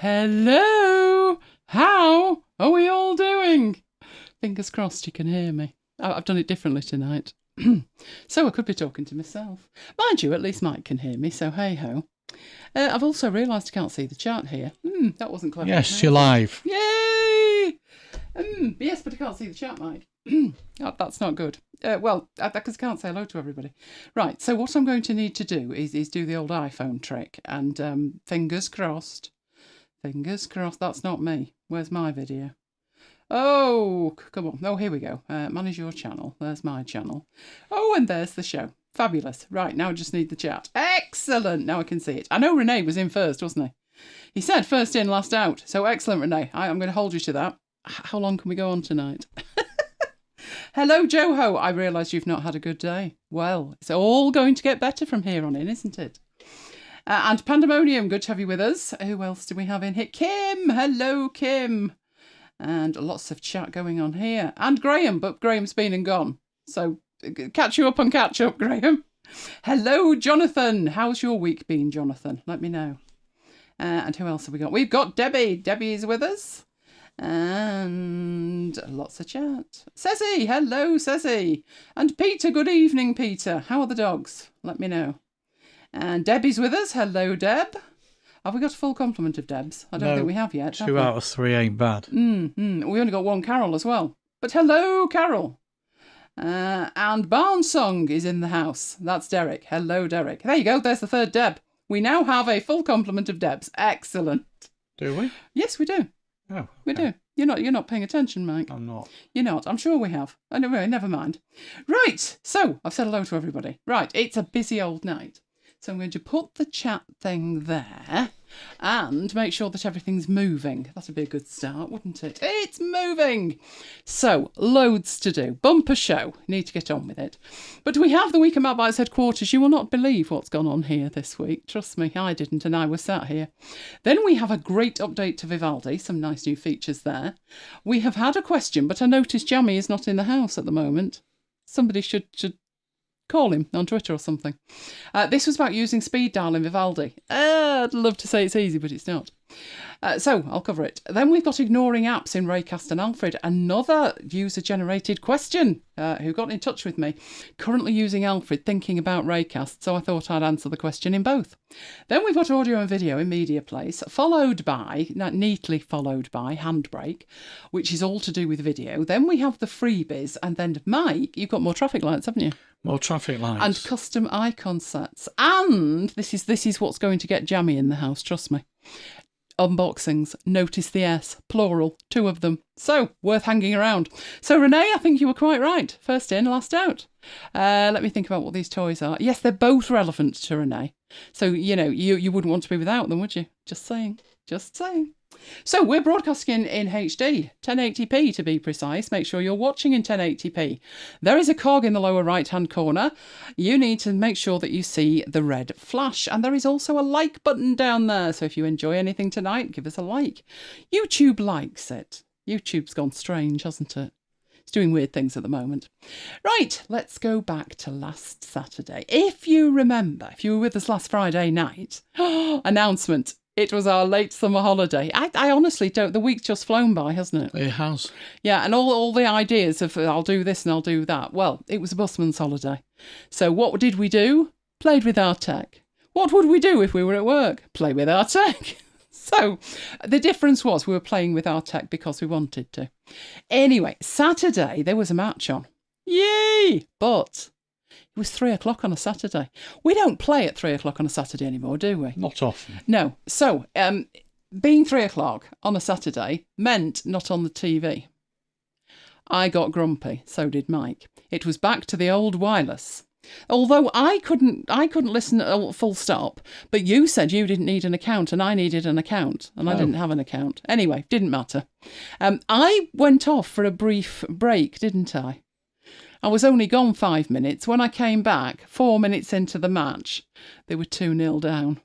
Hello! How are we all doing? Fingers crossed you can hear me. I've done it differently tonight. So I could be talking to myself. Mind you, at least Mike can hear me, so hey-ho. I've also realised I can't see the chat here. That wasn't clever. Yes, you're live. Yay! Yes, but I can't see the chat, Mike. That's not good. Well, because I can't say hello to everybody. Right, so what I'm going to need to do is do the old iPhone trick. And fingers crossed, that's not me. Where's my video? Oh, come on. Oh, here we go. Manage your channel. There's my channel. Oh, and there's the show. Fabulous. Right, now I just need the chat. Excellent. Now I can see it. I know Renee was in first, wasn't he? He said first in, last out. So excellent, Renee. I'm going to hold you to that. How long can we go on tonight? Hello, Joho. I realise you've not had a good day. Well, it's all going to get better from here on in, isn't it? And Pandemonium, good to have you with us. Who else do we have in here? Kim. Hello, Kim. And lots of chat going on here. And Graham, but Graham's been and gone. So catch you up on catch up, Graham. Hello, Jonathan. How's your week been, Jonathan? Let me know. And who else have we got? We've got Debbie. Debbie is with us. And lots of chat. Ceci. Hello, Ceci. And Peter. Good evening, Peter. How are the dogs? Let me know. And Debbie's with us. Hello, Deb. Have we got a full complement of Debs? I don't think we have yet. 2 out of 3 ain't bad. We only got one Carol as well. But hello, Carol. And Barnsong is in the house. That's Derek. Hello, Derek. There you go. There's the third Deb. We now have a full complement of Debs. Excellent. Do we? Yes, we do. Oh, okay. We do. You're not paying attention, Mike. I'm not. You're not. I'm sure we have. Anyway, never mind. Right. So I've said hello to everybody. Right. It's a busy old night. So I'm going to put the chat thing there and make sure that everything's moving. That'd be a good start, wouldn't it? It's moving! So, loads to do. Bumper show. Need to get on with it. But we have the week at MacBites headquarters. You will not believe what's gone on here this week. Trust me, I didn't, and I was sat here. Then we have a great update to Vivaldi. Some nice new features there. We have had a question, but I noticed Jammy is not in the house at the moment. Somebody should call him on Twitter or something. This was about using speed dial in Vivaldi. I'd love to say it's easy, but it's not. So I'll cover it. Then we've got ignoring apps in Raycast and Alfred. Another user-generated question who got in touch with me. Currently using Alfred, thinking about Raycast, so I thought I'd answer the question in both. Then we've got audio and video in MediaPlace, neatly followed by HandBrake, which is all to do with video. Then we have the freebies, and then Mike, you've got more traffic lights, haven't you? More traffic lights. And custom icon sets. And this is what's going to get jammy in the house, trust me. Unboxings. Notice the S. Plural. 2 of them. So, worth hanging around. So, Renee, I think you were quite right. First in, last out. Let me think about what these toys are. Yes, they're both relevant to Renee. So, you wouldn't want to be without them, would you? Just saying. Just saying. So we're broadcasting in HD, 1080p to be precise. Make sure you're watching in 1080p. There is a cog in the lower right-hand corner. You need to make sure that you see the red flash. And there is also a like button down there. So if you enjoy anything tonight, give us a like. YouTube likes it. YouTube's gone strange, hasn't it? It's doing weird things at the moment. Right, let's go back to last Saturday. If you remember, if you were with us last Friday night, announcement. It was our late summer holiday. I honestly don't. The week's just flown by, hasn't it? It has. Yeah, and all the ideas of I'll do this and I'll do that. Well, it was a busman's holiday. So what did we do? Played with our tech. What would we do if we were at work? Play with our tech. So the difference was we were playing with our tech because we wanted to. Anyway, Saturday there was a match on. Yay! But it was 3 o'clock on a Saturday. We don't play at 3 o'clock on a Saturday anymore, do we? Not often. No. So, being 3 o'clock on a Saturday meant not on the TV. I got grumpy. So did Mike. It was back to the old wireless. Although I couldn't listen full stop, but you said you didn't need an account and I needed an account and I didn't have an account. Anyway, didn't matter. I went off for a brief break, didn't I? I was only gone 5 minutes. When I came back, 4 minutes into the match, they were 2-0 down.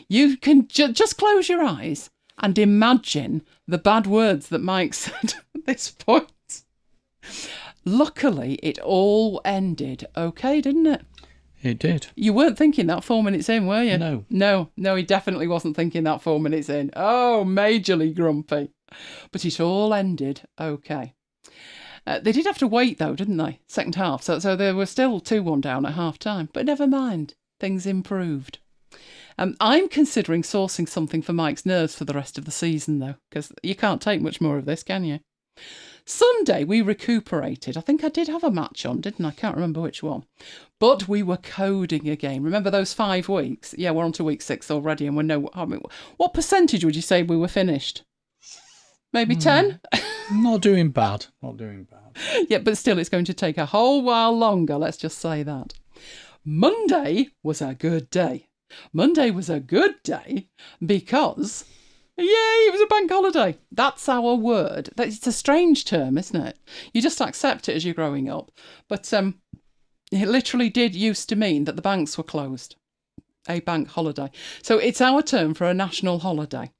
You can just close your eyes and imagine the bad words that Mike said at this point. Luckily, it all ended okay, didn't it? It did. You weren't thinking that 4 minutes in, were you? No. No, he definitely wasn't thinking that 4 minutes in. Oh, majorly grumpy. But it all ended okay. They did have to wait, though, didn't they? Second half. So they were still 2-1 down at half time. But never mind. Things improved. I'm considering sourcing something for Mike's nerves for the rest of the season, though, because you can't take much more of this, can you? Sunday, we recuperated. I think I did have a match on, didn't I? Can't remember which one. But we were coding again. Remember those 5 weeks? Yeah, we're on to week 6 already, and what percentage would you say we were finished? Maybe 10? Not doing bad. Yeah, but still, it's going to take a whole while longer, let's just say that. Monday was a good day. Monday was a good day because, yay, it was a bank holiday. That's our word. It's a strange term, isn't it? You just accept it as you're growing up. But it literally did used to mean that the banks were closed. A bank holiday. So it's our term for a national holiday.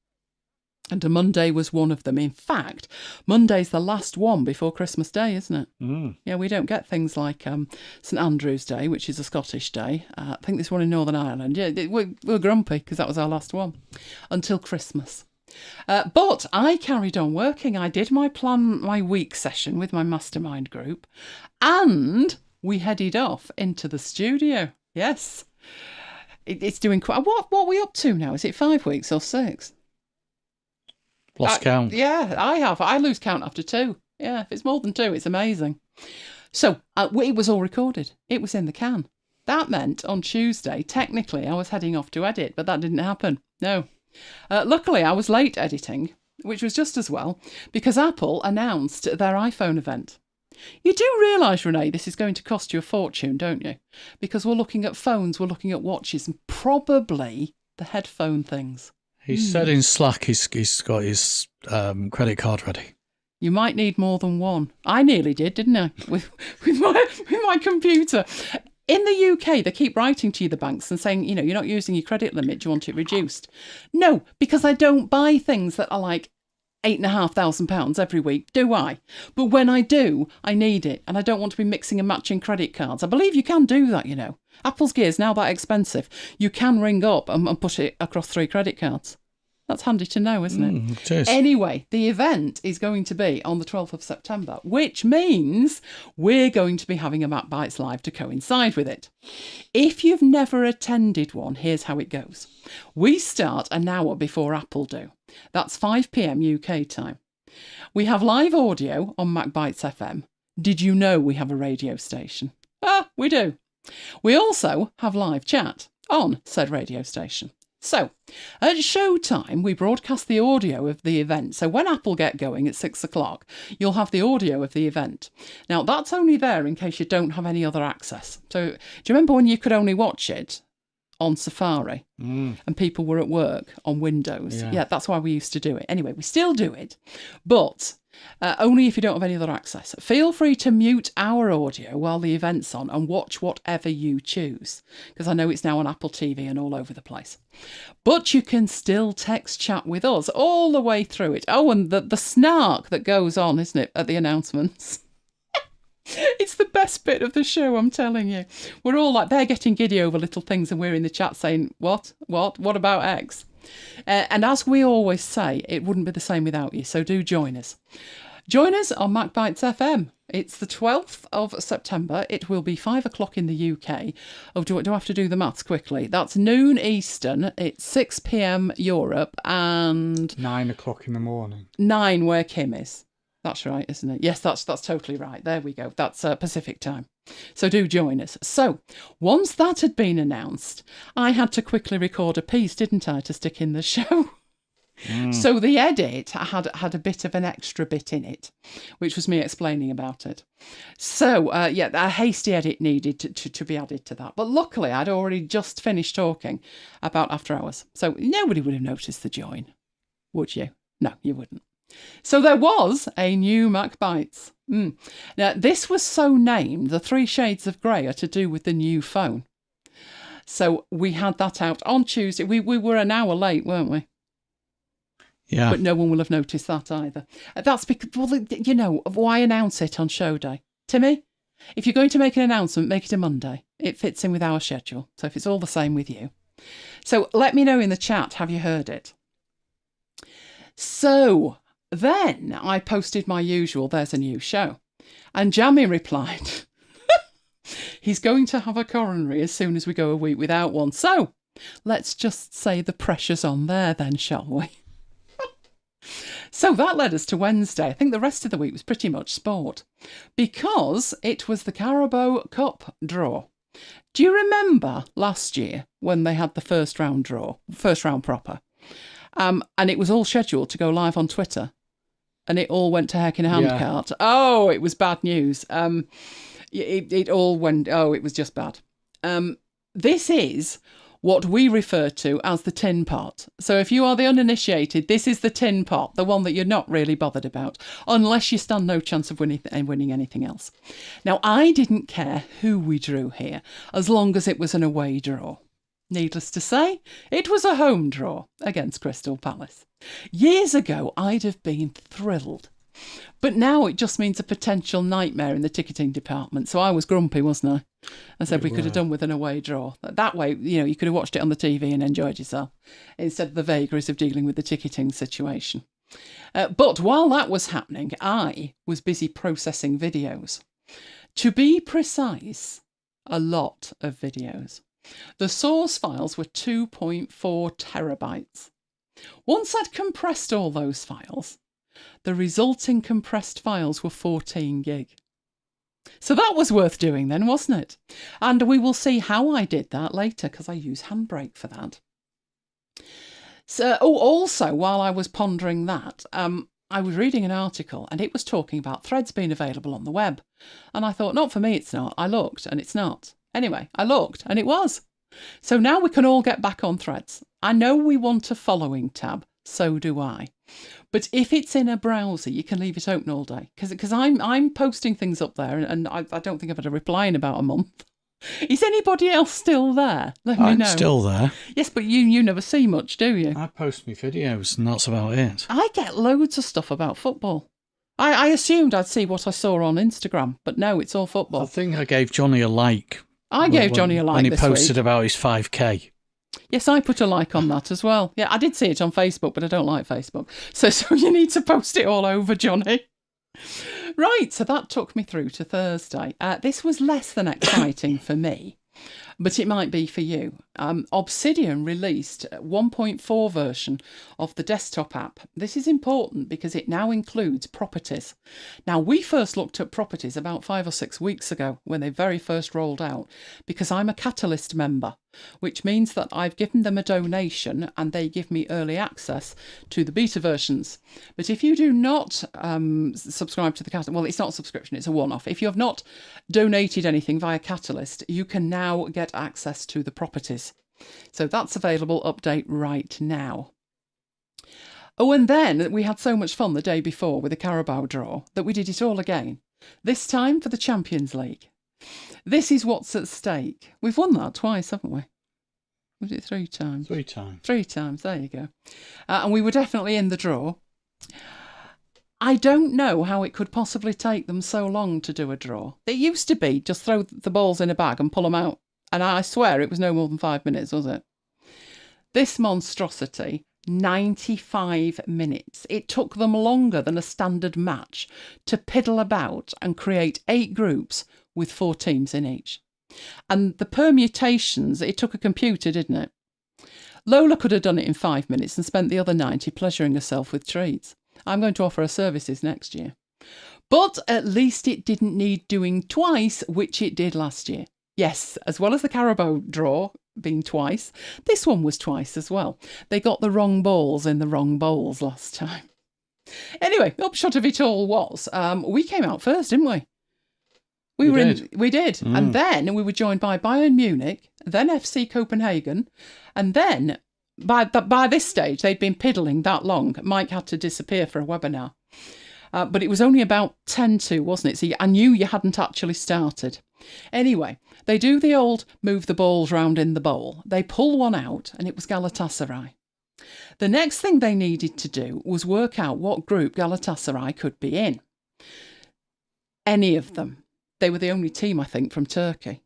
And a Monday was one of them. In fact, Monday's the last one before Christmas Day, isn't it? Mm. Yeah, we don't get things like St Andrew's Day, which is a Scottish day. I think there's one in Northern Ireland. Yeah, we're grumpy because that was our last one until Christmas. But I carried on working. I did my week session with my mastermind group, and we headed off into the studio. Yes, it's doing quite. What are we up to now? Is it 5 weeks or 6? Lost count. Yeah, I have. I lose count after 2. Yeah, if it's more than 2, it's amazing. So it was all recorded. It was in the can. That meant on Tuesday, technically, I was heading off to edit, but that didn't happen. No. Luckily, I was late editing, which was just as well, because Apple announced their iPhone event. You do realise, Renee, this is going to cost you a fortune, don't you? Because we're looking at phones, we're looking at watches, and probably the headphone things. He said in Slack he's got his credit card ready. You might need more than one. I nearly did, didn't I? With my computer. In the UK, they keep writing to you, the banks, and saying, you're not using your credit limit. Do you want it reduced? No, because I don't buy things that are like £8,500 every week, do I? But when I do, I need it, and I don't want to be mixing and matching credit cards. I believe you can do that, Apple's gear's now that expensive. You can ring up and put it across 3 credit cards. That's handy to know, isn't it? It is. Anyway, the event is going to be on the 12th of September, which means we're going to be having a MacBites Live to coincide with it. If you've never attended one, here's how it goes. We start an hour before Apple do. That's 5 p.m. UK time. We have live audio on MacBites FM. Did you know we have a radio station? We do. We also have live chat on said radio station. So, at showtime, we broadcast the audio of the event. So when Apple get going at 6 o'clock, you'll have the audio of the event. Now, that's only there in case you don't have any other access. So, do you remember when you could only watch it on Safari and people were at work on Windows? Yeah, that's why we used to do it. Anyway, we still do it, but only if you don't have any other access. Feel free to mute our audio while the event's on and watch whatever you choose, because I know it's now on Apple TV and all over the place. But you can still text chat with us all the way through it. Oh, and the snark that goes on, isn't it, at the announcements? It's the best bit of the show, I'm telling you. We're all like, they're getting giddy over little things and we're in the chat saying, what about X? And as we always say, it wouldn't be the same without you, so do join us. Join us on MacBites FM. It's the 12th of September. It will be 5 o'clock in the UK. Oh, do I have to do the maths quickly? That's noon Eastern. It's 6 p.m. Europe and 9 o'clock in the morning. 9 where Kim is. That's right, isn't it? Yes, that's totally right. There we go. That's Pacific time. So do join us. So once that had been announced, I had to quickly record a piece, didn't I, to stick in the show? So the edit had a bit of an extra bit in it, which was me explaining about it. So, a hasty edit needed to be added to that. But luckily, I'd already just finished talking about After Hours. So nobody would have noticed the join, would you? No, you wouldn't. So there was a new MacBites. Now, this was so named, the 3 shades of grey are to do with the new phone. So we had that out on Tuesday. We were an hour late, weren't we? Yeah. But no one will have noticed that either. That's because, why announce it on show day? Timmy, if you're going to make an announcement, make it a Monday. It fits in with our schedule. So if it's all the same with you. So let me know in the chat, have you heard it? So then I posted my usual, there's a new show. And Jamie replied, he's going to have a coronary as soon as we go a week without one. So let's just say the pressure's on there then, shall we? So that led us to Wednesday. I think the rest of the week was pretty much sport because it was the Carabao Cup draw. Do you remember last year when they had the first round proper? And it was all scheduled to go live on Twitter and it all went to heck in a handcart. Yeah. Oh, it was bad news. It all went, it was just bad. This is what we refer to as the tin pot. So if you are the uninitiated, this is the tin pot, the one that you're not really bothered about, unless you stand no chance of winning anything else. Now, I didn't care who we drew here, as long as it was an away draw. Needless to say, it was a home draw against Crystal Palace. Years ago, I'd have been thrilled. But now it just means a potential nightmare in the ticketing department. So I was grumpy, wasn't I? I said we could have done with an away draw. That way, you could have watched it on the TV and enjoyed yourself instead of the vagaries of dealing with the ticketing situation. But while that was happening, I was busy processing videos. To be precise, a lot of videos. The source files were 2.4 terabytes. Once I'd compressed all those files, the resulting compressed files were 14 gig. So that was worth doing then, wasn't it? And we will see how I did that later because I use HandBrake for that. So, also, while I was pondering that, I was reading an article and it was talking about threads being available on the web. And I thought, not for me, it's not. I looked and it's not. Anyway, I looked and it was. So now we can all get back on threads. I know we want a following tab. So do I. But if it's in a browser, you can leave it open all day. Because I'm posting things up there and I don't think I've had a reply in about a month. Is anybody else still there? Let me know. I'm still there. Yes, but you never see much, do you? I post my videos and that's about it. I get loads of stuff about football. I assumed I'd see what I saw on Instagram, but no, it's all football. I think I gave Johnny a like. I gave Johnny a like when he posted about his 5K. Yes, I put a like on that as well. Yeah, I did see it on Facebook, but I don't like Facebook. So you need to post it all over, Johnny. Right, so that took me through to Thursday. This was less than exciting for me, but it might be for you. Obsidian released a 1.4 version of the desktop app. This is important because it now includes properties. Now, we first looked at properties about 5 or 6 weeks ago when they very first rolled out, because I'm a Catalyst member, which means that I've given them a donation and they give me early access to the beta versions. But if you do not subscribe to the Catalyst, well, it's not a subscription, it's a one-off. If you have not donated anything via Catalyst, you can now get access to the properties. So that's available, update right now. Oh, and then we had so much fun the day before with the Carabao draw that we did it all again. This time for the Champions League. This is what's at stake. We've won that twice, haven't we? Was it 3 times? 3 times. 3 times, there you go. And we were definitely in the draw. I don't know how it could possibly take them so long to do a draw. It used to be just throw the balls in a bag and pull them out. And I swear it was no more than 5 minutes, was it? This monstrosity, 95 minutes. It took them longer than a standard match to piddle about and create 8 groups with 4 teams in each. And the permutations, it took a computer, didn't it? Lola could have done it in 5 minutes and spent the other 90 pleasuring herself with treats. I'm going to offer her services next year. But at least it didn't need doing twice, which it did last year. Yes, as well as the Carabao draw being twice, this one was twice as well. They got the wrong balls in the wrong bowls last time. Anyway, upshot of it all was, we came out first, didn't we? We did. And then we were joined by Bayern Munich, then FC Copenhagen, and then by this stage they'd been piddling that long. Mike had to disappear for a webinar. But it was only about 10-2, wasn't it? So I knew you hadn't actually started. Anyway, they do the old move the balls round in the bowl. They pull one out and it was Galatasaray. The next thing they needed to do was work out what group Galatasaray could be in. Any of them. They were the only team, I think, from Turkey.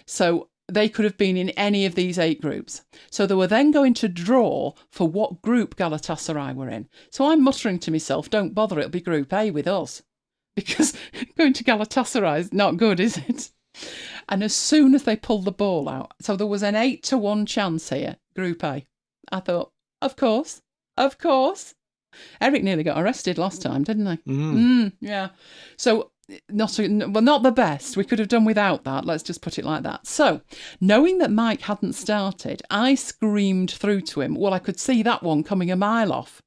So they could have been in any of these 8 groups. So they were then going to draw for what group Galatasaray were in. So I'm muttering to myself, don't bother, it'll be Group A with us. Because going to Galatasaray is not good, is it? And as soon as they pulled the ball out, so there was an 8-1 chance here, Group A. I thought, of course. Eric nearly got arrested last time, didn't he? Yeah. So not the best. We could have done without that. Let's just put it like that. So, knowing that Mike hadn't started, I screamed through to him. Well, I could see that one coming a mile off.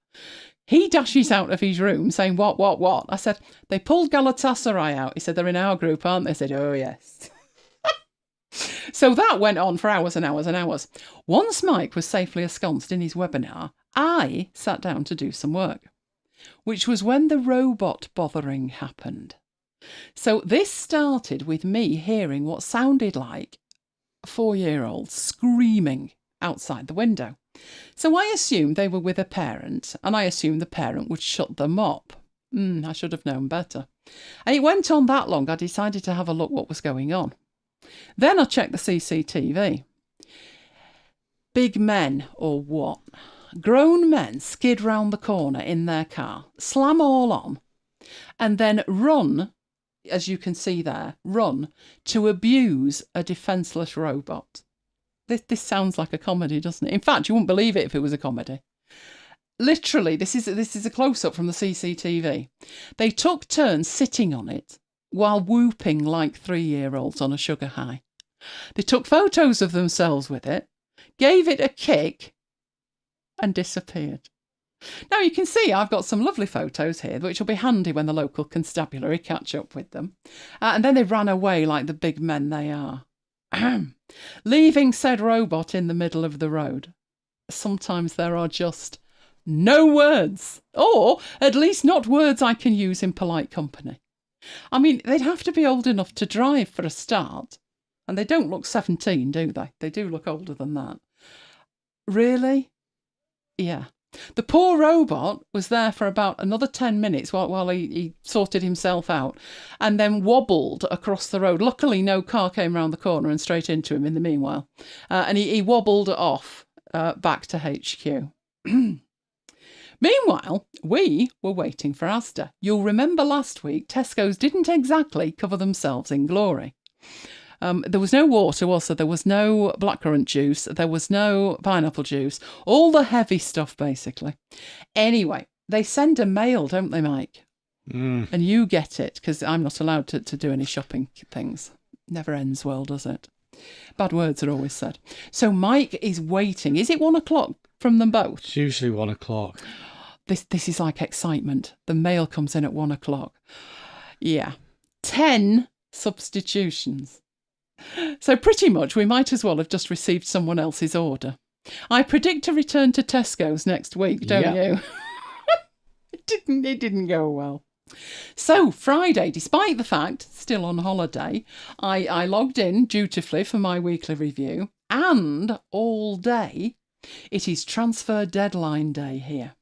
He dashes out of his room saying, what? I said, they pulled Galatasaray out. He said, they're in our group, aren't they? I said, oh, yes. So that went on for hours and hours and hours. Once Mike was safely ensconced in his webinar, I sat down to do some work, which was when the robot bothering happened. So this started with me hearing what sounded like a 4-year-old screaming outside the window. So I assumed they were with a parent, and I assumed the parent would shut them up. I should have known better. And it went on that long, I decided to have a look what was going on. Then I checked the CCTV. Big men, or what? Grown men skid round the corner in their car, slam all on, and then run, as you can see there, run to abuse a defenceless robot. This sounds like a comedy, doesn't it? In fact, you wouldn't believe it if it was a comedy. Literally, this is a close-up from the CCTV. They took turns sitting on it while whooping like 3-year-olds on a sugar high. They took photos of themselves with it, gave it a kick, and disappeared. Now you can see I've got some lovely photos here, which will be handy when the local constabulary catch up with them. And then they ran away like the big men they are. Leaving said robot in the middle of the road. Sometimes there are just no words, or at least not words I can use in polite company. I mean, they'd have to be old enough to drive for a start, and they don't look 17, do they? They do look older than that. Really? Yeah. The poor robot was there for about another 10 minutes while he sorted himself out, and then wobbled across the road. Luckily, no car came round the corner and straight into him in the meanwhile. And he wobbled off back to HQ. Meanwhile, we were waiting for Asda. You'll remember last week, Tesco's didn't exactly cover themselves in glory. There was no water, was there? There was no blackcurrant juice. There was no pineapple juice. All the heavy stuff, basically. Anyway, they send a mail, don't they, Mike? And you get it, because I'm not allowed to do any shopping things. Never ends well, does it? Bad words are always said. So Mike is waiting. Is it 1 o'clock from them both? It's usually 1 o'clock. This is like excitement. The mail comes in at 1 o'clock. Yeah. 10 substitutions. So pretty much we might as well have just received someone else's order. I predict a return to Tesco's next week, don't you? It didn't go well. So Friday, despite the fact, still on holiday, I logged in dutifully for my weekly review, and all day it is transfer deadline day here.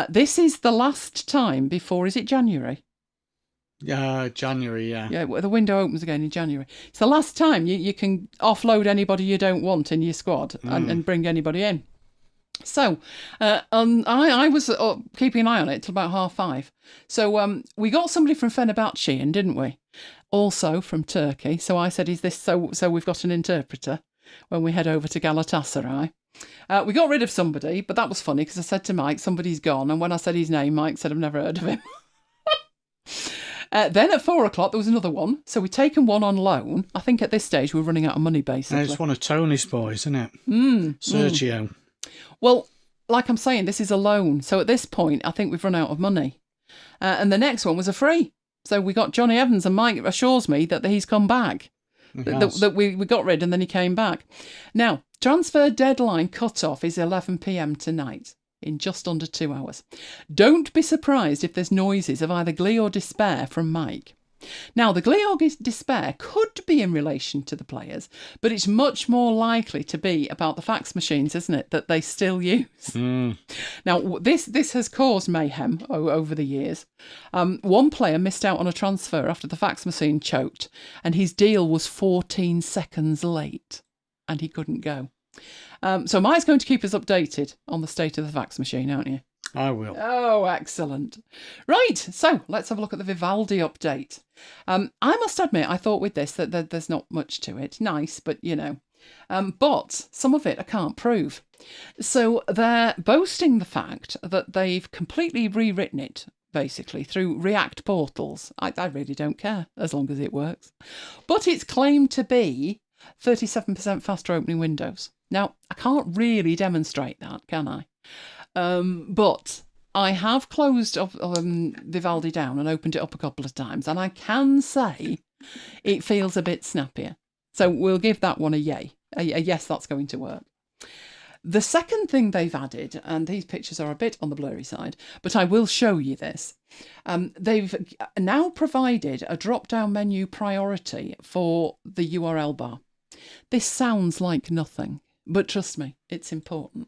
This is the last time before, is it January? January, yeah. Yeah, the window opens again in January. It's the last time you can offload anybody you don't want in your squad and bring anybody in. So I was keeping an eye on it till about 5:30. So we got somebody from Fenerbahce, didn't we? Also from Turkey. So I said, is this so we've got an interpreter when we head over to Galatasaray? We got rid of somebody, but that was funny because I said to Mike, somebody's gone. And when I said his name, Mike said, I've never heard of him. Then at 4 o'clock, there was another one. So we'd taken one on loan. I think at this stage, we're running out of money, basically. It's one of Tony's boys, isn't it? Sergio. Well, like I'm saying, this is a loan. So at this point, I think we've run out of money. And the next one was a free. So we got Johnny Evans, and Mike assures me that he's come back. That we got rid and then he came back. Now, transfer deadline cut-off is 11 p.m. tonight, in just under 2 hours. Don't be surprised if there's noises of either glee or despair from Mike. Now, the glee or despair could be in relation to the players, but it's much more likely to be about the fax machines, isn't it, that they still use. Now, this has caused mayhem over the years. One player missed out on a transfer after the fax machine choked, and his deal was 14 seconds late, and he couldn't go. So Mike's going to keep us updated on the state of the fax machine, aren't you? I will. Oh, excellent. Right, so let's have a look at the Vivaldi update. I must admit, I thought with this that there's not much to it. Nice, but you know. But some of it I can't prove. So they're boasting the fact that they've completely rewritten it, basically, through React portals. I really don't care, as long as it works. But it's claimed to be 37% faster opening windows. Now, I can't really demonstrate that, can I? But I have closed Vivaldi down and opened it up a couple of times, and I can say it feels a bit snappier. So we'll give that one a yay. A yes, that's going to work. The second thing they've added, and these pictures are a bit on the blurry side, but I will show you this. They've now provided a drop-down menu priority for the URL bar. This sounds like nothing, but trust me, it's important.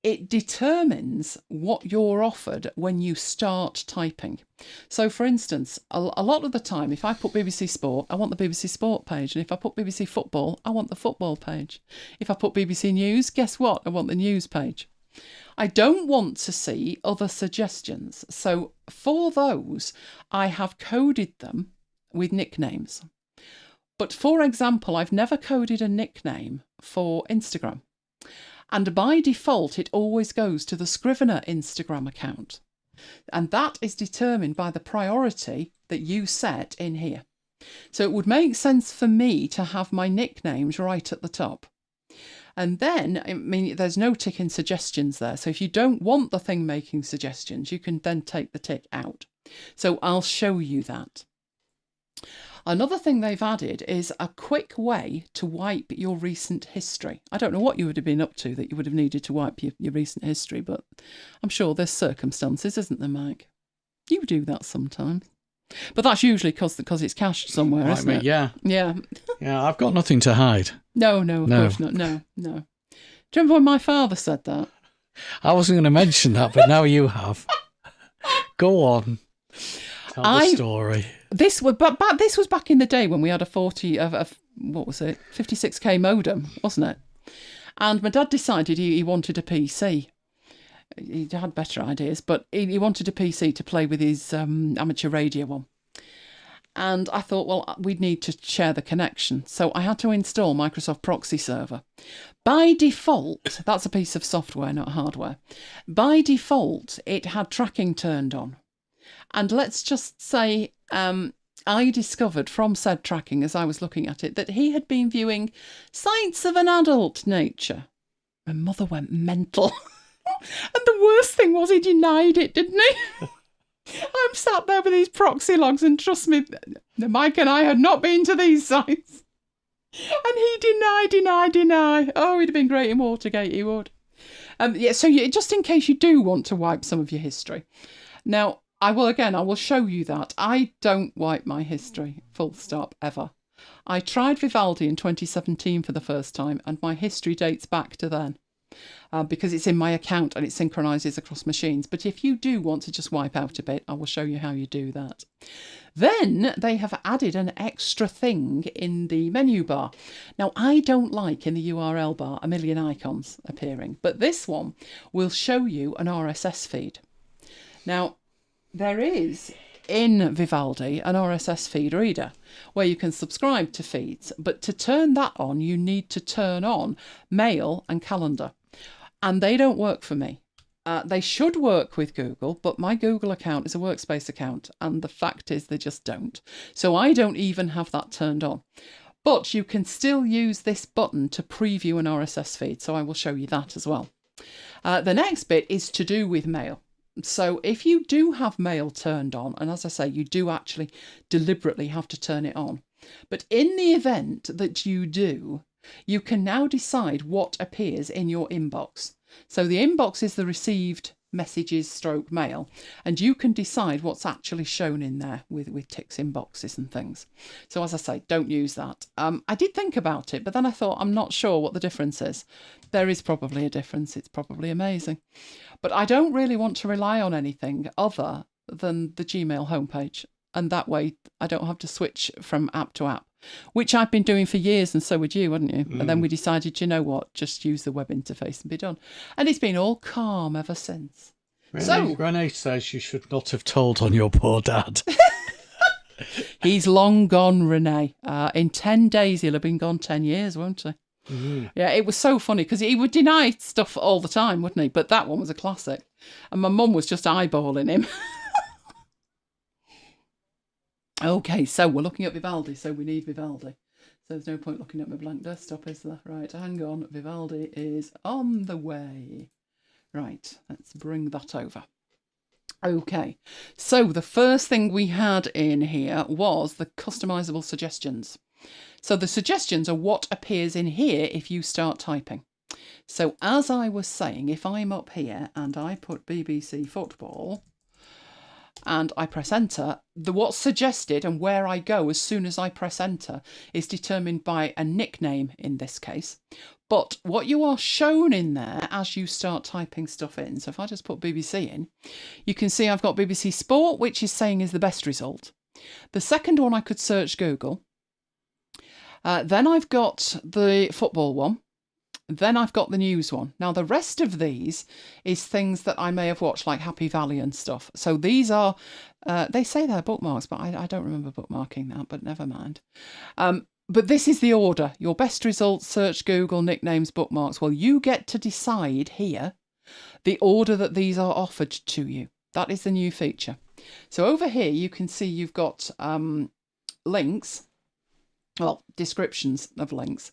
It determines what you're offered when you start typing. So, for instance, a lot of the time, if I put BBC Sport, I want the BBC Sport page. And if I put BBC Football, I want the football page. If I put BBC News, guess what? I want the news page. I don't want to see other suggestions. So, for those, I have coded them with nicknames. But, for example, I've never coded a nickname for Instagram. And by default, it always goes to the Scrivener Instagram account. And that is determined by the priority that you set in here. So it would make sense for me to have my nicknames right at the top. And then, I mean, there's no tick in suggestions there. So if you don't want the thing making suggestions, you can then take the tick out. So I'll show you that. Another thing they've added is a quick way to wipe your recent history. I don't know what you would have been up to that you would have needed to wipe your recent history, but I'm sure there's circumstances, isn't there, Mike? You do that sometimes. But that's usually because it's cached somewhere, Like isn't me, it? yeah. Yeah. Yeah, I've got nothing to hide. No, of course not. No. Do you remember when my father said that? I wasn't going to mention that, but now you have. Go on. Tell the story. This was back in the day when we had a 56k modem, wasn't it? And my dad decided he wanted a PC. He had better ideas, but he wanted a PC to play with his amateur radio on. And I thought, well, we'd need to share the connection. So I had to install Microsoft Proxy Server. By default, that's a piece of software, not hardware. By default, it had tracking turned on. And let's just say I discovered from said tracking as I was looking at it that he had been viewing sites of an adult nature. My mother went mental. And the worst thing was he denied it, didn't he? I'm sat there with these proxy logs and trust me, Mike and I had not been to these sites. And he deny. Oh, he'd have been great in Watergate, he would. So just in case you do want to wipe some of your history. Now, I will show you that. I don't wipe my history, full stop, ever. I tried Vivaldi in 2017 for the first time, and my history dates back to then. Because it's in my account and it synchronises across machines. But if you do want to just wipe out a bit, I will show you how you do that. Then they have added an extra thing in the menu bar. Now, I don't like in the URL bar a million icons appearing, but this one will show you an RSS feed. Now, there is in Vivaldi an RSS feed reader where you can subscribe to feeds, but to turn that on, you need to turn on mail and calendar. And they don't work for me. They should work with Google, but my Google account is a workspace account, and the fact is they just don't. So I don't even have that turned on. But you can still use this button to preview an RSS feed, so I will show you that as well. The next bit is to do with mail. So if you do have mail turned on, and as I say, you do actually deliberately have to turn it on, but in the event that you do, you can now decide what appears in your inbox. So the inbox is the received messages stroke mail, and you can decide what's actually shown in there with ticks in boxes and things. So as I say, don't use that. I did think about it, but then I thought, I'm not sure what the difference is. There is probably a difference. It's probably amazing. But I don't really want to rely on anything other than the Gmail homepage. And that way I don't have to switch from app to app, which I've been doing for years, and so would you, wouldn't you? And then we decided, you know what, just use the web interface and be done. And it's been all calm ever since. Renee says you should not have told on your poor dad. He's long gone, Renee. In 10 days, he'll have been gone 10 years, won't he? Yeah, it was so funny because he would deny stuff all the time, wouldn't he? But that one was a classic. And my mum was just eyeballing him. Okay, so we're looking at Vivaldi, so we need Vivaldi. So there's no point looking at my blank desktop, is there? Right, hang on. Vivaldi is on the way. Right, let's bring that over. Okay, so the first thing we had in here was the customizable suggestions. So the suggestions are what appears in here if you start typing. So as I was saying, if I'm up here and I put BBC Football and I press enter, what's suggested and where I go as soon as I press enter is determined by a nickname in this case. But what you are shown in there as you start typing stuff in, so if I just put BBC in, you can see I've got BBC Sport, which is saying is the best result. The second one I could search Google. Then I've got the football one. Then I've got the news one. Now, the rest of these is things that I may have watched, like Happy Valley and stuff. So these are, they say they're bookmarks, but I don't remember bookmarking that, but never mind. But this is the order. Your best results, search Google, nicknames, bookmarks. Well, you get to decide here the order that these are offered to you. That is the new feature. So over here, you can see you've got links. Well, descriptions of links.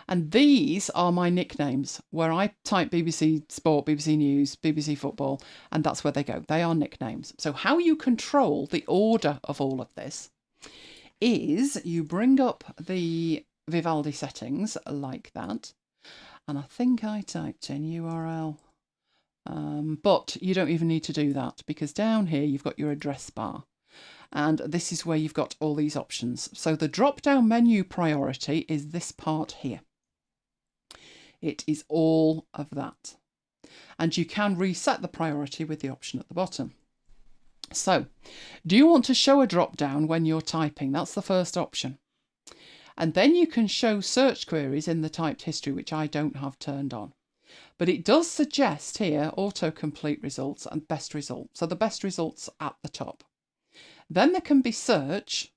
And these are my nicknames, where I type BBC Sport, BBC News, BBC Football, and that's where they go. They are nicknames. So how you control the order of all of this is you bring up the Vivaldi settings like that. And I think I typed in URL. But you don't even need to do that because down here you've got your address bar. And this is where you've got all these options. So the drop-down menu priority is this part here. It is all of that. And you can reset the priority with the option at the bottom. So, do you want to show a drop-down when you're typing? That's the first option. And then you can show search queries in the typed history, which I don't have turned on. But it does suggest here autocomplete results and best results. So the best results at the top. Then there can be search,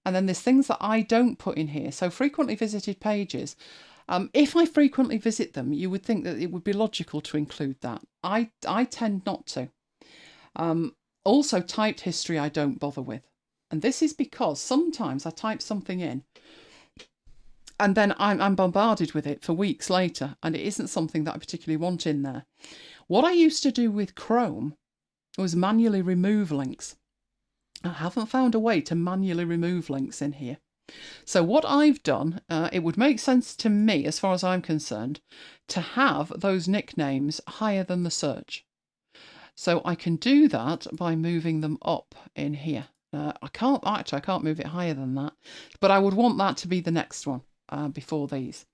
and then there's things that I don't put in here. So frequently visited pages. If I frequently visit them, you would think that it would be logical to include that. I tend not to. Also, typed history I don't bother with. And this is because sometimes I type something in and then I'm bombarded with it for weeks later, and it isn't something that I particularly want in there. What I used to do with Chrome was manually remove links. I haven't found a way to manually remove links in here. So what I've done, it would make sense to me, as far as I'm concerned, to have those nicknames higher than the search. So I can do that by moving them up in here. I can't move it higher than that, but I would want that to be the next one before these.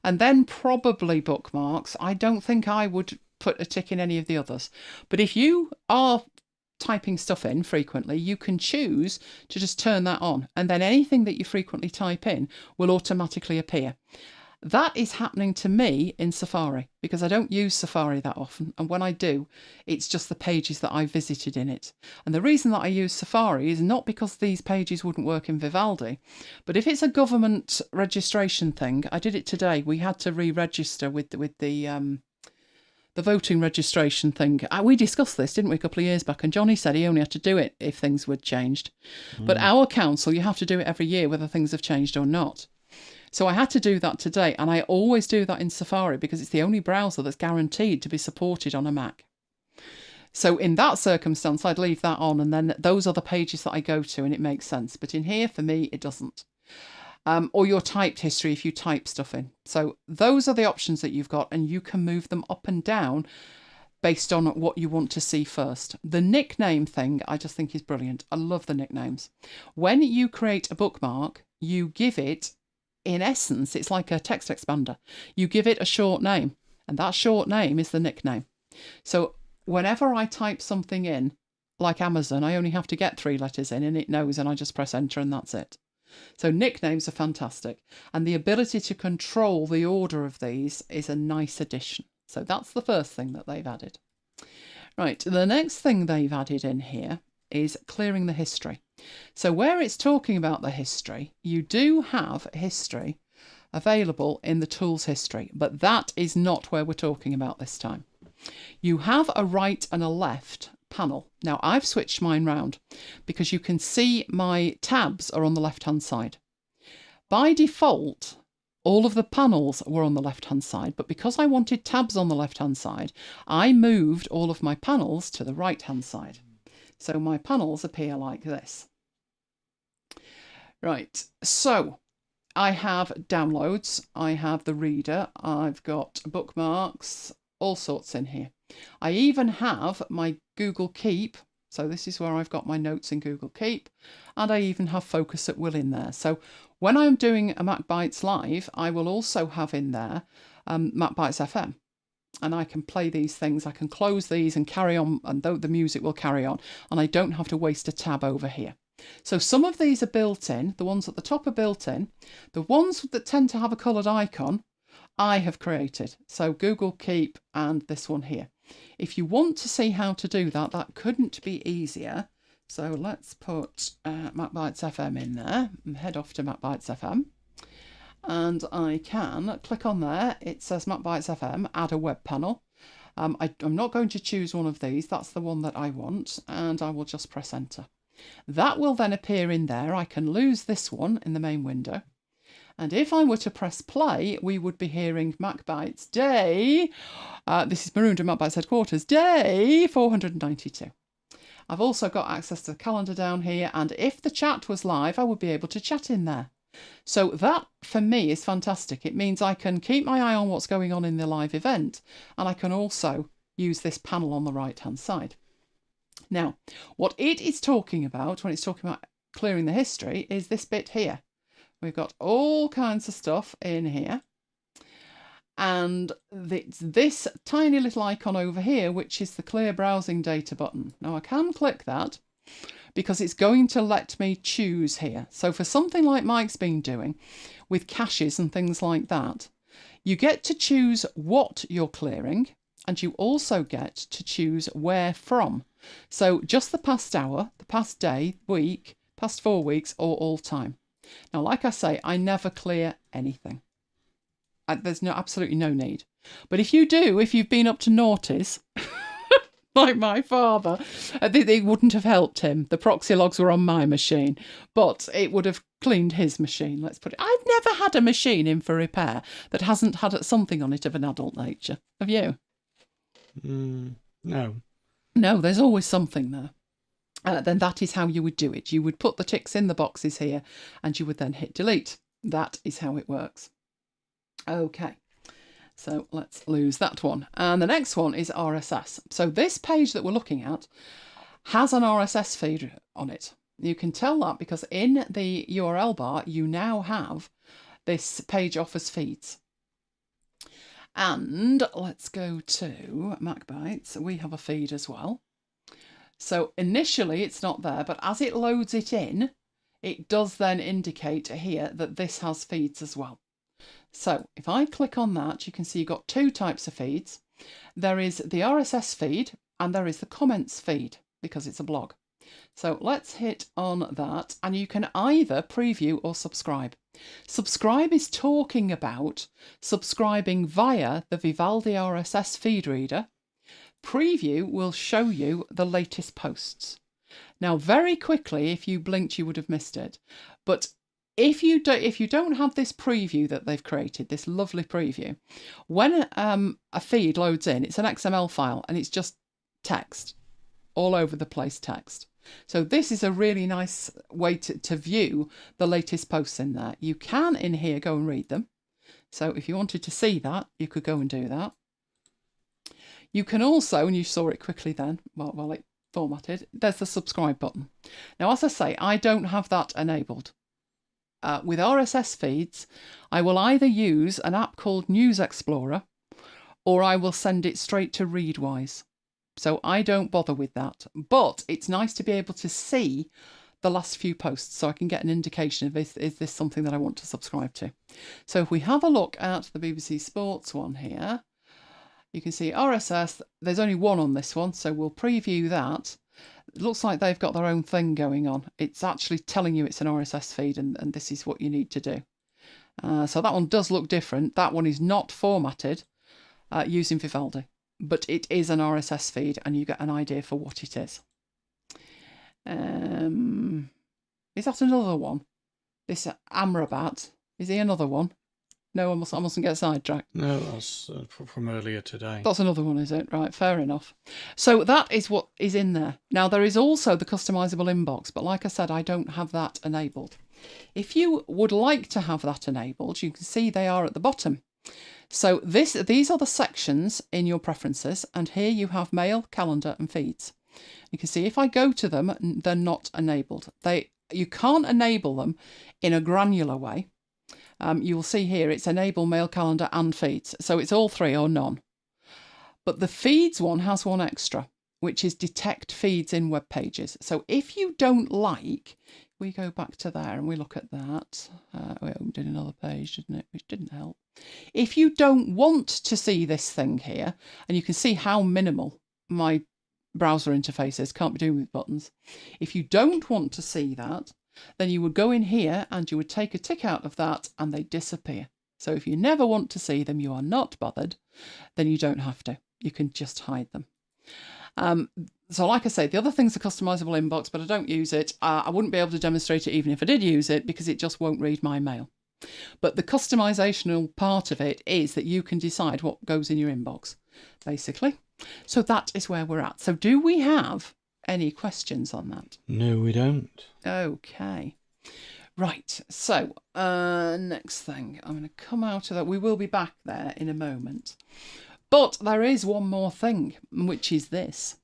And then probably bookmarks. I don't think I would put a tick in any of the others. But if you are typing stuff in frequently, you can choose to just turn that on, and then anything that you frequently type in will automatically appear. That is happening to me in Safari because I don't use Safari that often, and when I do, it's just the pages that I visited in it. And the reason that I use Safari is not because these pages wouldn't work in Vivaldi, but if it's a government registration thing, I did it today. We had to re-register with the voting registration thing. We discussed this, didn't we, a couple of years back, and Johnny said he only had to do it if things were changed. But our council, you have to do it every year whether things have changed or not. So I had to do that today, and I always do that in Safari because it's the only browser that's guaranteed to be supported on a Mac. So in that circumstance, I'd leave that on, and then those are the pages that I go to, and it makes sense. But in here, for me, it doesn't. Or your typed history if you type stuff in. So those are the options that you've got, and you can move them up and down based on what you want to see first. The nickname thing I just think is brilliant. I love the nicknames. When you create a bookmark, you give it, in essence, it's like a text expander. You give it a short name, and that short name is the nickname. So whenever I type something in, like Amazon, I only have to get 3 letters in and it knows, and I just press enter and that's it. So nicknames are fantastic. And the ability to control the order of these is a nice addition. So that's the first thing that they've added. Right, the next thing they've added in here is clearing the history. So where it's talking about the history, you do have history available in the tools history, but that is not where we're talking about this time. You have a right and a left panel. Now I've switched mine round because you can see my tabs are on the left hand side. By default, all of the panels were on the left hand side, but because I wanted tabs on the left hand side, I moved all of my panels to the right hand side. So my panels appear like this. Right, so I have downloads, I have the reader, I've got bookmarks, all sorts in here. I even have my Google Keep, so this is where I've got my notes in Google Keep, and I even have Focus at Will in there. So when I'm doing a MacBites Live, I will also have in there MacBites FM, and I can play these things, I can close these and carry on, and the music will carry on, and I don't have to waste a tab over here. So some of these are built in, the ones at the top are built in, the ones that tend to have a coloured icon, I have created. So Google Keep and this one here. If you want to see how to do that, that couldn't be easier. So let's put MacBites FM in there and head off to MacBites FM. And I can click on there. It says MacBites FM, add a web panel. I'm not going to choose one of these. That's the one that I want. And I will just press enter. That will then appear in there. I can lose this one in the main window. And if I were to press play, we would be hearing MacBites Day. This is marooned at MacBites headquarters, Day 492. I've also got access to the calendar down here, and if the chat was live, I would be able to chat in there. So that, for me, is fantastic. It means I can keep my eye on what's going on in the live event, and I can also use this panel on the right-hand side. Now, what it is talking about when it's talking about clearing the history is this bit here. We've got all kinds of stuff in here. And it's this tiny little icon over here, which is the clear browsing data button. Now I can click that because it's going to let me choose here. So for something like Mike's been doing with caches and things like that, you get to choose what you're clearing, and you also get to choose where from. So just the past hour, the past day, week, past 4 weeks, or all time. Now, like I say, I never clear anything. There's absolutely no need. But if you do, if you've been up to naughties, like my father, it wouldn't have helped him. The proxy logs were on my machine, but it would have cleaned his machine, let's put it. I've never had a machine in for repair that hasn't had something on it of an adult nature. Have you? No. No, there's always something there. Then that is how you would do it. You would put the ticks in the boxes here and you would then hit delete. That is how it works. Okay, so let's lose that one. And the next one is RSS. So this page that we're looking at has an RSS feed on it. You can tell that because in the URL bar, you now have this page offers feeds. And let's go to MacBites. We have a feed as well. So initially it's not there, but as it loads it in, it does then indicate here that this has feeds as well. So if I click on that, you can see you've got 2 types of feeds. There is the RSS feed and there is the comments feed because it's a blog. So let's hit on that, and you can either preview or subscribe. Subscribe is talking about subscribing via the Vivaldi RSS feed reader. Preview will show you the latest posts. Now, very quickly, if you blinked, you would have missed it. But if you don't have this preview that they've created, this lovely preview, when a feed loads in, it's an XML file and it's just text, all over the place text. So this is a really nice way to view the latest posts in there. You can in here go and read them. So if you wanted to see that, you could go and do that. You can also, and you saw it quickly then, while it formatted, there's the subscribe button. Now, as I say, I don't have that enabled. With RSS feeds, I will either use an app called News Explorer, or I will send it straight to Readwise. So I don't bother with that. But it's nice to be able to see the last few posts so I can get an indication of is this something that I want to subscribe to. So if we have a look at the BBC Sports one here, you can see RSS. There's only one on this one, so we'll preview that. It looks like they've got their own thing going on. It's actually telling you it's an RSS feed and this is what you need to do. So that one does look different. That one is not formatted using Vivaldi, but it is an RSS feed and you get an idea for what it is. Is that another one? This Amrabat, is he another one? No, I mustn't get sidetracked. No, that's from earlier today. That's another one, is it? Right, fair enough. So that is what is in there. Now, there is also the customizable inbox, but like I said, I don't have that enabled. If you would like to have that enabled, you can see they are at the bottom. So these are the sections in your preferences, and here you have mail, calendar, and feeds. You can see if I go to them, they're not enabled. You can't enable them in a granular way. You will see here it's enable mail, calendar and feeds. So it's all three or none. But the feeds one has one extra, which is detect feeds in web pages. So if you don't like, we go back to there and we look at that. We opened in another page, didn't it? Which didn't help. If you don't want to see this thing here, and you can see how minimal my browser interface is, can't be doing with buttons. If you don't want to see that, then you would go in here and you would take a tick out of that and they disappear. So if you never want to see them, you are not bothered, then you don't have to. You can just hide them. So like I say, the other thing's a customizable inbox, but I don't use it. I wouldn't be able to demonstrate it even if I did use it because it just won't read my mail. But the customizational part of it is that you can decide what goes in your inbox, basically. So that is where we're at. So do we have any questions on that? No, we don't. Okay. Right. So next thing, I'm going to come out of that. We will be back there in a moment. But there is one more thing, which is this,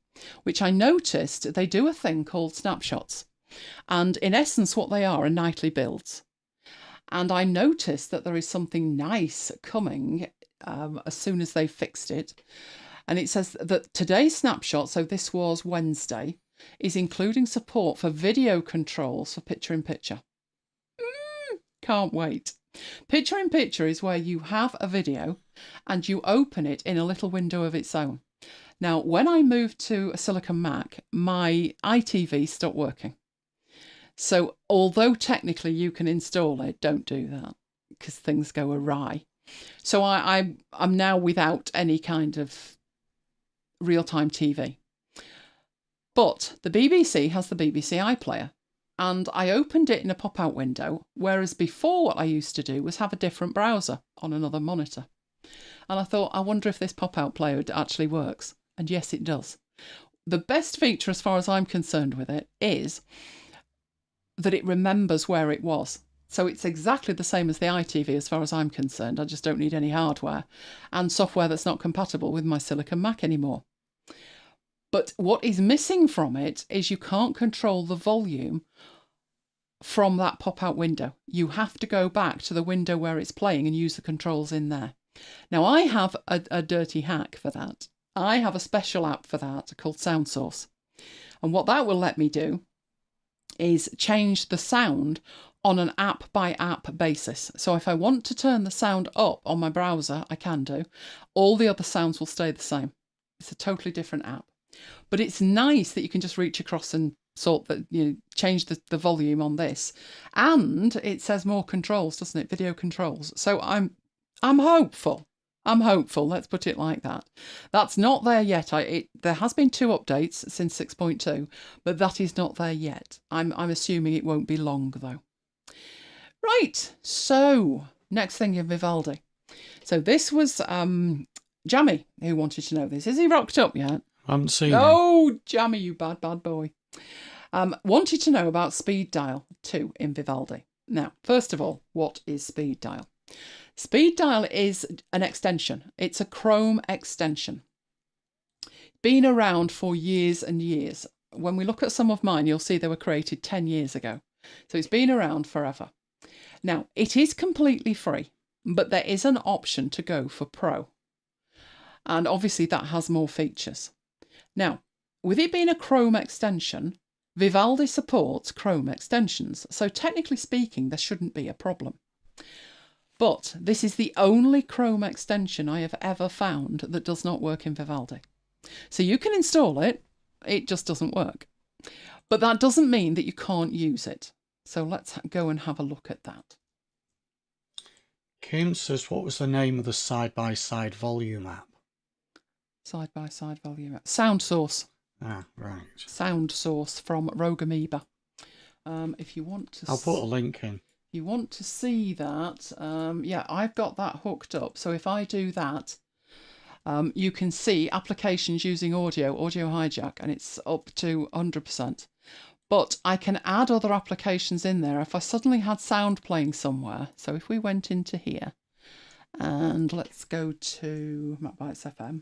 which I noticed they do a thing called snapshots. And in essence, what they are nightly builds. And I noticed that there is something nice coming as soon as they fixed it. And it says that today's snapshot, so this was Wednesday, is including support for video controls for picture-in-picture. Can't wait. Picture-in-picture is where you have a video and you open it in a little window of its own. Now, when I moved to a Silicon Mac, my iTV stopped working. So although technically you can install it, don't do that because things go awry. So I'm now without any kind of real-time TV. But the BBC has the BBC iPlayer, and I opened it in a pop-out window, whereas before what I used to do was have a different browser on another monitor. And I thought, I wonder if this pop-out player actually works. And yes, it does. The best feature as far as I'm concerned with it is that it remembers where it was. So it's exactly the same as the iTV as far as I'm concerned. I just don't need any hardware and software that's not compatible with my Silicon Mac anymore. But what is missing from it is you can't control the volume from that pop-out window. You have to go back to the window where it's playing and use the controls in there. Now, I have a dirty hack for that. I have a special app for that called SoundSource. And what that will let me do is change the sound on an app-by-app basis. So if I want to turn the sound up on my browser, I can do. All the other sounds will stay the same. It's a totally different app. But it's nice that you can just reach across and change the volume on this. And it says more controls, doesn't it? Video controls. So I'm hopeful. I'm hopeful. Let's put it like that. That's not there yet. There has been 2 updates since 6.2, but that is not there yet. I'm assuming it won't be long though. Right. So next thing in Vivaldi. So this was Jammy who wanted to know this. Is he rocked up yet? I haven't seen him. Oh, Jammy, you bad boy. Wanted to know about Speed Dial 2 in Vivaldi. Now, first of all, what is Speed Dial? Speed Dial is an extension. It's a Chrome extension. been around for years and years. When we look at some of mine, you'll see they were created 10 years ago. So it's been around forever. Now, it is completely free, but there is an option to go for Pro. And obviously that has more features. Now, with it being a Chrome extension, Vivaldi supports Chrome extensions. So technically speaking, there shouldn't be a problem. But this is the only Chrome extension I have ever found that does not work in Vivaldi. So you can install it, it just doesn't work. But that doesn't mean that you can't use it. So let's go and have a look at that. Kim says, what was the name of the side-by-side volume app? Side-by-side volume app. Sound Source. Ah, right. Sound Source from Rogue Amoeba. If you want to... I'll put a link in. You want to see that, yeah, I've got that hooked up. So if I do that, you can see applications using audio hijack, and it's up to 100%. But I can add other applications in there if I suddenly had sound playing somewhere. So if we went into here, and let's go to MacBites FM.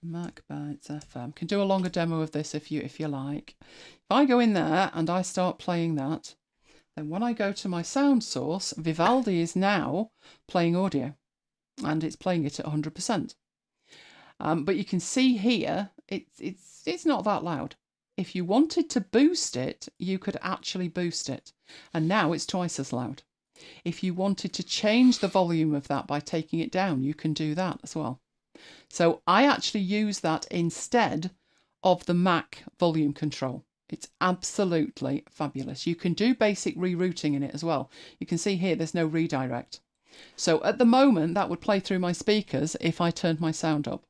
MacBites FM. Can do a longer demo of this if you like. If I go in there and I start playing that, then when I go to my sound source, Vivaldi is now playing audio, and it's playing it at 100%. But you can see here, it's not that loud. If you wanted to boost it, you could actually boost it. And now it's twice as loud. If you wanted to change the volume of that by taking it down, you can do that as well. So I actually use that instead of the Mac volume control. It's absolutely fabulous. You can do basic rerouting in it as well. You can see here there's no redirect. So at the moment, that would play through my speakers if I turned my sound up.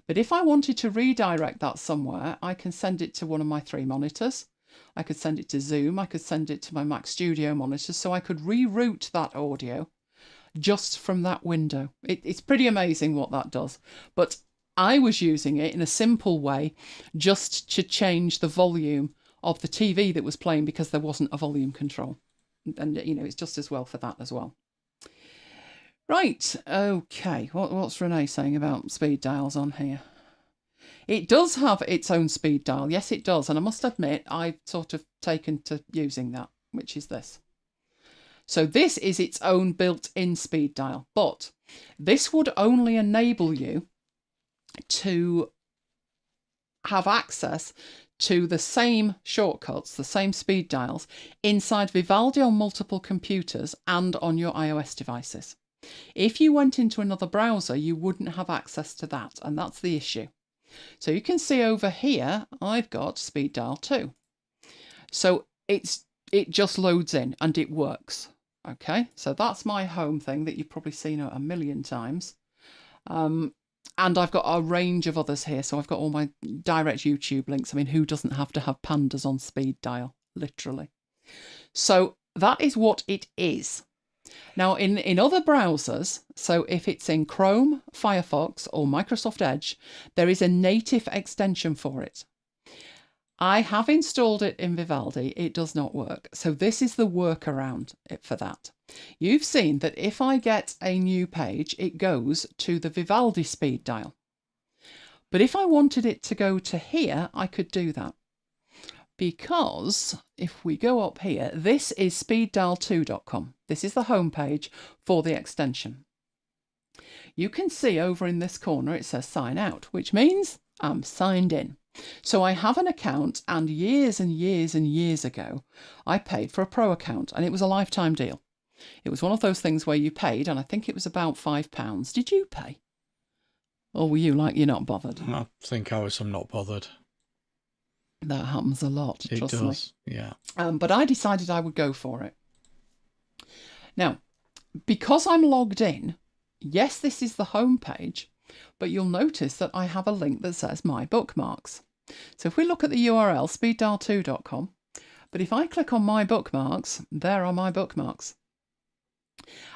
But if I wanted to redirect that somewhere, I can send it to one of my 3 monitors. I could send it to Zoom. I could send it to my Mac Studio monitors. So I could reroute that audio just from that window. It's pretty amazing what that does. But I was using it in a simple way just to change the volume of the TV that was playing because there wasn't a volume control. And, you know, it's just as well for that as well. Right, okay, what's Renee saying about speed dials on here? It does have its own speed dial, yes it does, and I must admit I've sort of taken to using that, which is this. So this is its own built-in speed dial, but this would only enable you to have access to the same shortcuts, the same speed dials, inside Vivaldi on multiple computers and on your iOS devices. If you went into another browser, you wouldn't have access to that, and that's the issue. So you can see over here, I've got speed dial 2. So it just loads in and it works. Okay, so that's my home thing that you've probably seen a million times. And I've got a range of others here. So I've got all my direct YouTube links. I mean, who doesn't have to have pandas on speed dial, literally? So that is what it is. Now, in other browsers, so if it's in Chrome, Firefox, or Microsoft Edge, there is a native extension for it. I have installed it in Vivaldi. It does not work. So this is the workaround for that. You've seen that if I get a new page, it goes to the Vivaldi speed dial. But if I wanted it to go to here, I could do that. Because if we go up here, this is speeddial2.com. This is the homepage for the extension. You can see over in this corner, it says sign out, which means I'm signed in. So I have an account, and years and years and years ago, I paid for a pro account, and it was a lifetime deal. It was one of those things where you paid, and I think it was about £5. Did you pay? Or were you like, you're not bothered? I think I'm not bothered. That happens a lot, it trust does, me. Yeah. But I decided I would go for it. Now, because I'm logged in, yes, this is the home page, but you'll notice that I have a link that says My Bookmarks. So if we look at the URL, speeddial2.com, but if I click on My Bookmarks, there are my bookmarks.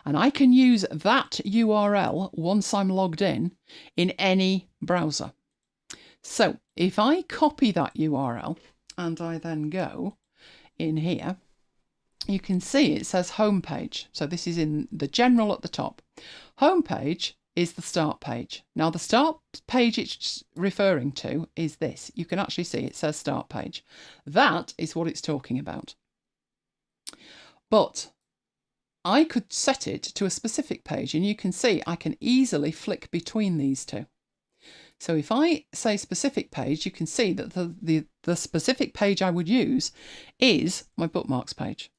And I can use that URL once I'm logged in any browser. So if I copy that URL and I then go in here, you can see it says homepage. So this is in the general at the top. Homepage is the start page. Now, the start page it's referring to is this. You can actually see it says start page. That is what it's talking about. But I could set it to a specific page, and you can see I can easily flick between these two. So if I say specific page, you can see that the specific page I would use is my bookmarks page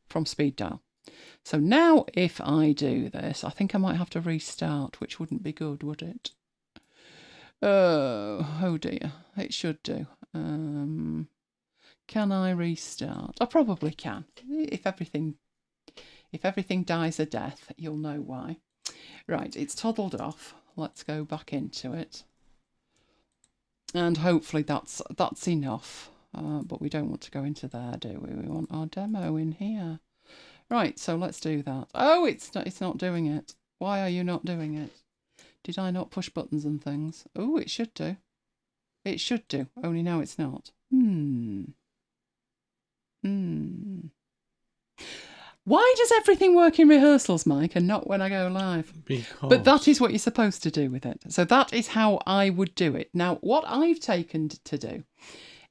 from speed dial. So now if I do this, I think I might have to restart, which wouldn't be good, would it? Oh dear, it should do. Can I restart? I probably can. If everything dies a death, you'll know why. Right, it's toddled off. Let's go back into it. And hopefully that's enough. But we don't want to go into there, do we? We want our demo in here. Right, so let's do that. Oh, it's not doing it. Why are you not doing it? Did I not push buttons and things? Oh, it should do. It should do, only now it's not. Why does everything work in rehearsals, Mike, and not when I go live? Because... But that is what you're supposed to do with it. So that is how I would do it. Now, what I've taken to do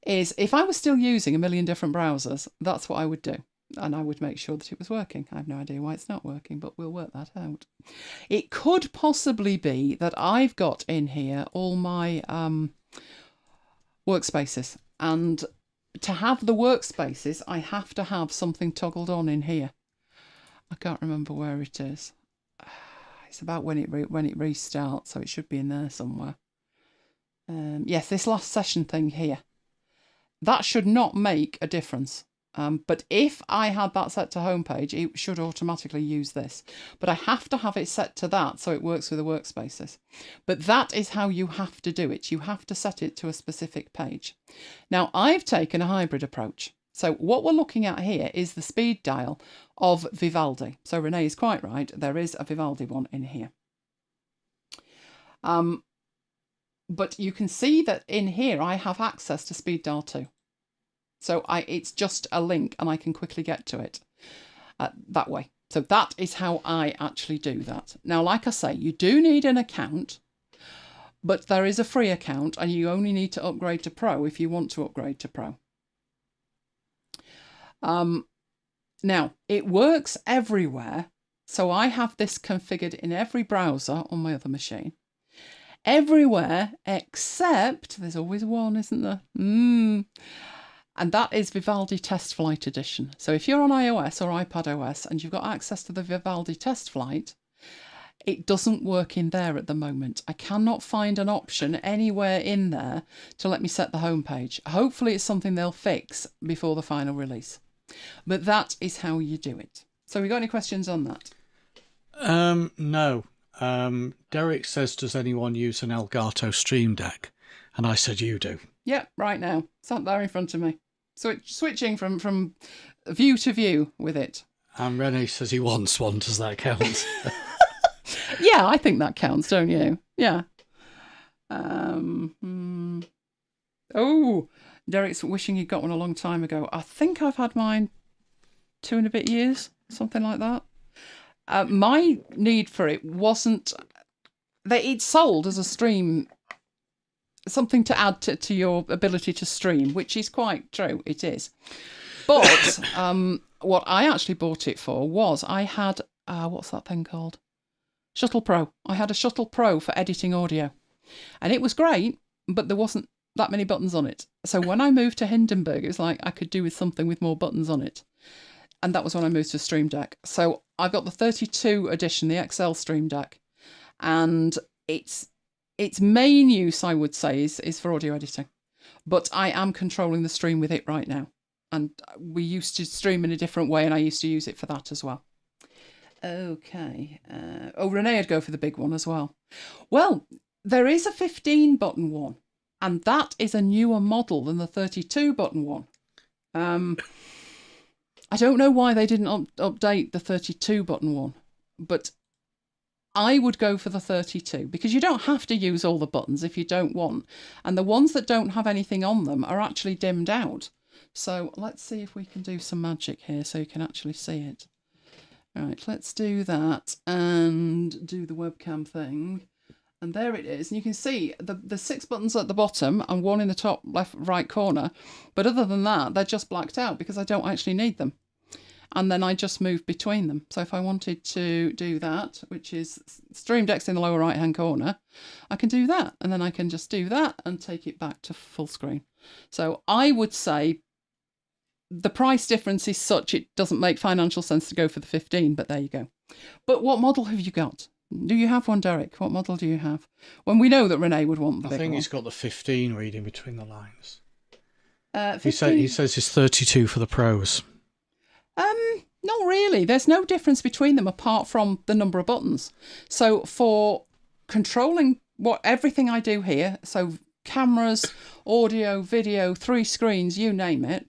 is, if I was still using a million different browsers, that's what I would do. And I would make sure that it was working. I have no idea why it's not working, but we'll work that out. It could possibly be that I've got in here all my workspaces. And to have the workspaces, I have to have something toggled on in here. I can't remember where it is. It's about when it restarts, so it should be in there somewhere. Yes, this last session thing here. That should not make a difference. But if I had that set to homepage, it should automatically use this. But I have to have it set to that so it works with the workspaces. But that is how you have to do it. You have to set it to a specific page. Now, I've taken a hybrid approach. So what we're looking at here is the speed dial of Vivaldi. So Renee is quite right. There is a Vivaldi one in here. But you can see that in here I have access to speed dial 2. So it's just a link and I can quickly get to it that way. So that is how I actually do that. Now, like I say, you do need an account, but there is a free account and you only need to upgrade to Pro if you want to upgrade to Pro. Now, it works everywhere. So I have this configured in every browser on my other machine. Everywhere except, there's always one, isn't there? And that is Vivaldi Test Flight Edition. So if you're on iOS or iPadOS and you've got access to the Vivaldi Test Flight, it doesn't work in there at the moment. I cannot find an option anywhere in there to let me set the home page. Hopefully it's something they'll fix before the final release. But that is how you do it. So we got any questions on that? No. Derek says, does anyone use an Elgato Stream Deck? And I said, you do. Yep, right now. It's up there in front of me. So switching from view to view with it. And Renee says he wants one. Does that count? Yeah, I think that counts, don't you? Yeah. Oh, Derek's wishing he'd got one a long time ago. I think I've had mine 2 and a bit years, something like that. My need for it wasn't that it's sold as a stream, something to add to your ability to stream, which is quite true. It is. But what I actually bought it for was I had, what's that thing called? Shuttle Pro. I had a Shuttle Pro for editing audio. And it was great, but there wasn't that many buttons on it. So when I moved to Hindenburg, it was like I could do with something with more buttons on it. And that was when I moved to Stream Deck. So I've got the 32 edition, the XL Stream Deck. And its main use, I would say, is for audio editing. But I am controlling the stream with it right now. And we used to stream in a different way, and I used to use it for that as well. Okay. Renee would go for the big one as well. Well, there is a 15-button one, and that is a newer model than the 32-button one. I don't know why they didn't update the 32-button one, but I would go for the 32 because you don't have to use all the buttons if you don't want. And the ones that don't have anything on them are actually dimmed out. So let's see if we can do some magic here so you can actually see it. Right, let's do that and do the webcam thing. And there it is. And you can see the 6 buttons at the bottom and 1 in the top left right corner. But other than that, they're just blacked out because I don't actually need them. And then I just move between them. So if I wanted to do that, which is Stream Deck's in the lower right hand corner, I can do that. And then I can just do that and take it back to full screen. So I would say the price difference is such it doesn't make financial sense to go for the 15, but there you go. But what model have you got? Do you have one, Derek? What model do you have? When we know that Renee would want the big one. I think he's got the 15 reading between the lines. 15... He says it's 32 for the pros. Not really. There's no difference between them apart from the number of buttons. So for controlling everything I do here, so cameras, audio, video, 3 screens, you name it,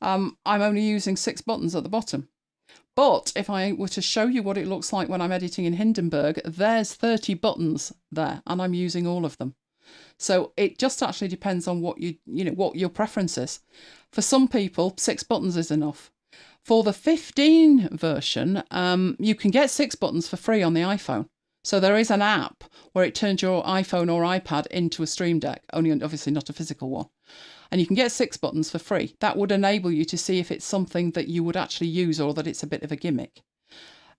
I'm only using 6 buttons at the bottom. But if I were to show you what it looks like when I'm editing in Hindenburg, there's 30 buttons there and I'm using all of them. So it just actually depends on what what your preference is. For some people, 6 buttons is enough. For the 15 version, you can get 6 buttons for free on the iPhone. So there is an app where it turns your iPhone or iPad into a Stream Deck, only obviously not a physical one. And you can get 6 buttons for free. That would enable you to see if it's something that you would actually use or that it's a bit of a gimmick.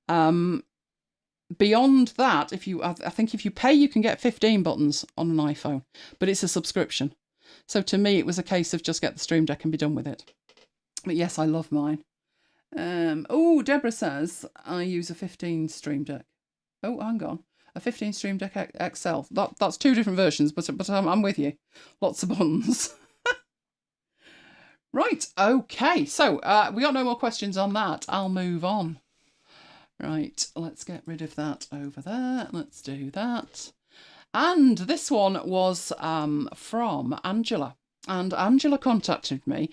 Beyond that, I think if you pay, you can get 15 buttons on an iPhone, but it's a subscription. So to me, it was a case of just get the Stream Deck and be done with it. But yes, I love mine. Deborah says I use a 15 Stream Deck. Oh, hang on. A 15 Stream Deck XL. That's 2 different versions, but I'm with you. Lots of buttons. Right, okay. So we got no more questions on that. I'll move on. Right, let's get rid of that over there. Let's do that. And this one was from Angela. And Angela contacted me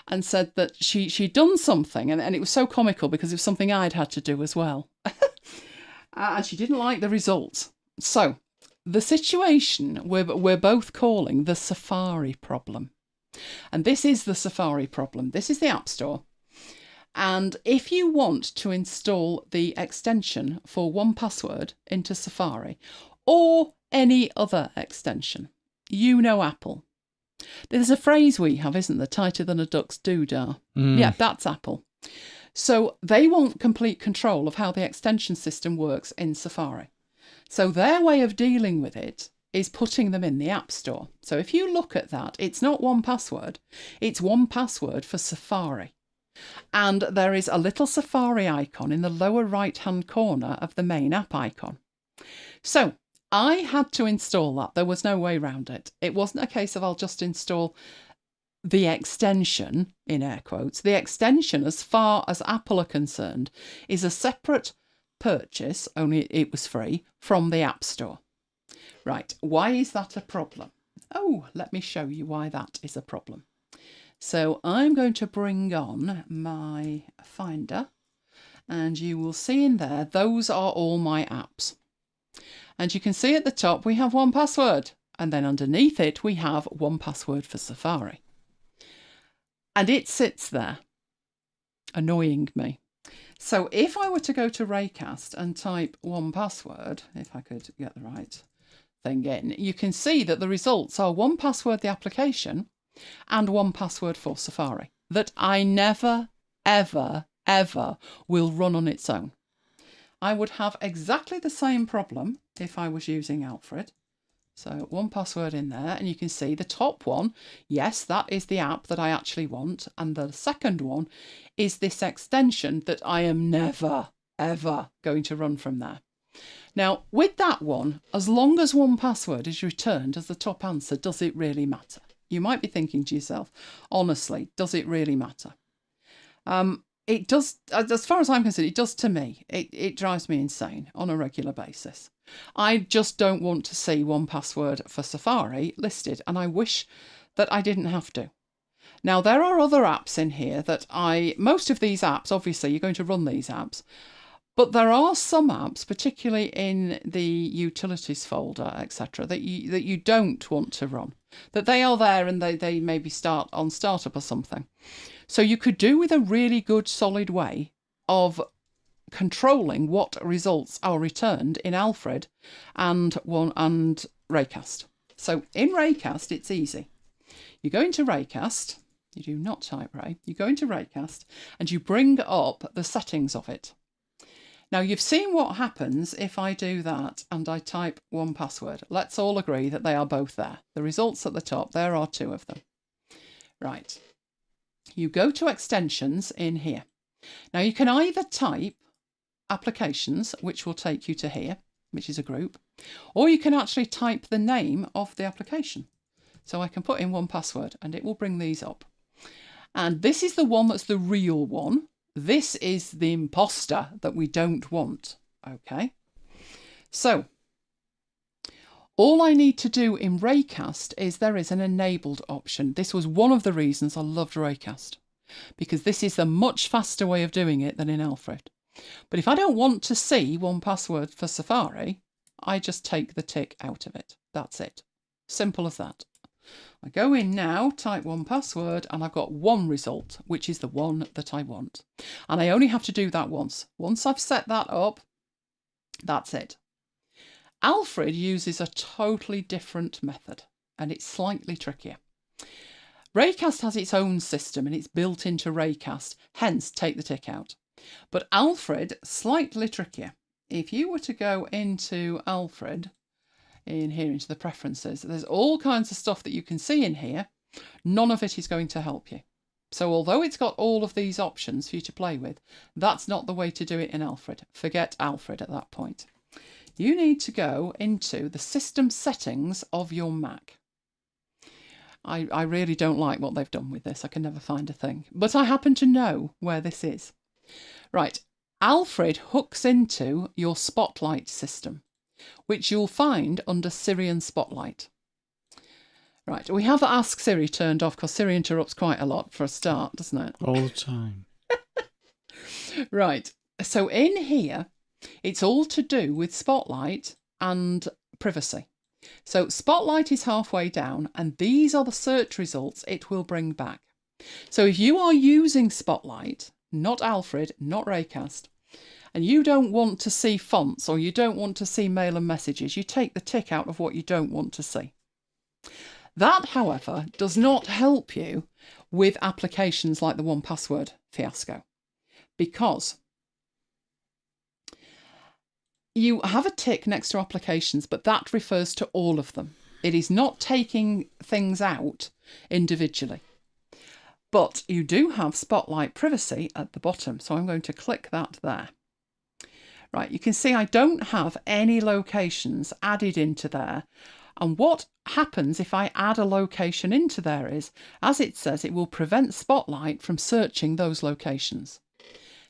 and said that she'd done something, and it was so comical because it was something I'd had to do as well. And she didn't like the results. So the situation we're both calling the Safari problem. And this is the Safari problem. This is the App Store. And if you want to install the extension for 1Password into Safari or any other extension, you know Apple. There's a phrase we have, isn't there? Tighter than a duck's doodah. Yeah, that's Apple. So they want complete control of how the extension system works in Safari. So their way of dealing with it is putting them in the App Store. So if you look at that, it's not 1Password, it's 1Password for Safari. And there is a little Safari icon in the lower right-hand corner of the main app icon. So I had to install that. There was no way around it. It wasn't a case of I'll just install the extension, in air quotes. The extension, as far as Apple are concerned, is a separate purchase, only it was free, from the App Store. Right, why is that a problem? Oh, let me show you why that is a problem. So I'm going to bring on my Finder, and you will see in there, those are all my apps. And you can see at the top we have 1Password, and then underneath it we have 1Password for Safari. And it sits there, annoying me. So if I were to go to Raycast and type 1Password, if I could get the right thing in, you can see that the results are 1Password the application and 1Password for Safari, that I never, ever, ever will run on its own. I would have exactly the same problem if I was using Alfred. So 1Password in there, and you can see the top one, yes, that is the app that I actually want, and the second one is this extension that I am never, ever going to run from there. Now, with that one, as long as 1Password is returned as the top answer, does it really matter? You might be thinking to yourself, honestly, does it really matter? It does, as far as I'm concerned, it does to me. It drives me insane on a regular basis. I just don't want to see 1Password for Safari listed, and I wish that I didn't have to. Now, there are other apps in here that most of these apps, obviously, you're going to run these apps, but there are some apps, particularly in the utilities folder, etc., that you don't want to run. That they are there and they maybe start on startup or something. So you could do with a really good, solid way of controlling what results are returned in Alfred and Raycast. So in Raycast, it's easy. You go into Raycast, you do not type Ray, you go into Raycast and you bring up the settings of it. Now you've seen what happens if I do that and I type 1Password. Let's all agree that they are both there. The results at the top, there are 2 of them. Right. You go to extensions in here. Now you can either type applications, which will take you to here, which is a group, or you can actually type the name of the application. So I can put in 1Password and it will bring these up. And this is the one that's the real one. This is the imposter that we don't want. Okay. So all I need to do in Raycast is there is an enabled option. This was one of the reasons I loved Raycast, because this is a much faster way of doing it than in Alfred. But if I don't want to see 1Password for Safari, I just take the tick out of it. That's it. Simple as that. I go in now, type 1Password, and I've got one result, which is the one that I want. And I only have to do that once. Once I've set that up, that's it. Alfred uses a totally different method, and it's slightly trickier. Raycast has its own system, and it's built into Raycast, hence take the tick out. But Alfred, slightly trickier. If you were to go into Alfred, in here into the preferences, there's all kinds of stuff that you can see in here. None of it is going to help you. So although it's got all of these options for you to play with, that's not the way to do it in Alfred. Forget Alfred at that point. You need to go into the system settings of your Mac. I really don't like what they've done with this. I can never find a thing. But I happen to know where this is. Right. Alfred hooks into your Spotlight system, which you'll find under Siri and Spotlight. Right. We have Ask Siri turned off because Siri interrupts quite a lot for a start, doesn't it? All the time. Right. So in here, it's all to do with Spotlight and privacy. So Spotlight is halfway down, and these are the search results it will bring back. So if you are using Spotlight, not Alfred, not Raycast, and you don't want to see fonts or you don't want to see mail and messages, you take the tick out of what you don't want to see. That, however, does not help you with applications like the 1Password fiasco, because you have a tick next to applications, but that refers to all of them. It is not taking things out individually. But you do have Spotlight Privacy at the bottom, so I'm going to click that there. Right, you can see I don't have any locations added into there. And what happens if I add a location into there is, as it says, it will prevent Spotlight from searching those locations.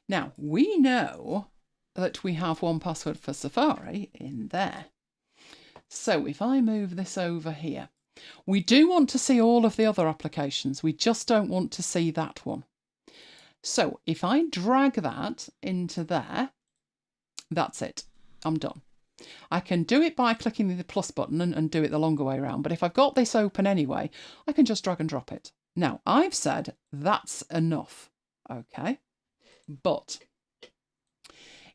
Now, we know that we have 1Password for Safari in there. So if I move this over here, we do want to see all of the other applications. We just don't want to see that one. So if I drag that into there, that's it. I'm done. I can do it by clicking the plus button and do it the longer way around. But if I've got this open anyway, I can just drag and drop it. Now, I've said that's enough. Okay. But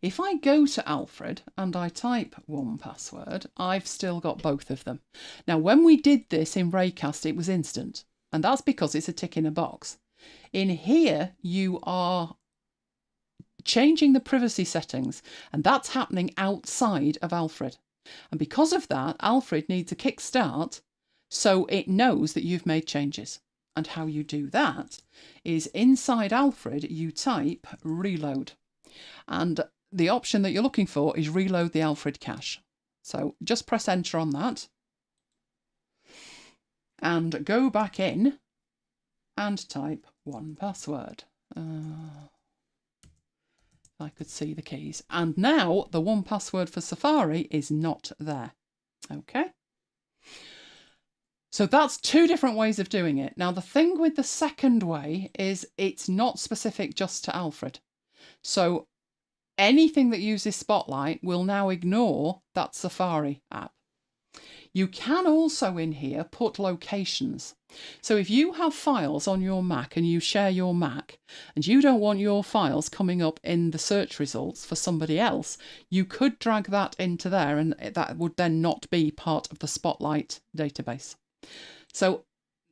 if I go to Alfred and I type 1Password, I've still got both of them. Now, when we did this in Raycast, it was instant. And that's because it's a tick in a box. In here, you are changing the privacy settings, and that's happening outside of Alfred. And because of that, Alfred needs a kickstart so it knows that you've made changes. And how you do that is inside Alfred, you type reload. And the option that you're looking for is reload the Alfred cache. So just press enter on that and go back in and type 1Password. I could see the keys. And now the 1Password for Safari is not there. Okay. So that's 2 different ways of doing it. Now, the thing with the second way is it's not specific just to Alfred. So anything that uses Spotlight will now ignore that Safari app. You can also in here put locations. So if you have files on your Mac and you share your Mac and you don't want your files coming up in the search results for somebody else, you could drag that into there and that would then not be part of the Spotlight database. So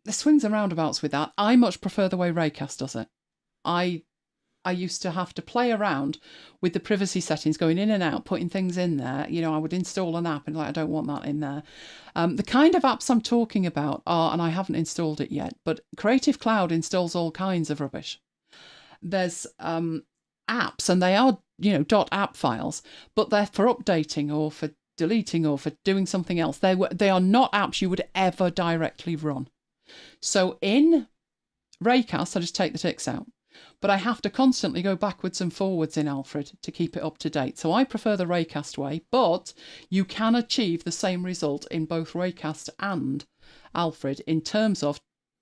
the swings and roundabouts with that. I much prefer the way Raycast does it. I used to have to play around with the privacy settings, going in and out, putting things in there. You know, I would install an app and like, I don't want that in there. The kind of apps I'm talking about are, and I haven't installed it yet, but Creative Cloud installs all kinds of rubbish. There's apps, and they are, you know, .app files, but they're for updating or for deleting or for doing something else. They are not apps you would ever directly run. So in Raycast, I just take the ticks out. But I have to constantly go backwards and forwards in Alfred to keep it up to date. So I prefer the Raycast way, but you can achieve the same result in both Raycast and Alfred in terms of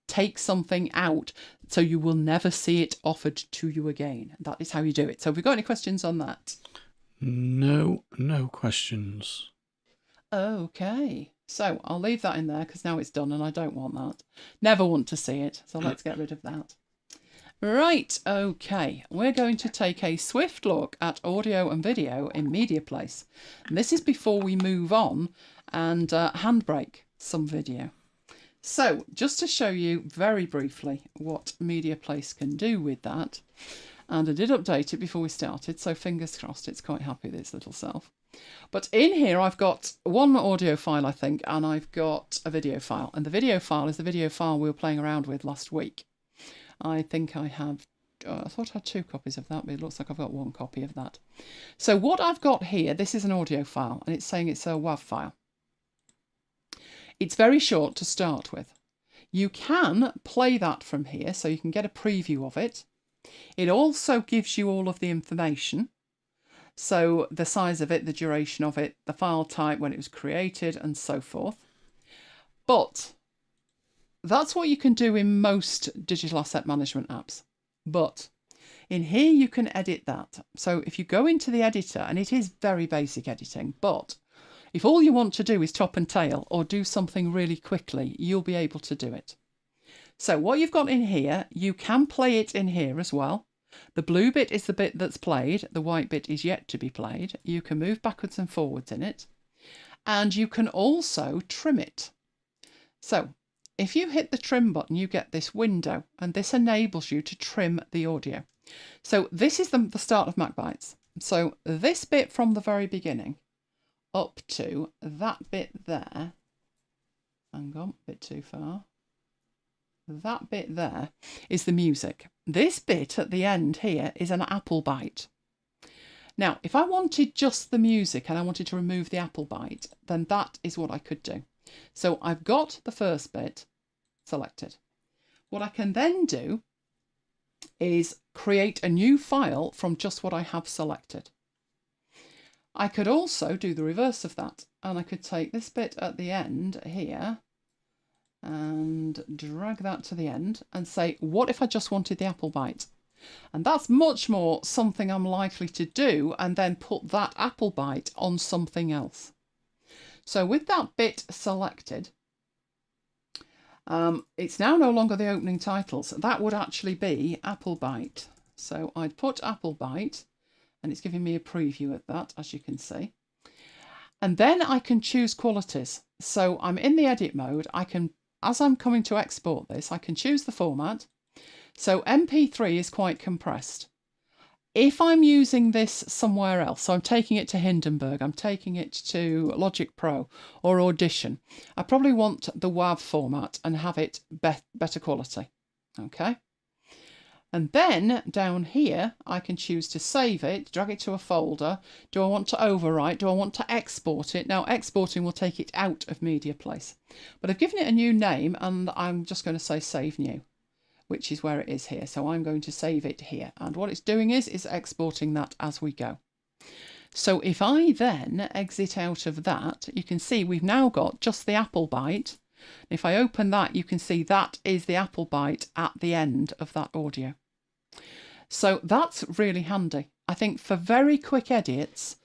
take something out so you will never see it offered to you again. That is how you do it. So have we got any questions on that? No questions. Okay. So I'll leave that in there because now it's done and I don't want that. Never want to see it. So let's get rid of that. Right, okay, we're going to take a swift look at audio and video in MediaPlace. And this is before we move on and HandBrake some video. So, just to show you very briefly what MediaPlace can do with that, and I did update it before we started, so fingers crossed it's quite happy with its little self. But in here I've got one audio file, I think, and I've got a video file. And the video file is the video file we were playing around with last week. I think I have, I thought I had 2 copies of that, but it looks like I've got 1 copy of that. So what I've got here, this is an audio file, and it's saying it's a WAV file. It's very short to start with. You can play that from here, so you can get a preview of it. It also gives you all of the information. So the size of it, the duration of it, the file type, when it was created, and so forth. But that's what you can do in most digital asset management apps. But in here you can edit that. So if you go into the editor, and it is very basic editing, but if all you want to do is top and tail or do something really quickly, you'll be able to do it. So what you've got in here, you can play it in here as well. The blue bit is the bit that's played. The white bit is yet to be played. You can move backwards and forwards in it. And you can also trim it. So if you hit the trim button, you get this window, and this enables you to trim the audio. So this is the start of MacBites. So this bit from the very beginning up to that bit there, hang on, a bit too far. That bit there is the music. This bit at the end here is an apple bite. Now, if I wanted just the music and I wanted to remove the apple bite, then that is what I could do. So I've got the first bit selected. What I can then do is create a new file from just what I have selected. I could also do the reverse of that, and I could take this bit at the end here and drag that to the end and say, what if I just wanted the apple bite? And that's much more something I'm likely to do, and then put that apple bite on something else. So with that bit selected, it's now no longer the opening titles. That would actually be apple bite. So I'd put apple bite, and it's giving me a preview of that, as you can see. And then I can choose qualities. So I'm in the edit mode. I can, as I'm coming to export this, I can choose the format. So MP3 is quite compressed. If I'm using this somewhere else, so I'm taking it to Hindenburg, I'm taking it to Logic Pro or Audition, I probably want the WAV format and have it better quality. Okay. And then down here, I can choose to save it, drag it to a folder. Do I want to overwrite? Do I want to export it? Now, exporting will take it out of MediaPlace. But I've given it a new name, and I'm just going to say Save New, which is where it is here. So I'm going to save it here. And what it's doing is exporting that as we go. So if I then exit out of that, you can see we've now got just the apple bite. If I open that, you can see that is the apple bite at the end of that audio. So that's really handy. I think for very quick edits,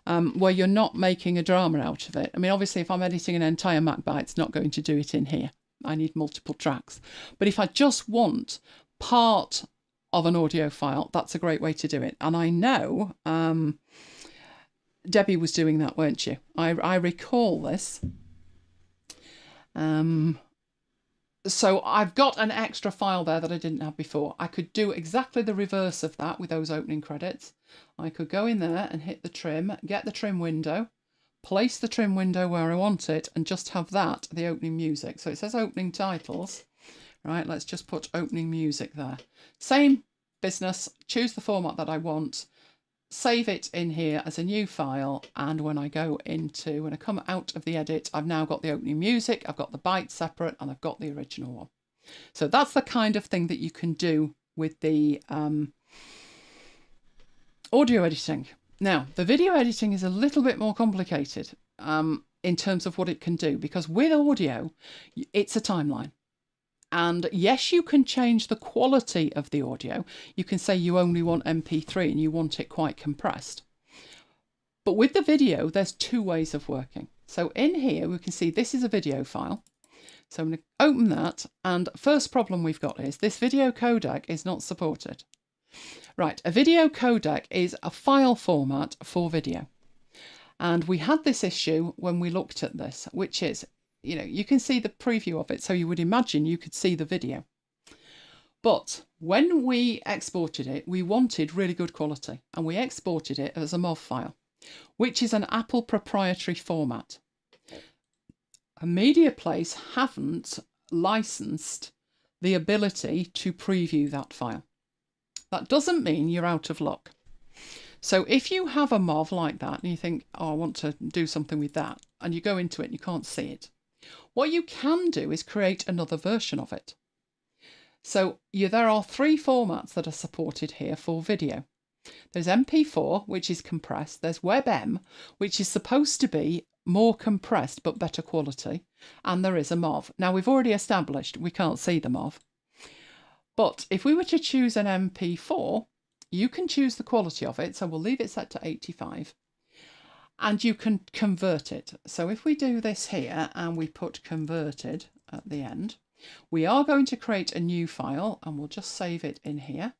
where you're not making a drama out of it. I mean, obviously, if I'm editing an entire MacBite, it's not going to do it in here. I need multiple tracks. But if I just want part of an audio file, that's a great way to do it. And I know Debbie was doing that, weren't you? I recall this. So I've got an extra file there that I didn't have before. I could do exactly the reverse of that with those opening credits. I could go in there and hit the trim, get the trim window, place the trim window where I want it, and just have that, the opening music. So it says opening titles. Right, let's just put opening music there. Same business, choose the format that I want, save it in here as a new file, and when I come out of the edit, I've now got the opening music, I've got the byte separate, and I've got the original one. So that's the kind of thing that you can do with the audio editing. Now, the video editing is a little bit more complicated in terms of what it can do, because with audio, it's a timeline. And yes, you can change the quality of the audio. You can say you only want MP3 and you want it quite compressed. But with the video, there's two ways of working. So in here, we can see this is a video file. So I'm going to open that. And first problem we've got is this video codec is not supported. Right, a video codec is a file format for video. And we had this issue when we looked at this, which is, you can see the preview of it, so you would imagine you could see the video. But when we exported it, we wanted really good quality, and we exported it as a MOV file, which is an Apple proprietary format. MediaPlace haven't licensed the ability to preview that file. That doesn't mean you're out of luck. So if you have a MOV like that and you think, oh, I want to do something with that, and you go into it and you can't see it, what you can do is create another version of it. So there are three formats that are supported here for video. There's MP4, which is compressed. There's WebM, which is supposed to be more compressed but better quality. And there is a MOV. Now, we've already established we can't see the MOV. But if we were to choose an MP4, you can choose the quality of it. So we'll leave it set to 85. And you can convert it. So if we do this here and we put converted at the end, we are going to create a new file, and we'll just save it in here.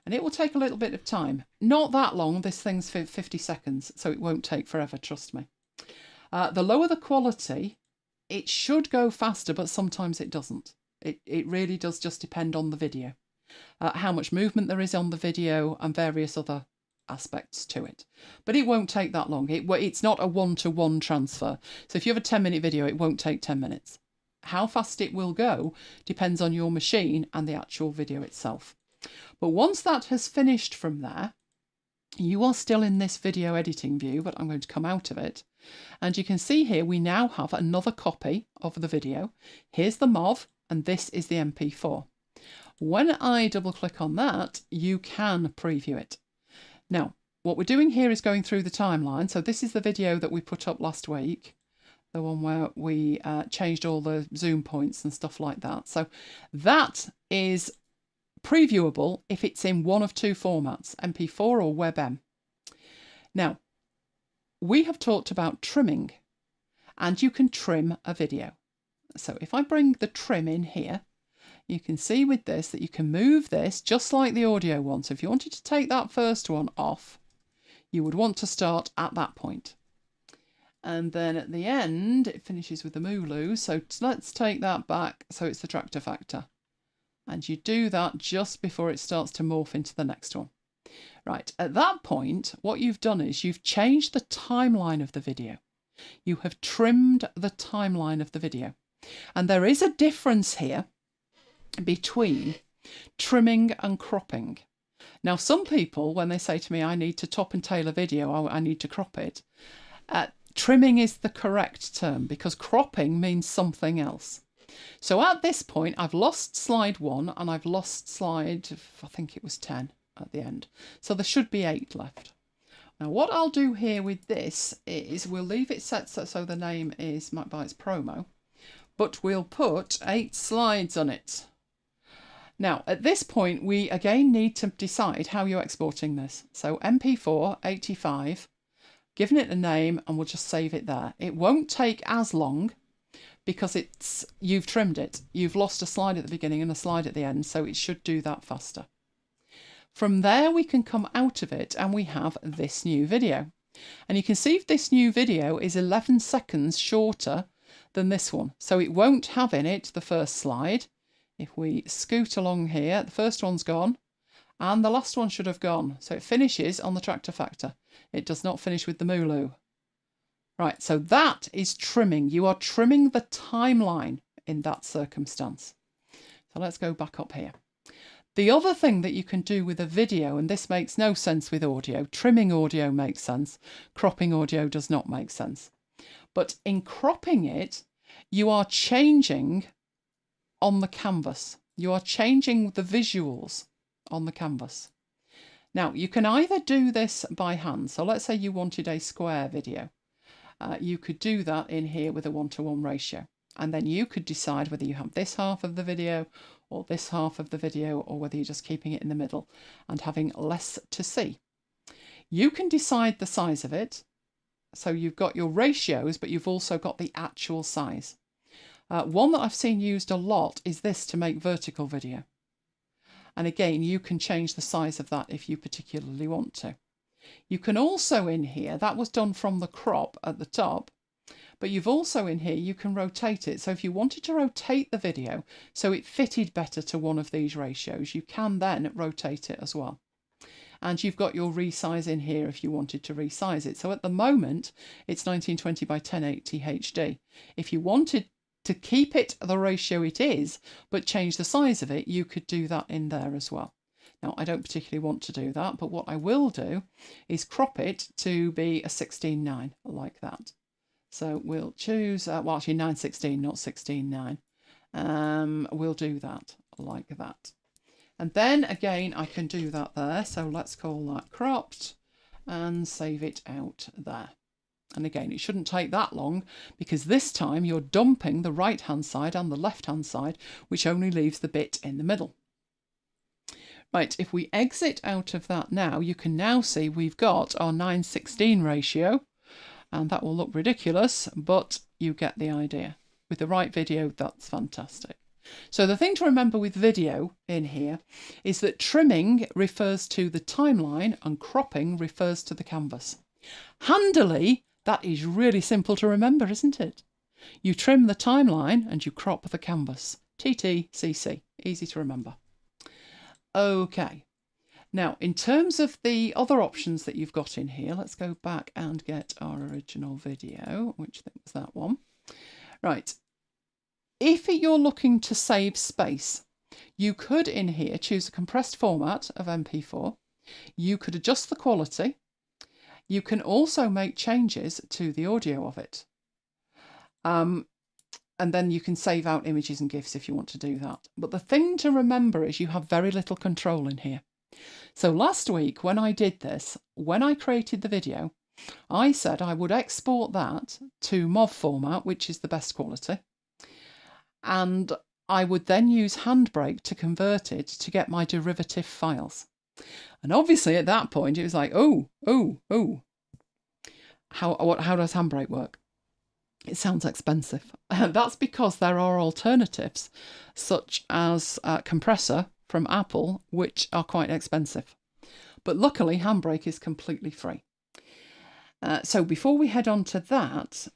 And it will take a little bit of time. Not that long. This thing's 50 seconds, so it won't take forever, trust me. The lower the quality, it should go faster, but sometimes it doesn't. It really does just depend on the video. How much movement there is on the video and various other aspects to it. But it won't take that long. It's not a one-to-one transfer. So if you have a 10-minute video, it won't take 10 minutes. How fast it will go depends on your machine and the actual video itself. But once that has finished from there, you are still in this video editing view, but I'm going to come out of it. And you can see here we now have another copy of the video. Here's the MOV, and this is the MP4. When I double click on that, you can preview it. Now, what we're doing here is going through the timeline. So this is the video that we put up last week, the one where we changed all the zoom points and stuff like that. So that is previewable if it's in one of two formats, MP4 or WebM. Now, we have talked about trimming, and you can trim a video. So if I bring the trim in here, you can see with this that you can move this just like the audio one. So if you wanted to take that first one off, you would want to start at that point. And then at the end, it finishes with the Mooloo. So let's take that back so it's the tractor factor. And you do that just before it starts to morph into the next one. Right, at that point, what you've done is you've changed the timeline of the video. You have trimmed the timeline of the video. And there is a difference here between trimming and cropping. Now, some people, when they say to me, I need to top and tail a video, I need to crop it, trimming is the correct term because cropping means something else. So at this point, I've lost slide 1 and I've lost slide, I think it was 10 at the end. So there should be 8 left. Now, what I'll do here with this is we'll leave it set so the name is MacBites Promo, but we'll put 8 slides on it. Now, at this point, we again need to decide how you're exporting this. So MP4, 85, given it a name, and we'll just save it there. It won't take as long because you've trimmed it. You've lost a slide at the beginning and a slide at the end, so it should do that faster. From there, we can come out of it and we have this new video. And you can see this new video is 11 seconds shorter than this one. So it won't have in it the first slide. If we scoot along here, the first one's gone and the last one should have gone. So it finishes on the tractor factor. It does not finish with the Mooloo. Right, so that is trimming. You are trimming the timeline in that circumstance. So let's go back up here. The other thing that you can do with a video, and this makes no sense with audio, trimming audio makes sense, cropping audio does not make sense. But in cropping it, you are changing on the canvas. You are changing the visuals on the canvas. Now, you can either do this by hand. So let's say you wanted a square video. You could do that in here with a 1:1 ratio. And then you could decide whether you have this half of the video or this half of the video, or whether you're just keeping it in the middle and having less to see. You can decide the size of it. So you've got your ratios, but you've also got the actual size. One that I've seen used a lot is this to make vertical video. And again, you can change the size of that if you particularly want to. You can also in here, that was done from the crop at the top, but you've also in here, you can rotate it. So if you wanted to rotate the video so it fitted better to one of these ratios, you can then rotate it as well. And you've got your resize in here if you wanted to resize it. So at the moment, it's 1920 by 1080 HD. If you wanted to keep it the ratio it is, but change the size of it, you could do that in there as well. Now, I don't particularly want to do that, but what I will do is crop it to be a 16:9, like that. So we'll choose, well, actually 9:16, not 16:9. We'll do that like that. And then again, I can do that there. So let's call that cropped and save it out there. And again, it shouldn't take that long because this time you're dumping the right-hand side and the left-hand side, which only leaves the bit in the middle. Right, if we exit out of that now, you can now see we've got our 9:16 ratio, and that will look ridiculous, but you get the idea. With the right video, that's fantastic. So the thing to remember with video in here is that trimming refers to the timeline and cropping refers to the canvas. Handily, that is really simple to remember, isn't it? You trim the timeline and you crop the canvas. TTCC, easy to remember. Okay, now in terms of the other options that you've got in here, let's go back and get our original video, which I think was that one. Right, if you're looking to save space, you could in here choose a compressed format of MP4. You could adjust the quality. You can also make changes to the audio of it. And then you can save out images and GIFs if you want to do that. But the thing to remember is you have very little control in here. So last week when I did this, when I created the video, I said I would export that to MOV format, which is the best quality. And I would then use HandBrake to convert it to get my derivative files. And obviously at that point it was like, how does HandBrake work? It sounds expensive. That's because there are alternatives, such as Compressor from Apple, which are quite expensive. But luckily, HandBrake is completely free. So before we head on to that...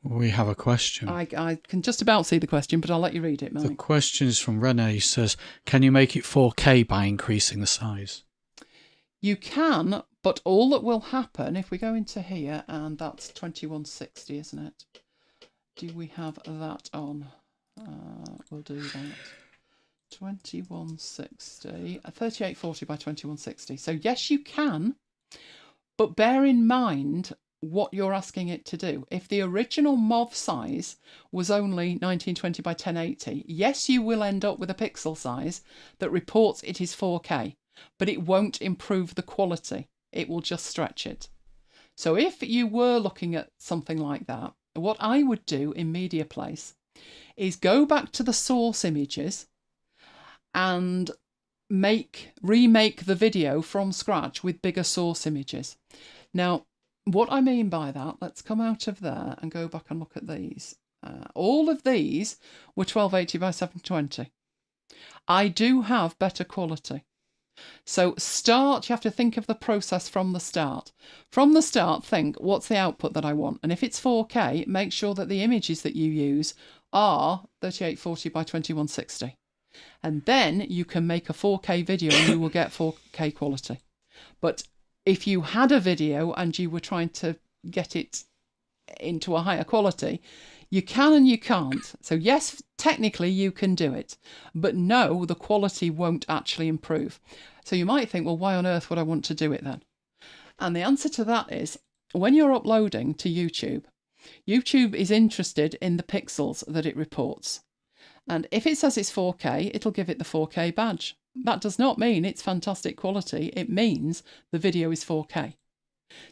we have a question. I can just about see the question, but I'll let you read it, Mike. The question is from Renee. He says, can you make it 4K by increasing the size? You can, but all that will happen if we go into here, and that's 2160, isn't it? Do we have that on? We'll do that. 2160, 3840 by 2160. So yes, you can, but bear in mind what you're asking it to do. If the original MOV size was only 1920 by 1080, yes, you will end up with a pixel size that reports it is 4K. But it won't improve the quality. It will just stretch it. So if you were looking at something like that, what I would do in MediaPlace is go back to the source images and remake the video from scratch with bigger source images. Now, what I mean by that, let's come out of there and go back and look at these. All of these were 1280 by 720. I do have better quality. So you have to think of the process from the start. From the start, think, what's the output that I want? And if it's 4K, make sure that the images that you use are 3840 by 2160. And then you can make a 4K video and you will get 4K quality. But if you had a video and you were trying to get it into a higher quality, you can and you can't. So yes, technically you can do it, but no, the quality won't actually improve. So you might think, well, why on earth would I want to do it then? And the answer to that is, when you're uploading to YouTube, YouTube is interested in the pixels that it reports. And if it says it's 4K, it'll give it the 4K badge. That does not mean it's fantastic quality. It means the video is 4K.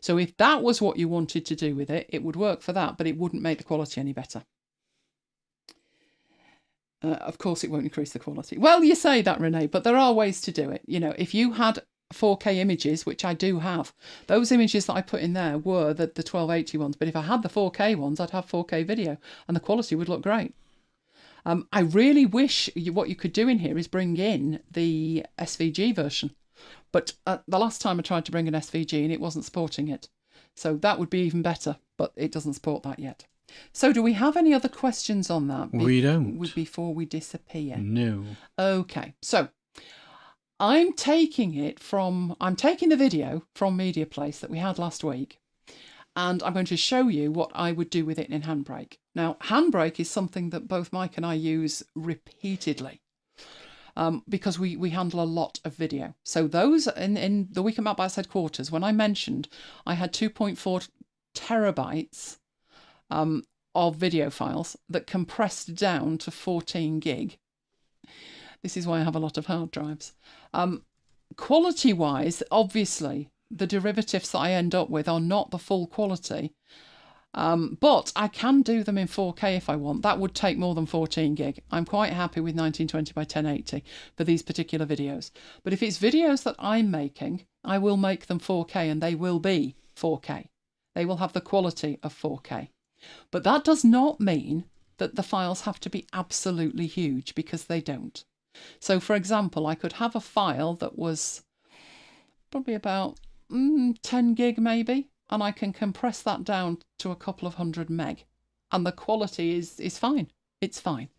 So if that was what you wanted to do with it, it would work for that, but it wouldn't make the quality any better. Of course, it won't increase the quality. Well, you say that, Renee, but there are ways to do it. You know, if you had 4K images, which I do have, those images that I put in there were the 1280 ones. But if I had the 4K ones, I'd have 4K video and the quality would look great. I really wish what you could do in here is bring in the SVG version. But the last time I tried to bring an SVG and it wasn't supporting it. So that would be even better, but it doesn't support that yet. So do we have any other questions on that? We don't. Before we disappear? No. Okay, so I'm taking the video from MediaPlace that we had last week, and I'm going to show you what I would do with it in HandBrake. Now, HandBrake is something that both Mike and I use repeatedly. Because we handle a lot of video. So those in the week at MacBites headquarters, when I mentioned I had 2.4 terabytes of video files that compressed down to 14 gig. This is why I have a lot of hard drives. Quality-wise, obviously, the derivatives that I end up with are not the full quality. But I can do them in 4K if I want. That would take more than 14 gig. I'm quite happy with 1920 by 1080 for these particular videos. But if it's videos that I'm making, I will make them 4K and they will be 4K. They will have the quality of 4K. But that does not mean that the files have to be absolutely huge, because they don't. So for example, I could have a file that was probably about 10 gig maybe, and I can compress that down to a couple of 100 meg, and the quality is fine. It's fine.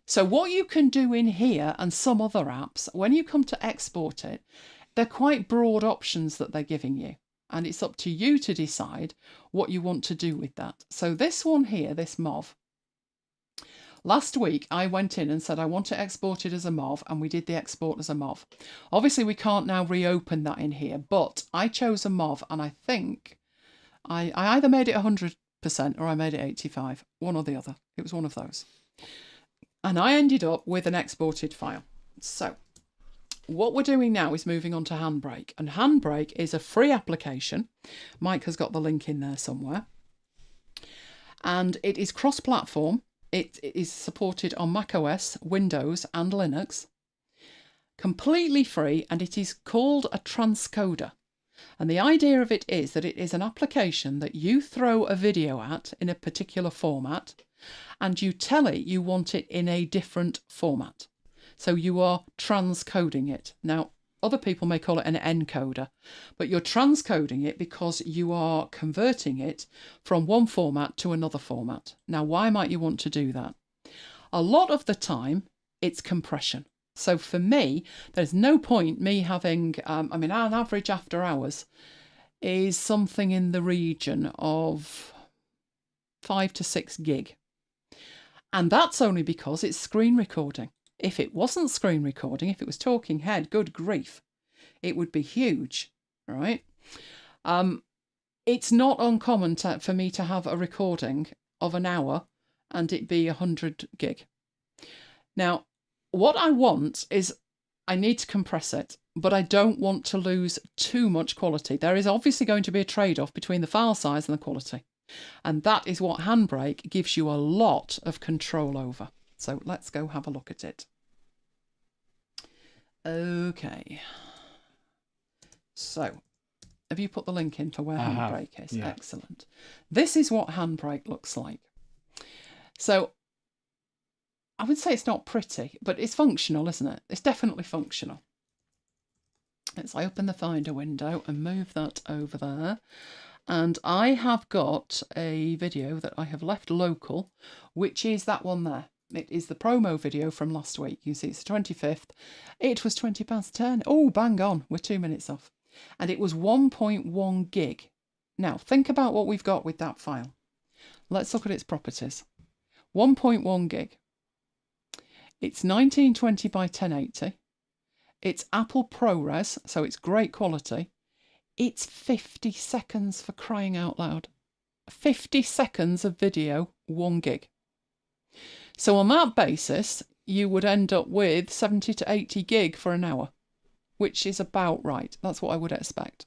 So what you can do in here and some other apps, when you come to export it, they're quite broad options that they're giving you, and it's up to you to decide what you want to do with that. So this one here, this MOV, last week I went in and said I want to export it as a MOV, and we did the export as a MOV. Obviously we can't now reopen that in here, but I chose a MOV, and I think I either made it 100% or I made it 85, one or the other. It was one of those. And I ended up with an exported file. So what we're doing now is moving on to HandBrake, and HandBrake is a free application. Mike has got the link in there somewhere. And it is cross-platform. It is supported on macOS, Windows and Linux. Completely free, and it is called a transcoder. And the idea of it is that it is an application that you throw a video at in a particular format, and you tell it you want it in a different format. So you are transcoding it. Now, other people may call it an encoder, but you're transcoding it because you are converting it from one format to another format. Now, why might you want to do that? A lot of the time, it's compression. So for me, there's no point me having, an average after hours is something in the region of 5 to 6 gig. And that's only because it's screen recording. If it wasn't screen recording, if it was talking head, good grief, it would be huge, right? It's not uncommon for me to have a recording of an hour and it be 100 gig. Now, what I want is I need to compress it, but I don't want to lose too much quality. There is obviously going to be a trade-off between the file size and the quality. And that is what HandBrake gives you a lot of control over. So let's go have a look at it. Okay. So Have you put the link in for where HandBrake is? Yeah. Excellent. This is what HandBrake looks like. So I would say it's not pretty, but it's functional, isn't it? It's definitely functional. Let's open the Finder window and move that over there. And I have got a video that I have left local, which is that one there. It is the promo video from last week. You see, it's the 25th. It was 20 past 10. Oh, bang on. We're 2 minutes off. And it was 1.1 gig. Now, think about what we've got with that file. Let's look at its properties. 1.1 gig. It's 1920 by 1080. It's Apple ProRes, so it's great quality. It's 50 seconds, for crying out loud. 50 seconds of video, 1 gig. So on that basis, you would end up with 70 to 80 gig for an hour, which is about right. That's what I would expect.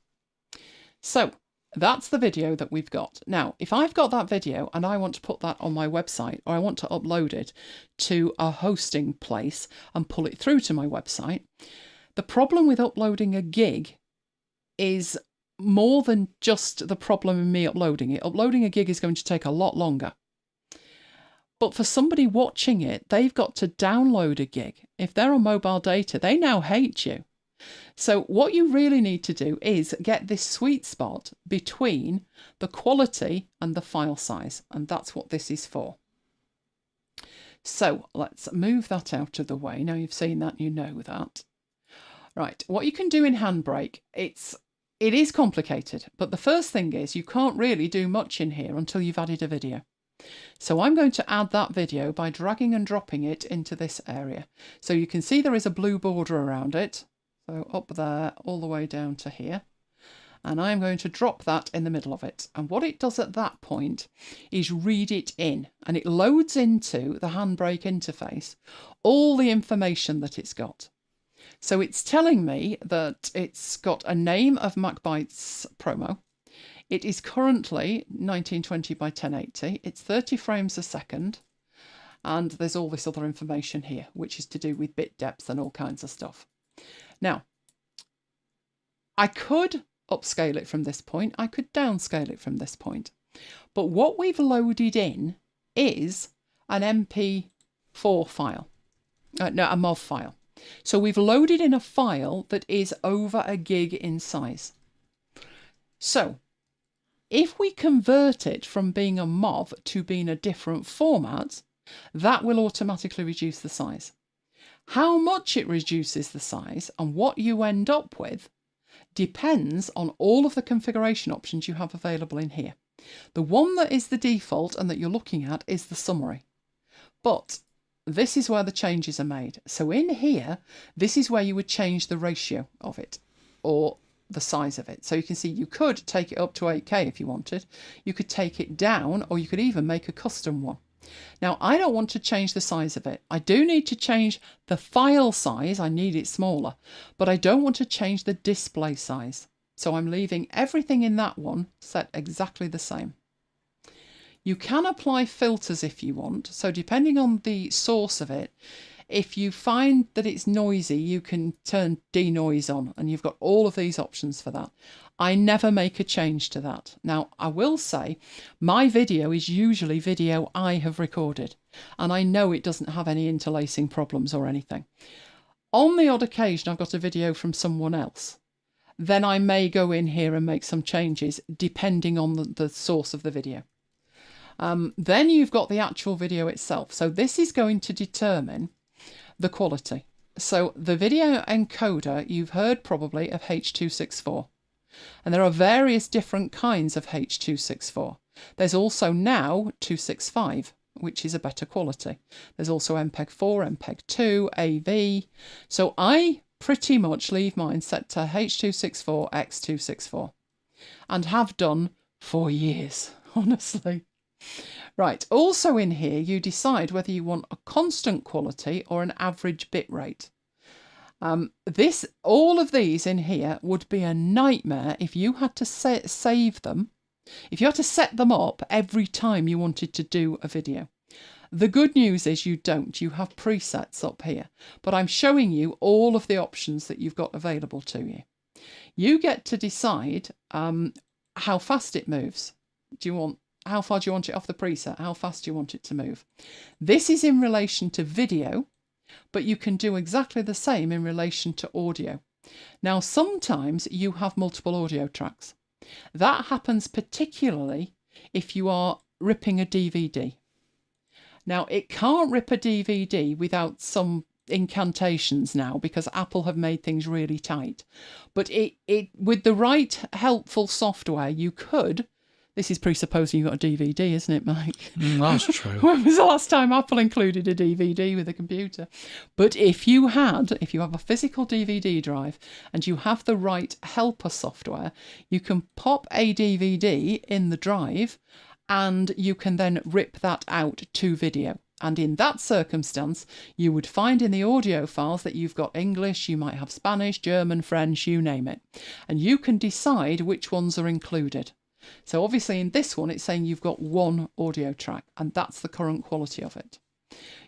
So that's the video that we've got. Now, if I've got that video and I want to put that on my website, or I want to upload it to a hosting place and pull it through to my website, the problem with uploading a gig is more than just the problem in me uploading it. Uploading a gig is going to take a lot longer. But for somebody watching it, they've got to download a gig. If they're on mobile data, they now hate you. So what you really need to do is get this sweet spot between the quality and the file size. And that's what this is for. So let's move that out of the way. Now you've seen that, you know that. Right, what you can do in HandBrake, it is complicated, but the first thing is you can't really do much in here until you've added a video. So I'm going to add that video by dragging and dropping it into this area. So you can see there is a blue border around it. So up there, all the way down to here. And I'm going to drop that in the middle of it. And what it does at that point is read it in. And it loads into the HandBrake interface all the information that it's got. So it's telling me that it's got a name of MacBites promo. It is currently 1920 by 1080. It's 30 frames a second. And there's all this other information here, which is to do with bit depth and all kinds of stuff. Now, I could upscale it from this point. I could downscale it from this point. But what we've loaded in is an MP4 file. No, a MOV file. So we've loaded in a file that is over a gig in size. So if we convert it from being a MOV to being a different format, that will automatically reduce the size. How much it reduces the size and what you end up with depends on all of the configuration options you have available in here. The one that is the default and that you're looking at is the summary. But this is where the changes are made. So in here, this is where you would change the ratio of it or the size of it. So you can see you could take it up to 8K if you wanted. You could take it down, or you could even make a custom one. Now, I don't want to change the size of it. I do need to change the file size. I need it smaller, but I don't want to change the display size. So I'm leaving everything in that one set exactly the same. You can apply filters if you want. So depending on the source of it, if you find that it's noisy, you can turn denoise on, and you've got all of these options for that. I never make a change to that. Now, I will say my video is usually video I have recorded, and I know it doesn't have any interlacing problems or anything. On the odd occasion, I've got a video from someone else. Then I may go in here and make some changes depending on the source of the video. Then you've got the actual video itself. So this is going to determine the quality. So the video encoder, you've heard probably of H.264. And there are various different kinds of H.264. There's also now 265, which is a better quality. There's also MPEG-4, MPEG-2, AV. So I pretty much leave mine set to H.264, X.264. And have done for years, honestly. Right, also in here, you decide whether you want a constant quality or an average bit rate. All of these in here would be a nightmare if you had to save them, if you had to set them up every time you wanted to do a video. The good news is you don't. You have presets up here, but I'm showing you all of the options that you've got available to you. You get to decide how fast it moves. How far do you want it off the preset? How fast do you want it to move? This is in relation to video, but you can do exactly the same in relation to audio. Now, sometimes you have multiple audio tracks. That happens particularly if you are ripping a DVD. Now, it can't rip a DVD without some incantations now, because Apple have made things really tight. But it with the right helpful software, you could. This is presupposing you've got a DVD, isn't it, Mike? That's true. When was the last time Apple included a DVD with a computer? But if you have a physical DVD drive and you have the right helper software, you can pop a DVD in the drive and you can then rip that out to video. And in that circumstance, you would find in the audio files that you've got English, you might have Spanish, German, French, you name it. And you can decide which ones are included. So obviously in this one, it's saying you've got one audio track, and that's the current quality of it.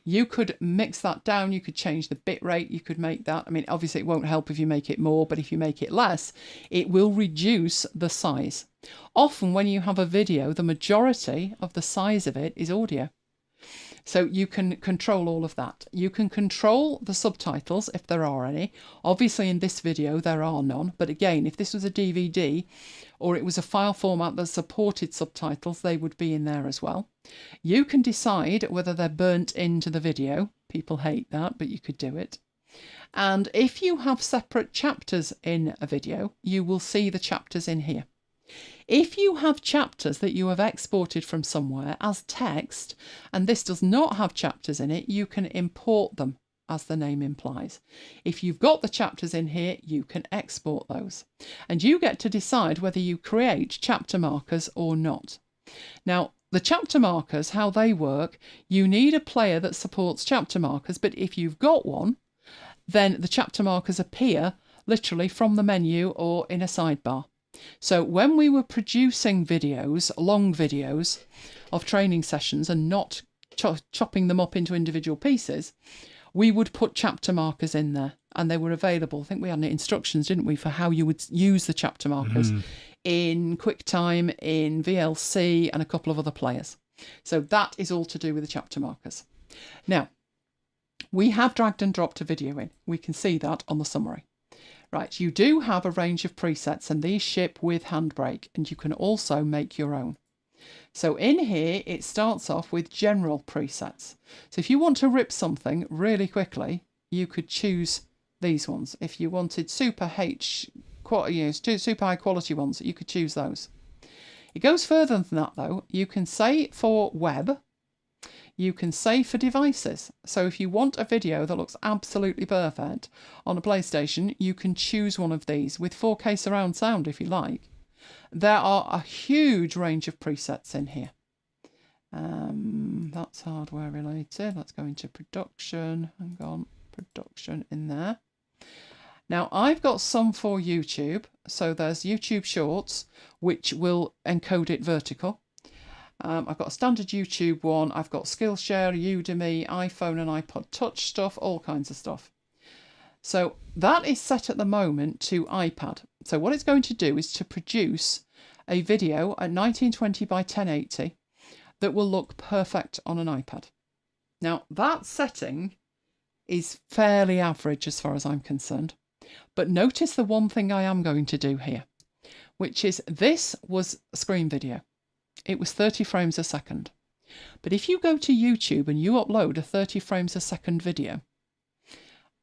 You could mix that down, you could change the bit rate, you could make that. I mean, obviously it won't help if you make it more, but if you make it less, it will reduce the size. Often when you have a video, the majority of the size of it is audio. So you can control all of that. You can control the subtitles if there are any. Obviously in this video there are none, but again, if this was a DVD or it was a file format that supported subtitles, they would be in there as well. You can decide whether they're burnt into the video. People hate that, but you could do it. And if you have separate chapters in a video, you will see the chapters in here. If you have chapters that you have exported from somewhere as text, and this does not have chapters in it, you can import them, as the name implies. If you've got the chapters in here, you can export those. And you get to decide whether you create chapter markers or not. Now, the chapter markers, how they work, you need a player that supports chapter markers, but if you've got one, then the chapter markers appear literally from the menu or in a sidebar. So when we were producing videos, long videos of training sessions and not chopping them up into individual pieces, we would put chapter markers in there and they were available. I think we had instructions, didn't we, for how you would use the chapter markers in QuickTime, in VLC and a couple of other players. So that is all to do with the chapter markers. Now, we have dragged and dropped a video in. We can see that on the summary. Right, you do have a range of presets and these ship with HandBrake and you can also make your own. So in here, it starts off with general presets. So if you want to rip something really quickly, you could choose these ones. If you wanted super high quality ones, you could choose those. It goes further than that though. You can say for web, you can say for devices. So if you want a video that looks absolutely perfect on a PlayStation, you can choose one of these with 4K surround sound if you like. There are a huge range of presets in here. That's hardware related. Let's go into production. Hang on, production in there. Now I've got some for YouTube. So there's YouTube Shorts, which will encode it vertical. I've got a standard YouTube one, I've got Skillshare, Udemy, iPhone and iPod Touch stuff, all kinds of stuff. So that is set at the moment to iPad. So what it's going to do is to produce a video at 1920 by 1080 that will look perfect on an iPad. Now that setting is fairly average as far as I'm concerned. But notice the one thing I am going to do here, which is this was a screen video. It was 30 frames a second. But if you go to YouTube and you upload a 30 frames a second video,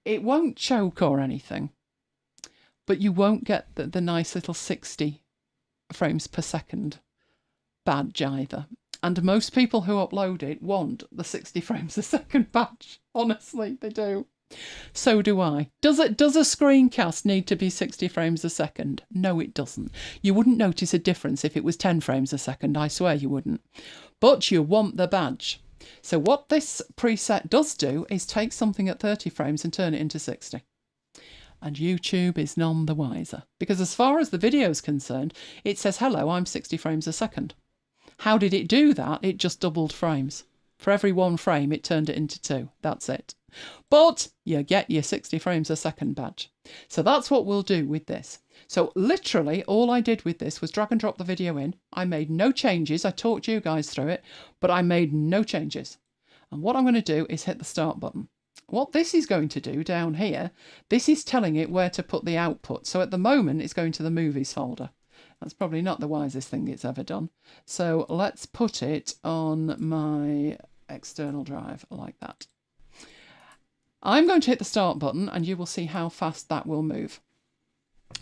it won't choke or anything, but you won't get the nice little 60 frames per second badge either. And most people who upload it want the 60 frames a second badge. Honestly, they do. So do I. Does a screencast need to be 60 frames a second? No, it doesn't. You wouldn't notice a difference if it was 10 frames a second, I swear you wouldn't. But you want the badge. So what this preset does do is take something at 30 frames and turn it into 60. And YouTube is none the wiser. Because as far as the video is concerned, it says, hello, I'm 60 frames a second. How did it do that? It just doubled frames. For every one frame, it turned it into 2. That's it. But you get your 60 frames a second badge. So that's what we'll do with this. So literally all I did with this was drag and drop the video in. I made no changes. I talked you guys through it, but I made no changes. And what I'm going to do is hit the start button. What this is going to do down here, this is telling it where to put the output. So at the moment, it's going to the movies folder. That's probably not the wisest thing it's ever done. So let's put it on my external drive like that. I'm going to hit the start button and you will see how fast that will move.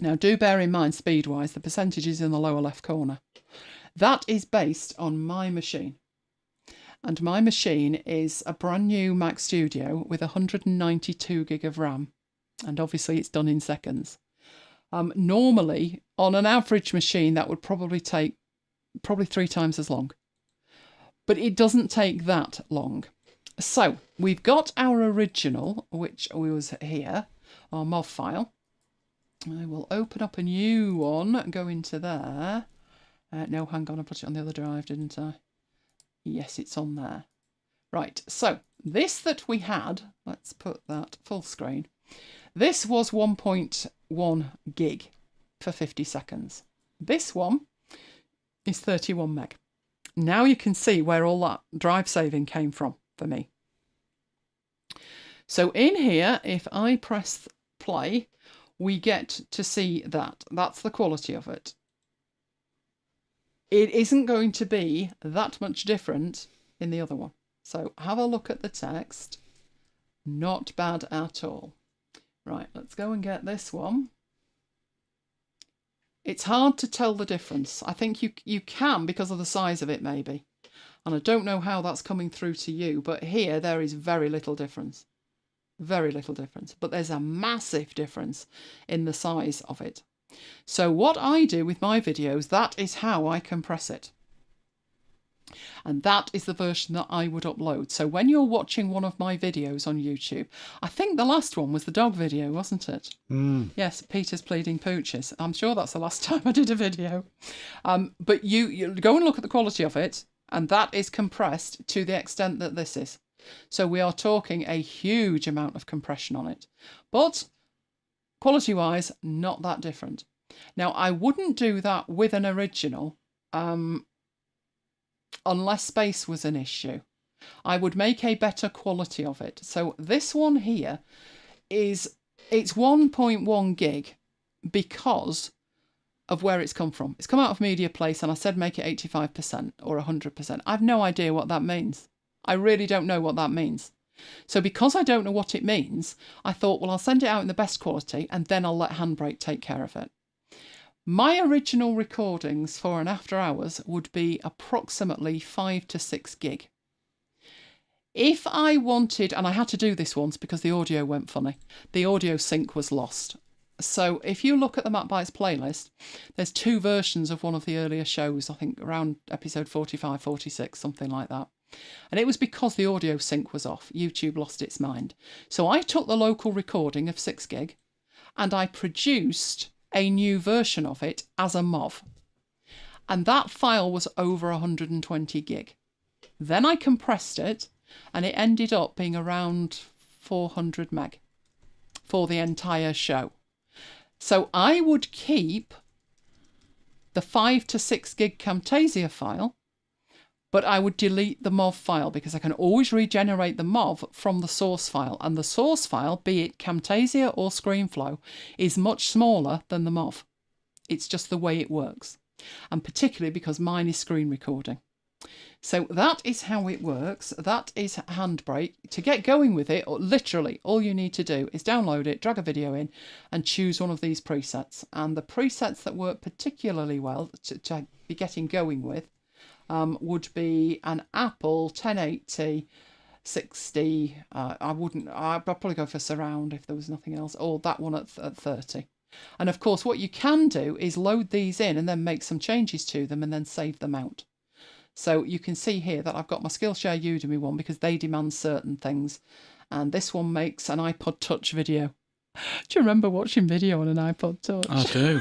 Now do bear in mind speed-wise, the percentage is in the lower left corner. That is based on my machine. And my machine is a brand new Mac Studio with 192 gig of RAM. And obviously it's done in seconds. Normally, on an average machine, that would probably take 3 times as long. But it doesn't take that long. So we've got our original, which was here, our MOV file. I will open up a new one, go into there. No, hang on, I put it on the other drive, didn't I? Yes, it's on there. Right, so this that we had, let's put that full screen. This was 1.1 gig for 50 seconds. This one is 31 meg. Now you can see where all that drive saving came from for me. So in here, if I press play, we get to see that. That's the quality of it. It isn't going to be that much different in the other one. So have a look at the text. Not bad at all. Right, let's go and get this one. It's hard to tell the difference. I think you can because of the size of it maybe. And I don't know how that's coming through to you, but here there is very little difference. Very little difference. But there's a massive difference in the size of it. So what I do with my videos, that is how I compress it. And that is the version that I would upload. So when you're watching one of my videos on YouTube, I think the last one was the dog video, wasn't it? Yes, Peter's pleading pooches. I'm sure that's the last time I did a video. But you go and look at the quality of it, and that is compressed to the extent that this is. So we are talking a huge amount of compression on it. But quality-wise, not that different. Now, I wouldn't do that with an original unless space was an issue. I would make a better quality of it. So this one here it's 1.1 gig because of where it's come from. It's come out of MediaPlace and I said make it 85% or 100%. I've no idea what that means. I really don't know what that means. So because I don't know what it means, I thought, well, I'll send it out in the best quality and then I'll let HandBrake take care of it. My original recordings for an after hours would be approximately 5 to 6 gig. If I wanted, and I had to do this once because the audio went funny, the audio sync was lost. So if you look at the MacBites playlist, there's 2 versions of one of the earlier shows, I think around episode 45, 46, something like that. And it was because the audio sync was off. YouTube lost its mind. So I took the local recording of 6 gig and I produced a new version of it as a MOV. And that file was over 120 gig. Then I compressed it and it ended up being around 400 meg for the entire show. So I would keep the 5 to 6 gig Camtasia file, but I would delete the MOV file because I can always regenerate the MOV from the source file. And the source file, be it Camtasia or ScreenFlow, is much smaller than the MOV. It's just the way it works. And particularly because mine is screen recording. So that is how it works. That is HandBrake. To get going with it, literally all you need to do is download it, drag a video in and choose one of these presets. And the presets that work particularly well to be getting going with would be an Apple 1080 60. I'd probably go for surround if there was nothing else, or that one at 30. And of course, what you can do is load these in and then make some changes to them and then save them out. So you can see here that I've got my Skillshare Udemy one because they demand certain things. And this one makes an iPod Touch video. Do you remember watching video on an iPod Touch? I do.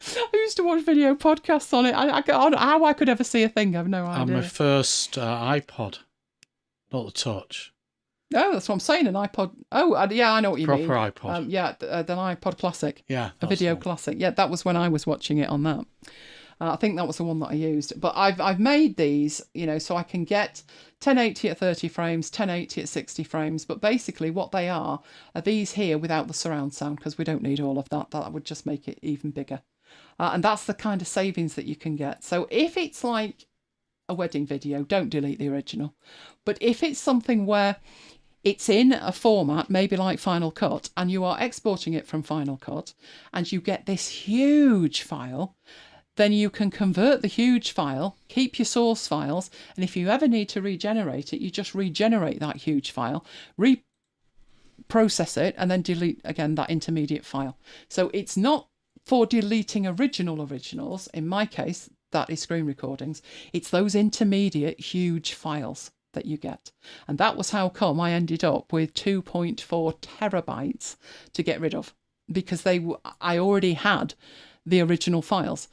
I used to watch video podcasts on it. How I could ever see a thing, I've no idea. And my first iPod, not the Touch. Oh, that's what I'm saying. An iPod. Oh, yeah, I know what you mean. Proper iPod. Yeah, the iPod Classic. Yeah. A video classic. Yeah, that was when I was watching it on that. I think that was the one that I used. But I've made these, so I can get 1080 at 30 frames, 1080 at 60 frames. But basically what they are these here without the surround sound, because we don't need all of that. That would just make it even bigger. And that's the kind of savings that you can get. So if it's like a wedding video, don't delete the original. But if it's something where it's in a format, maybe like Final Cut, and you are exporting it from Final Cut, and you get this huge file, then you can convert the huge file, keep your source files, and if you ever need to regenerate it, you just regenerate that huge file, reprocess it, and then delete again that intermediate file. So it's not for deleting originals. In my case, that is screen recordings. It's those intermediate huge files that you get. And that was how come I ended up with 2.4 terabytes to get rid of, because I already had the original files.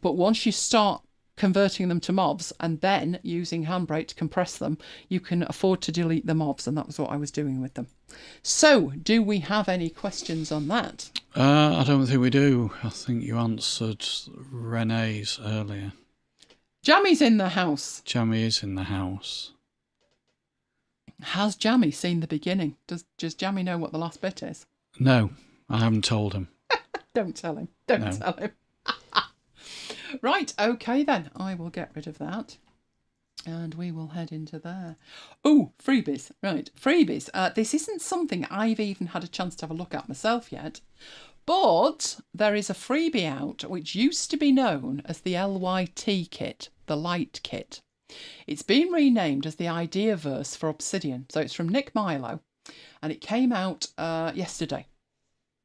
But once you start converting them to MOVs and then using HandBrake to compress them, you can afford to delete the MOVs, and that was what I was doing with them. So, do we have any questions on that? I don't think we do. I think you answered Renee's earlier. Jammy's in the house. Jammy is in the house. Has Jammy seen the beginning? Does Jammy know what the last bit is? No, I haven't told him. Don't tell him. Don't tell him. Right, okay then. I will get rid of that. And we will head into there. Oh, freebies. Right, freebies. This isn't something I've even had a chance to have a look at myself yet. But there is a freebie out which used to be known as the LYT kit, the Light kit. It's been renamed as the Ideaverse for Obsidian. So it's from Nick Milo. And it came out yesterday.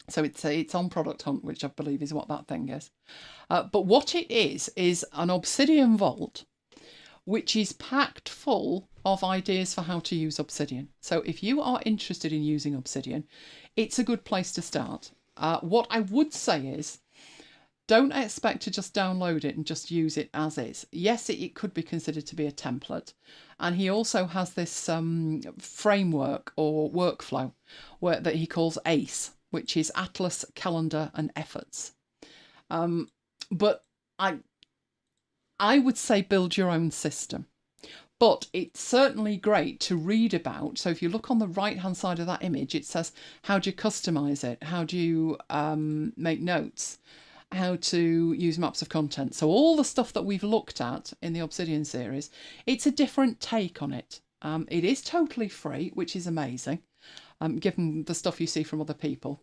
So it's on Product Hunt, which I believe is what that thing is. But what it is an Obsidian vault, which is packed full of ideas for how to use Obsidian. So if you are interested in using Obsidian, it's a good place to start. What I would say is, don't expect to just download it and just use it as is. Yes, it could be considered to be a template. And he also has this framework or workflow that he calls ACE, which is Atlas, Calendar and Efforts. But I would say build your own system. But it's certainly great to read about. So if you look on the right-hand side of that image, it says, how do you customize it? How do you make notes? How to use maps of content? So all the stuff that we've looked at in the Obsidian series, it's a different take on it. It is totally free, which is amazing. Given the stuff you see from other people,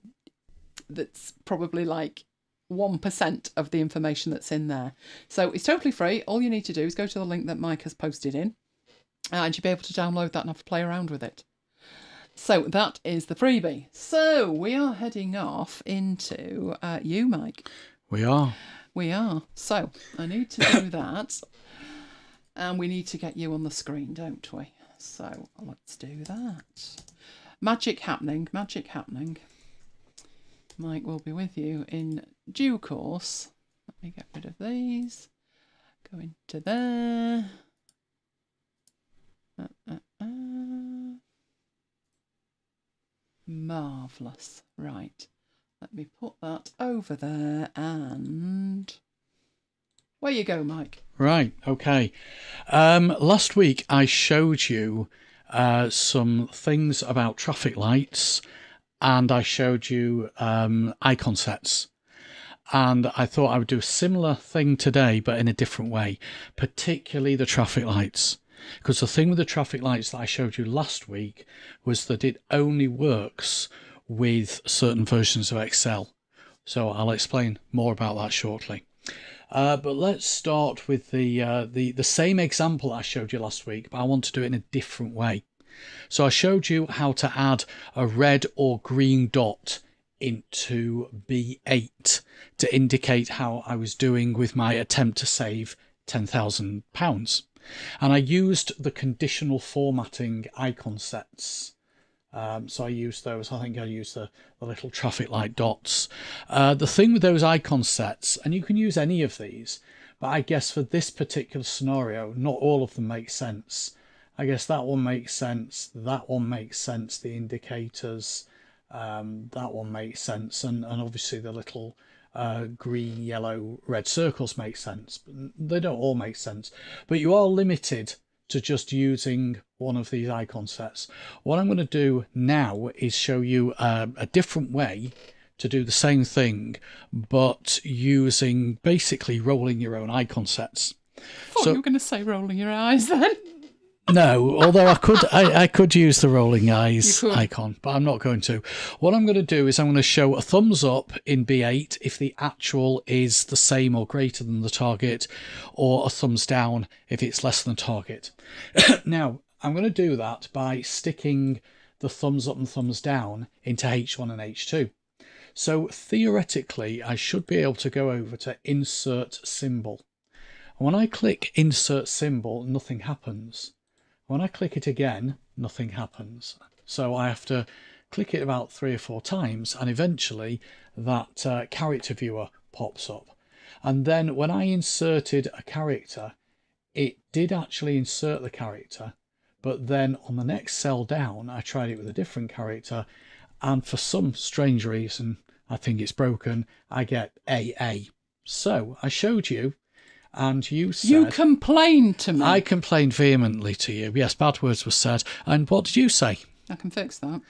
that's probably like 1% of the information that's in there. So it's totally free. All you need to do is go to the link that Mike has posted in, and you'll be able to download that and have a play around with it. So that is the freebie. So we are heading off into you, Mike. We are. We are. So I need to do that, and we need to get you on the screen, don't we? So let's do that. Magic happening, magic happening. Mike will be with you in due course. Let me get rid of these. Go into there. Marvellous. Right. Let me put that over there and... Where you go, Mike. Right, okay. Last week I showed you some things about traffic lights, and I showed you icon sets. And I thought I would do a similar thing today, but in a different way, particularly the traffic lights. Because the thing with the traffic lights that I showed you last week was that it only works with certain versions of Excel. So I'll explain more about that shortly. But let's start with the same example I showed you last week, but I want to do it in a different way. So I showed you how to add a red or green dot into B8 to indicate how I was doing with my attempt to save £10,000. And I used the conditional formatting icon sets. So I used those. I think I used the little traffic light dots. The thing with those icon sets, and you can use any of these, but I guess for this particular scenario, not all of them make sense. I guess that one makes sense. That one makes sense. The indicators, that one makes sense. And obviously the little green, yellow, red circles make sense. But they don't all make sense. But you are limited to just using one of these icon sets. What I'm going to do now is show you a different way to do the same thing, but using basically rolling your own icon sets. I thought you were going to say rolling your eyes then. No, although I could use the rolling eyes icon, but I'm not going to. What I'm going to do is I'm going to show a thumbs up in B8 if the actual is the same or greater than the target, or a thumbs down if it's less than target. Now, I'm going to do that by sticking the thumbs up and thumbs down into H1 and H2. So theoretically, I should be able to go over to Insert Symbol. When I click Insert Symbol, nothing happens. When I click it again, nothing happens. So I have to click it about 3 or 4 times, and eventually that character viewer pops up. And then when I inserted a character, it did actually insert the character, but then on the next cell down, I tried it with a different character, and for some strange reason, I think it's broken, I get AA. So I showed you, and you said... You complained to me. I complained vehemently to you. Yes, bad words were said. And what did you say? I can fix that.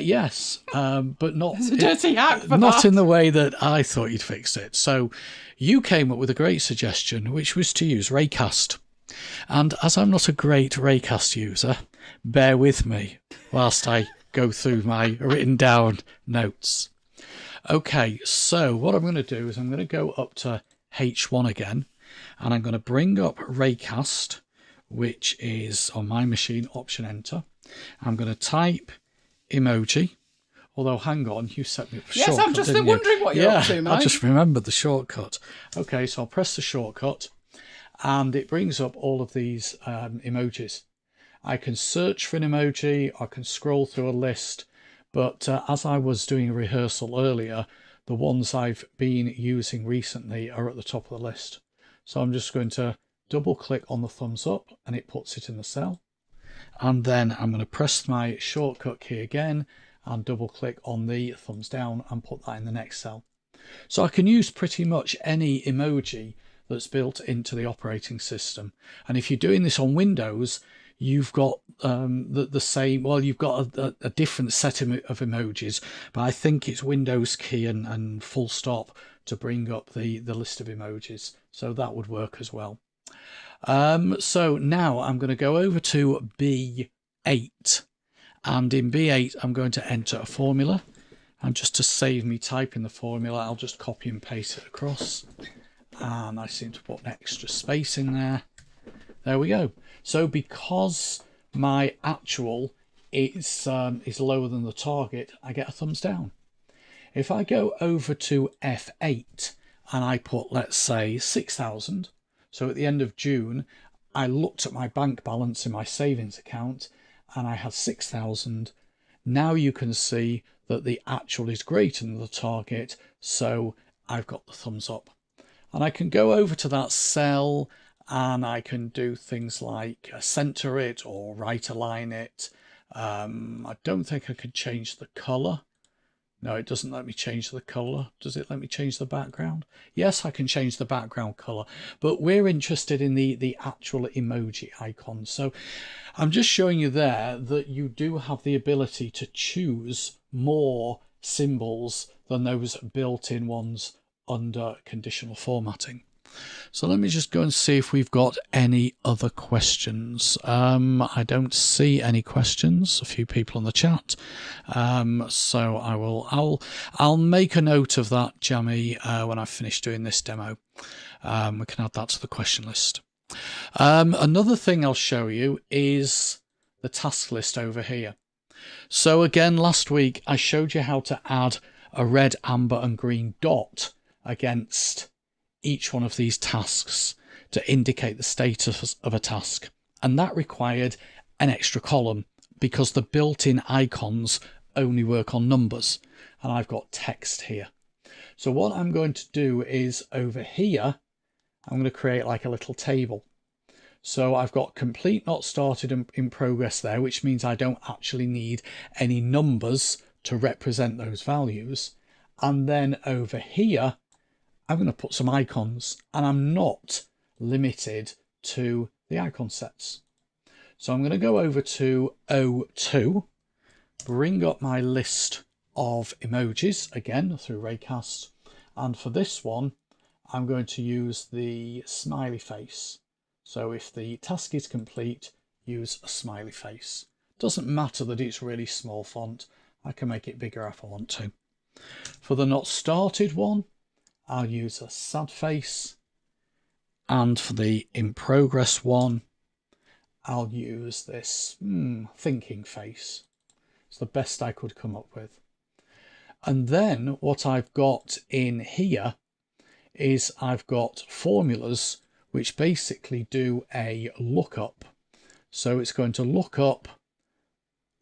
Yes, but not... It's a dirty hack for not that. in the way that I thought you'd fixed it. So you came up with a great suggestion, which was to use Raycast. And as I'm not a great Raycast user, bear with me whilst I go through my written down notes. Okay, so what I'm going to do is I'm going to go up to H1 again, and I'm going to bring up Raycast, which is on my machine, Option Enter. I'm going to type emoji, although hang on, you set me up a shortcut. Yes, I'm just wondering what you're up to, mate. I just remembered the shortcut. Okay, so I'll press the shortcut, and it brings up all of these emojis. I can search for an emoji, I can scroll through a list, but as I was doing a rehearsal earlier, the ones I've been using recently are at the top of the list. So I'm just going to double click on the thumbs up and it puts it in the cell. And then I'm going to press my shortcut key again and double click on the thumbs down and put that in the next cell. So I can use pretty much any emoji that's built into the operating system. And if you're doing this on Windows, you've got the same, well, you've got a different set of emojis, but I think it's Windows key and full stop to bring up the list of emojis. So that would work as well. So now I'm going to go over to B8, and in B8 I'm going to enter a formula, and just to save me typing the formula, I'll just copy and paste it across, and I seem to put an extra space in there. There we go. So because my actual is lower than the target, I get a thumbs down. If I go over to F8 and I put, let's say, 6,000, so at the end of June, I looked at my bank balance in my savings account and I had 6,000. Now you can see that the actual is greater than the target, so I've got the thumbs up. And I can go over to that cell and I can do things like center it or right align it. I don't think I could change the color. No, it doesn't let me change the color. Does it let me change the background? Yes, I can change the background color, but we're interested in the actual emoji icon. So I'm just showing you there that you do have the ability to choose more symbols than those built-in ones under conditional formatting. So let me just go and see if we've got any other questions. I don't see any questions. A few people in the chat. So I'll make a note of that, Jammy, when I finish doing this demo. We can add that to the question list. Another thing I'll show you is the task list over here. So again, last week I showed you how to add a red, amber and green dot against each one of these tasks to indicate the status of a task, and that required an extra column because the built-in icons only work on numbers, and I've got text here. So what I'm going to do is over here I'm going to create like a little table. So I've got complete, not started, and in progress there, which means I don't actually need any numbers to represent those values. And then over here, I'm going to put some icons, and I'm not limited to the icon sets. So I'm going to go over to O2, bring up my list of emojis again through Raycast. And for this one, I'm going to use the smiley face. So if the task is complete, use a smiley face. Doesn't matter that it's really small font. I can make it bigger if I want to. For the not started one, I'll use a sad face. And for the in progress one, I'll use this thinking face. It's the best I could come up with. And then what I've got in here is I've got formulas which basically do a lookup. So it's going to look up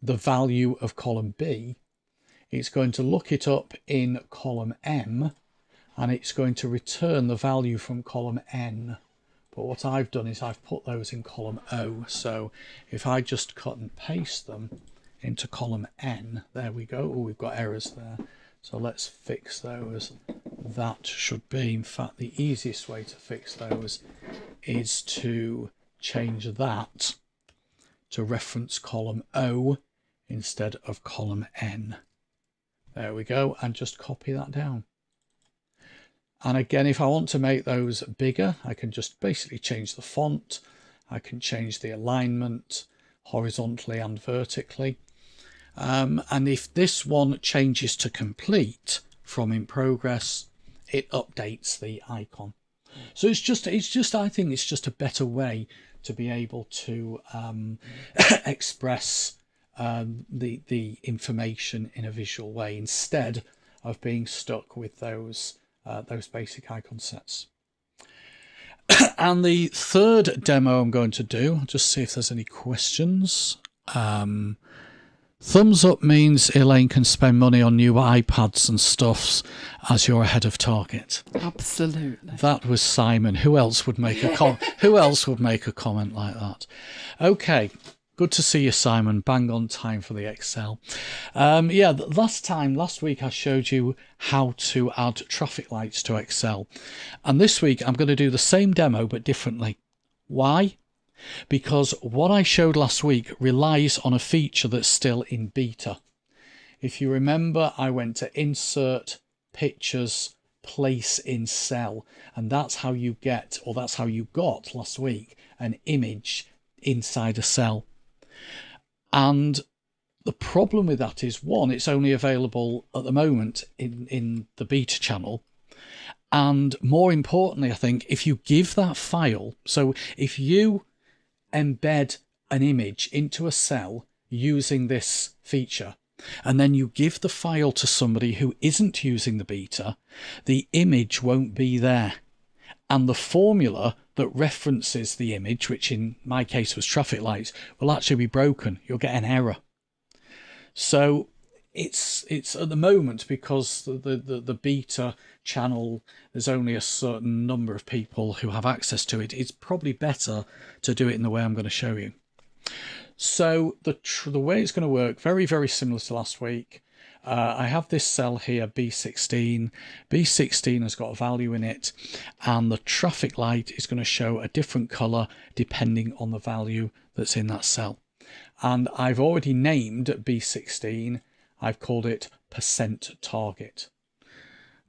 the value of column B. It's going to look it up in column M, and it's going to return the value from column N. But what I've done is I've put those in column O. So if I just cut and paste them into column N, there we go. Oh, we've got errors there. So let's fix those. That should be, in fact, the easiest way to fix those is to change that to reference column O instead of column N. There we go, and just copy that down. And again, if I want to make those bigger, I can just basically change the font. I can change the alignment horizontally and vertically. And if this one changes to complete from in progress, it updates the icon. So it's just I think it's just a better way to be able to express the information in a visual way instead of being stuck with those basic icon sets. And the third demo I'm going to do, I'll just see if there's any questions. Thumbs up means Elaine can spend money on new iPads and stuffs as you're ahead of target. Absolutely. That was Simon. Who else would make a comment like that? Okay. Good to see you, Simon. Bang on time for the Excel. Last week I showed you how to add traffic lights to Excel. And this week I'm going to do the same demo but differently. Why? Because what I showed last week relies on a feature that's still in beta. If you remember, I went to Insert, Pictures, Place in Cell. And that's how you get, or that's how you got last week, an image inside a cell. And the problem with that is, one, it's only available at the moment in the beta channel. And more importantly, I think, if you give that file, so if you embed an image into a cell using this feature, and then you give the file to somebody who isn't using the beta, the image won't be there. And the formula that references the image, which in my case was traffic lights, will actually be broken. You'll get an error. So it's at the moment, because the beta channel, there's only a certain number of people who have access to it. It's probably better to do it in the way I'm going to show you. So the way it's going to work, very, very similar to last week. I have this cell here, B16. B16 has got a value in it, and the traffic light is going to show a different color depending on the value that's in that cell. And I've already named B16. I've called it %target.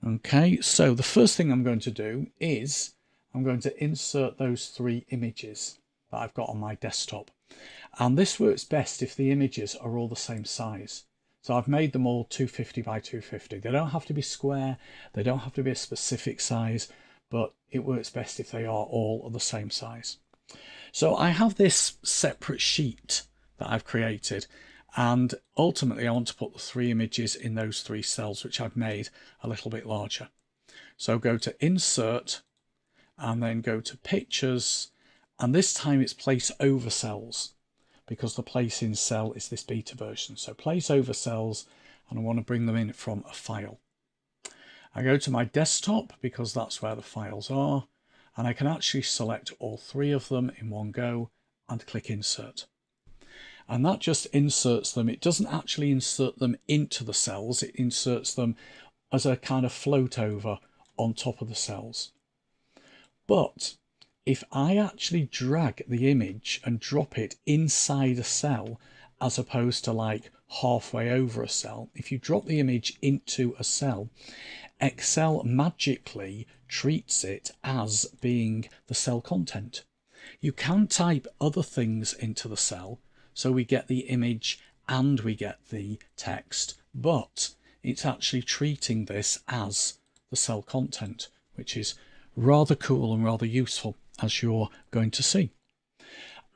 Okay, so the first thing I'm going to do is I'm going to insert those 3 images that I've got on my desktop. And this works best if the images are all the same size. So I've made them all 250 by 250. They don't have to be square, they don't have to be a specific size, but it works best if they are all of the same size. So I have this separate sheet that I've created, and ultimately I want to put the 3 images in those 3 cells, which I've made a little bit larger. So go to Insert, and then go to Pictures, and this time it's Place Over Cells, because the place in cell is this beta version. So Place Over Cells, and I want to bring them in from a file. I go to my desktop because that's where the files are, and I can actually select all 3 of them in one go and click insert. And that just inserts them. It doesn't actually insert them into the cells, it inserts them as a kind of float over on top of the cells. But if I actually drag the image and drop it inside a cell, as opposed to like halfway over a cell, if you drop the image into a cell, Excel magically treats it as being the cell content. You can type other things into the cell, so we get the image and we get the text, but it's actually treating this as the cell content, which is rather cool and rather useful, as you're going to see.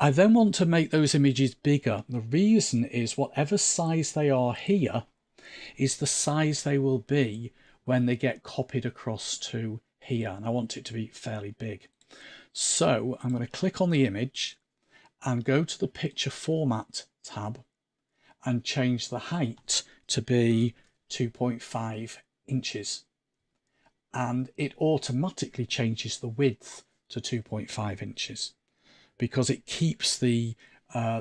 I then want to make those images bigger. The reason is whatever size they are here is the size they will be when they get copied across to here, and I want it to be fairly big. So I'm going to click on the image and go to the picture format tab and change the height to be 2.5 inches, and it automatically changes the width to 2.5 inches because it keeps the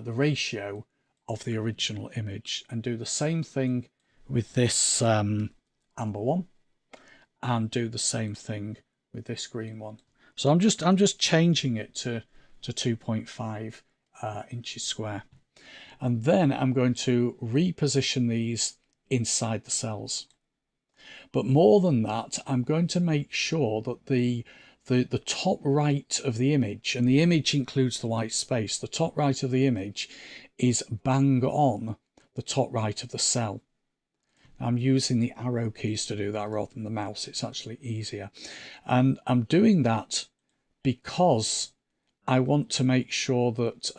ratio of the original image. And do the same thing with this amber one, and do the same thing with this green one. So I'm just changing it to 2.5 inches square, and then I'm going to reposition these inside the cells. But more than that, I'm going to make sure that the top right of the image, and the image includes the white space, the top right of the image is bang on the top right of the cell. I'm using the arrow keys to do that rather than the mouse. It's actually easier. And I'm doing that because I want to make sure that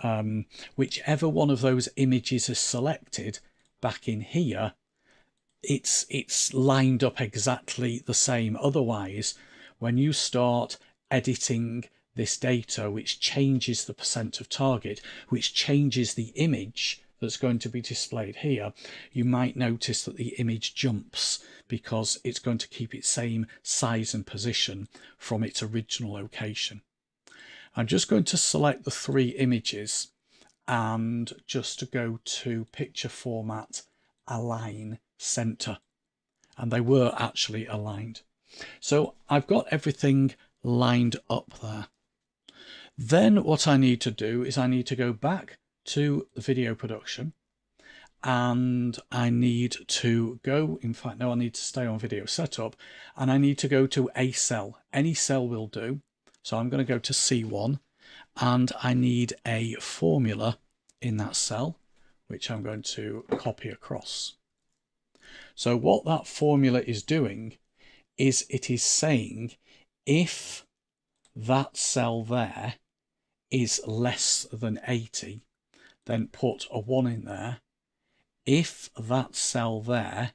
whichever one of those images is selected back in here, it's lined up exactly the same. Otherwise, when you start editing this data, which changes the percent of target, which changes the image that's going to be displayed here, you might notice that the image jumps because it's going to keep its same size and position from its original location. I'm just going to select the 3 images and just to go to picture format, align center, and they were actually aligned. So I've got everything lined up there. Then what I need to do is I need to go back to the video production, and I need to go, in fact no, I need to stay on video setup, and I need to go to a cell. Any cell will do. So I'm going to go to C1, and I need a formula in that cell, which I'm going to copy across. So what that formula is doing is it is saying if that cell there is less than 80, then put a 1 in there. If that cell there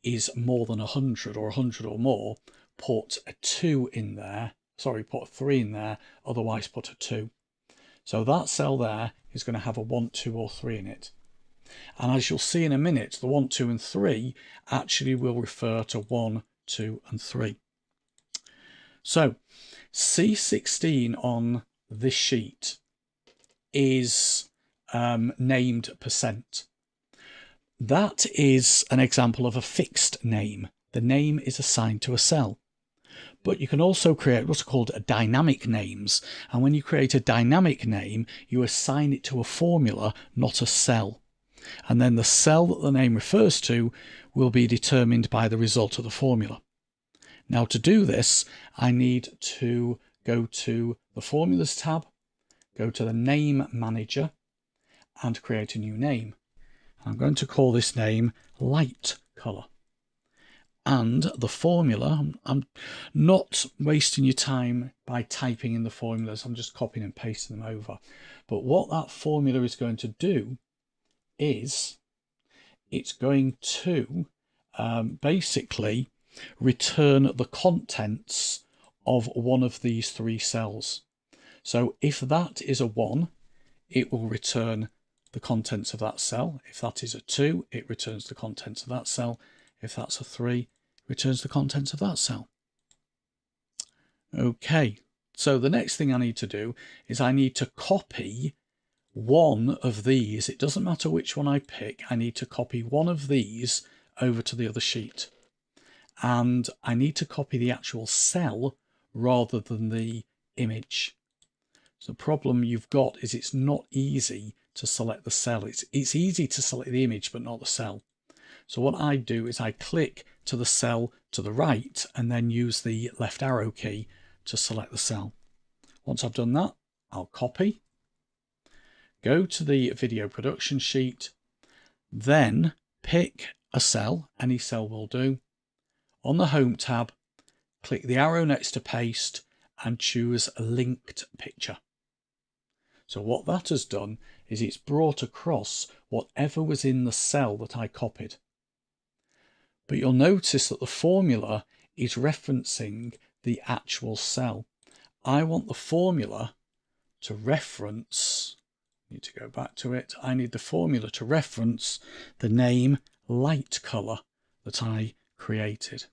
is more than 100 or 100 or more, put a 2 in there. Sorry, put a 3 in there, otherwise put a 2. So that cell there is going to have a 1, 2 or 3 in it. And as you'll see in a minute, the 1, 2 and 3 actually will refer to 1, 2 and 3. So C16 on this sheet is named percent. That is an example of a fixed name. The name is assigned to a cell. But you can also create what's called dynamic names. And when you create a dynamic name, you assign it to a formula, not a cell. And then the cell that the name refers to will be determined by the result of the formula. Now to do this, I need to go to the Formulas tab, go to the Name Manager, and create a new name. I'm going to call this name Light Color. And the formula, I'm not wasting your time by typing in the formulas, I'm just copying and pasting them over. But what that formula is going to do is it's going to basically return the contents of one of these 3 cells. So if that is a 1, it will return the contents of that cell. If that is a 2, it returns the contents of that cell. If that's a 3, returns the contents of that cell. Okay, So the next thing I need to do is I need to copy one of these. It doesn't matter which one I pick. I need to copy one of these over to the other sheet. And I need to copy the actual cell rather than the image. So the problem you've got is it's not easy to select the cell. It's easy to select the image, but not the cell. So what I do is I click to the cell to the right and then use the left arrow key to select the cell. Once I've done that, I'll copy, go to the video production sheet, then pick a cell, any cell will do. On the Home tab, click the arrow next to paste and choose a linked picture. So what that has done is it's brought across whatever was in the cell that I copied. But you'll notice that the formula is referencing the actual cell. I want the formula to reference, need to go back to it, I need the formula to reference the name light color that I created.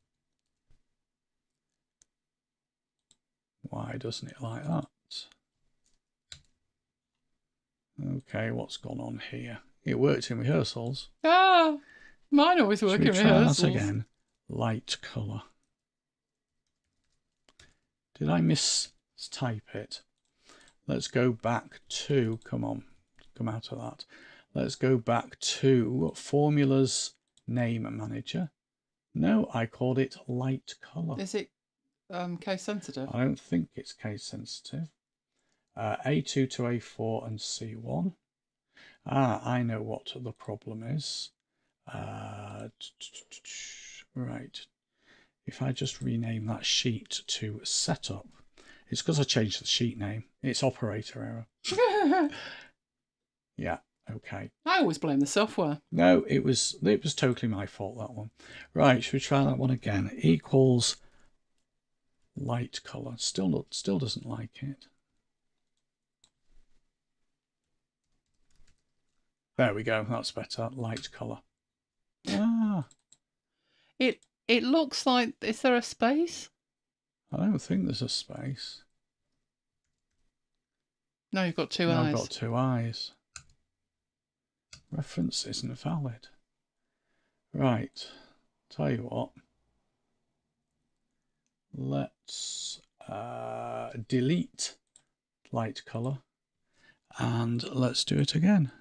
Why doesn't it like that? Okay, what's gone on here? It worked in rehearsals. Ah, mine always work in rehearsals. Try that again. Light colour. Did I mistype it? Let's go back to, come on, come out of that. Let's go back to Formulas Name Manager. No, I called it light colour. Is it case sensitive? I don't think it's case sensitive. A2 to A4 and C1. I know what the problem is. Right. If I just rename that sheet to setup, it's because I changed the sheet name. It's operator error. Yeah, okay. I always blame the software. No, it was totally my fault, that one. Right, should we try that one again? Equals light color. Still doesn't like it. There we go. That's better. Light color. Ah. It looks like, is there a space? I don't think there's a space. No, you've got two No, eyes. I've got two eyes. Reference isn't valid. Right. Tell you what. Let's delete light color and let's do it again.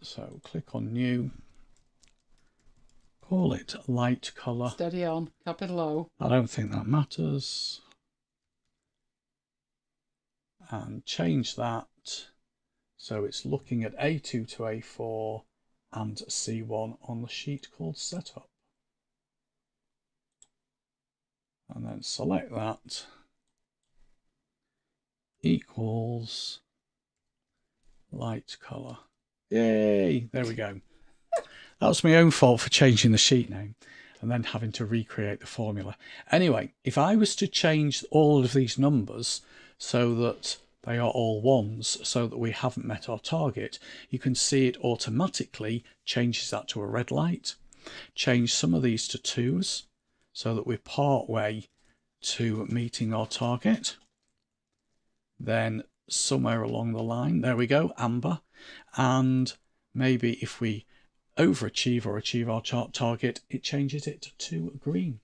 So click on new, call it light color. Steady on, capital O. I don't think that matters. And change that so it's looking at A2 to A4 and C1 on the sheet called setup. And then select that, equals light color. Yay, there we go. That was my own fault for changing the sheet name and then having to recreate the formula. Anyway, if I was to change all of these numbers so that they are all ones, so that we haven't met our target, you can see it automatically changes that to a red light. Change some of these to twos so that we're part way to meeting our target. Then somewhere along the line, there we go, amber. And maybe if we overachieve or achieve our target, it changes it to green.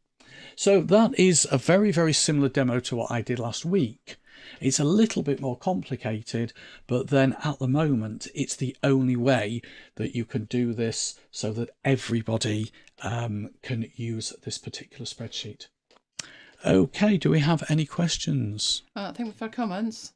So that is a very, very similar demo to what I did last week. It's a little bit more complicated, but then at the moment, it's the only way that you can do this so that everybody can use this particular spreadsheet. Okay, do we have any questions? I think we've had comments.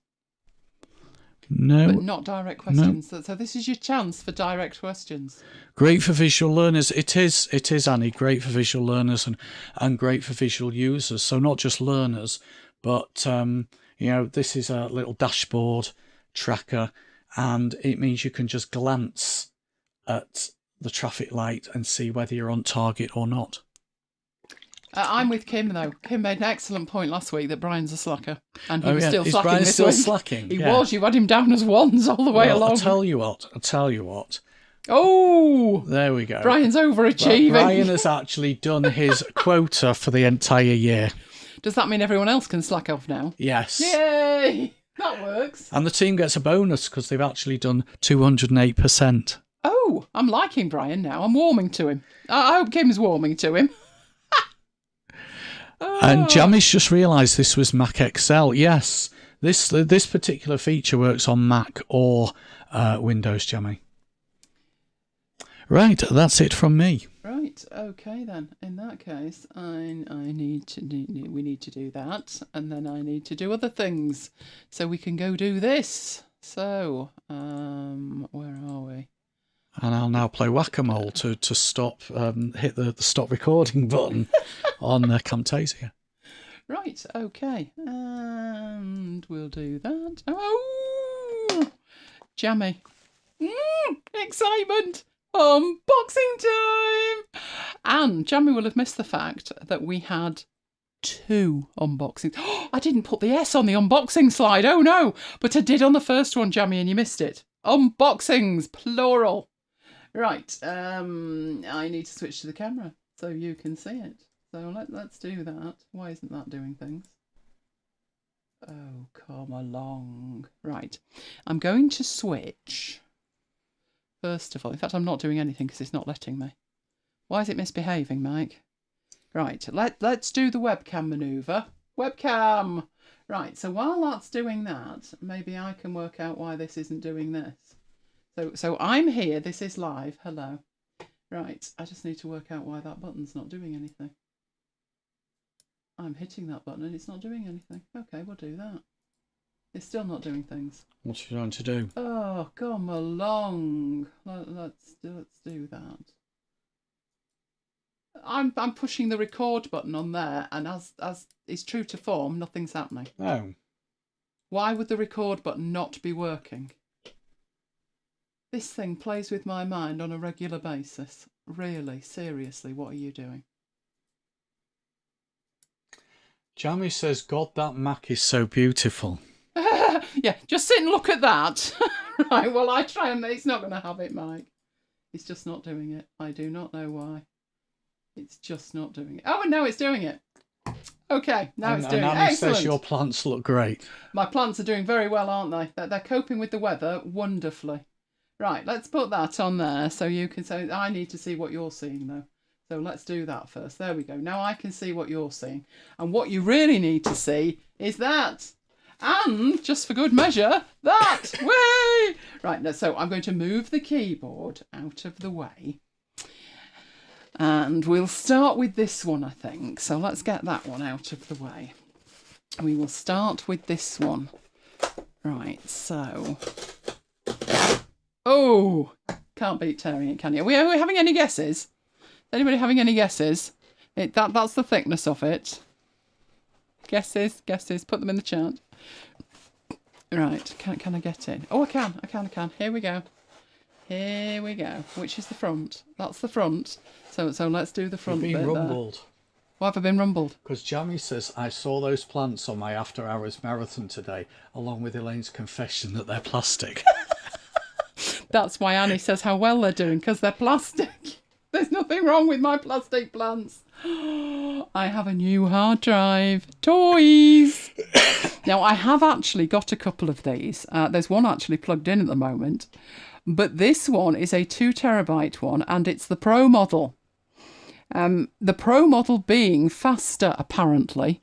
No. But not direct questions. No. So this is your chance for direct questions. Great for visual learners. It is, Annie. Great for visual learners and great for visual users. So not just learners, but, you know, this is a little dashboard tracker, and it means you can just glance at the traffic light and see whether you're on target or not. I'm with Kim, though. Kim made an excellent point last week that Brian's a slacker. And he was yeah. still Is slacking Brian this still week. slacking? He was. You had him down as ones all the way along. I'll tell you what. Oh! There we go. Brian's overachieving. Brian has actually done his quota for the entire year. Does that mean everyone else can slack off now? Yes. Yay! That works. And the team gets a bonus because they've actually done 208%. Oh, I'm liking Brian now. I'm warming to him. I hope Kim's warming to him. And Jammy's just realised this was Mac XL. Yes, this particular feature works on Mac or Windows, Jammy. Right, that's it from me. Right, okay then. In that case, we need to do that, and then I need to do other things, so we can go do this. So, where are we? And I'll now play whack-a-mole to stop, hit the stop recording button on Camtasia. Right, okay, and we'll do that. Oh, Jammy. Excitement! Unboxing time! And Jammy will have missed the fact that we had 2 unboxings. I didn't put the S on the unboxing slide, oh no! But I did on the first one, Jammy, and you missed it. Unboxings, plural. Right, I need to switch to the camera so you can see it. So let's do that. Why isn't that doing things? Oh, come along. Right, I'm going to switch. First of all, in fact, I'm not doing anything because it's not letting me. Why is it misbehaving, Mike? Right, let's do the webcam manoeuvre. Webcam! Right, so while that's doing that, maybe I can work out why this isn't doing this. So I'm here, this is live, hello. Right, I just need to work out why that button's not doing anything. I'm hitting that button and it's not doing anything. Okay, we'll do that. It's still not doing things. What are you trying to do? Oh, come along. Let's do that. I'm pushing the record button on there, and as is true to form, nothing's happening. Oh. Why would the record button not be working? This thing plays with my mind on a regular basis. Really, seriously, what are you doing? Jammy says, God, that Mac is so beautiful. Yeah, just sit and look at that. Right, well, I try and it's not going to have it, Mike. It's just not doing it. I do not know why. It's just not doing it. Oh, and now it's doing it. Okay, now it's doing it. And Annie Excellent. says your plants look great. My plants are doing very well, aren't they? They're coping with the weather wonderfully. Right, let's put that on there so you can say, I need to see what you're seeing though. So let's do that first. There we go. Now I can see what you're seeing. And what you really need to see is that. And, just for good measure, that! Way! Right, so I'm going to move the keyboard out of the way. And we'll start with this one, I think. So let's get that one out of the way. We will start with this one. Right, so... Oh! Can't beat tearing it, can you? Are we having any guesses? Is anybody having any guesses? That's the thickness of it. Guesses? Put them in the chat. Right, can I get in? Oh, I can. Here we go. Which is the front? That's the front. So let's do the front bit. You've been rumbled. There. Why have I been rumbled? Because Jammy says, I saw those plants on my after-hours marathon today, along with Elaine's confession that they're plastic. That's why Annie says how well they're doing, because they're plastic. There's nothing wrong with my plastic plants. I have a new hard drive. Toys! Now, I have actually got a couple of these. There's one actually plugged in at the moment. But this one is a 2 terabyte one, and it's the Pro model. The Pro model being faster, apparently.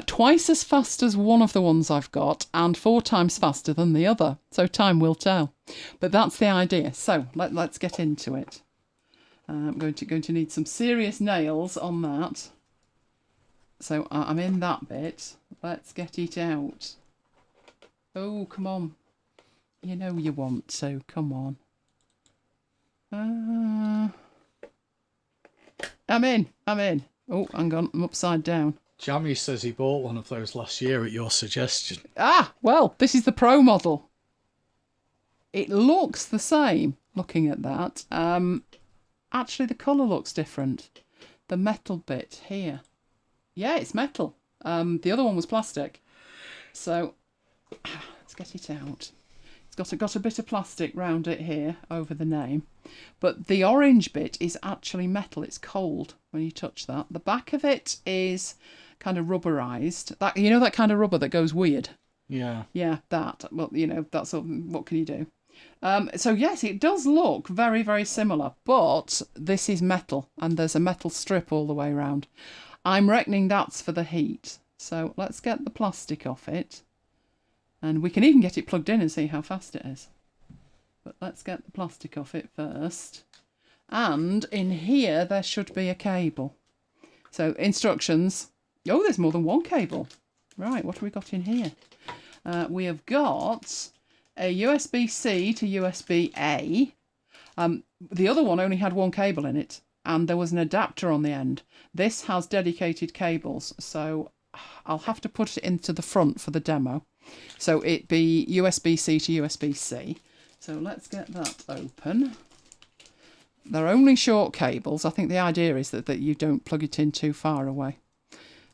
Twice as fast as one of the ones I've got, and 4 times faster than the other. So time will tell. But that's the idea. So let's get into it. I'm going to need some serious nails on that. So I'm in that bit. Let's get it out. Oh, come on. You know you want to. Come on. I'm in. Oh, hang on. I'm upside down. Jammy says he bought one of those last year at your suggestion. Ah, well, this is the Pro model. It looks the same, looking at that. Actually, the colour looks different. The metal bit here. Yeah, it's metal. The other one was plastic. So, let's get it out. It's got a bit of plastic round it here, over the name. But the orange bit is actually metal. It's cold when you touch that. The back of it is kind of rubberized. That, you know, that kind of rubber that goes weird. Yeah. Yeah, that. Well, you know, that's what can you do? So yes, it does look very, very similar, but this is metal, and there's a metal strip all the way around. I'm reckoning that's for the heat. So let's get the plastic off it, and we can even get it plugged in and see how fast it is. But let's get the plastic off it first. And in here, there should be a cable. So instructions. Oh, there's more than one cable. Right, what have we got in here? We have got a USB-C to USB-A. The other one only had one cable in it, and there was an adapter on the end. This has dedicated cables, so I'll have to put it into the front for the demo. So it'd be USB-C to USB-C. So let's get that open. They're only short cables. I think the idea is that you don't plug it in too far away.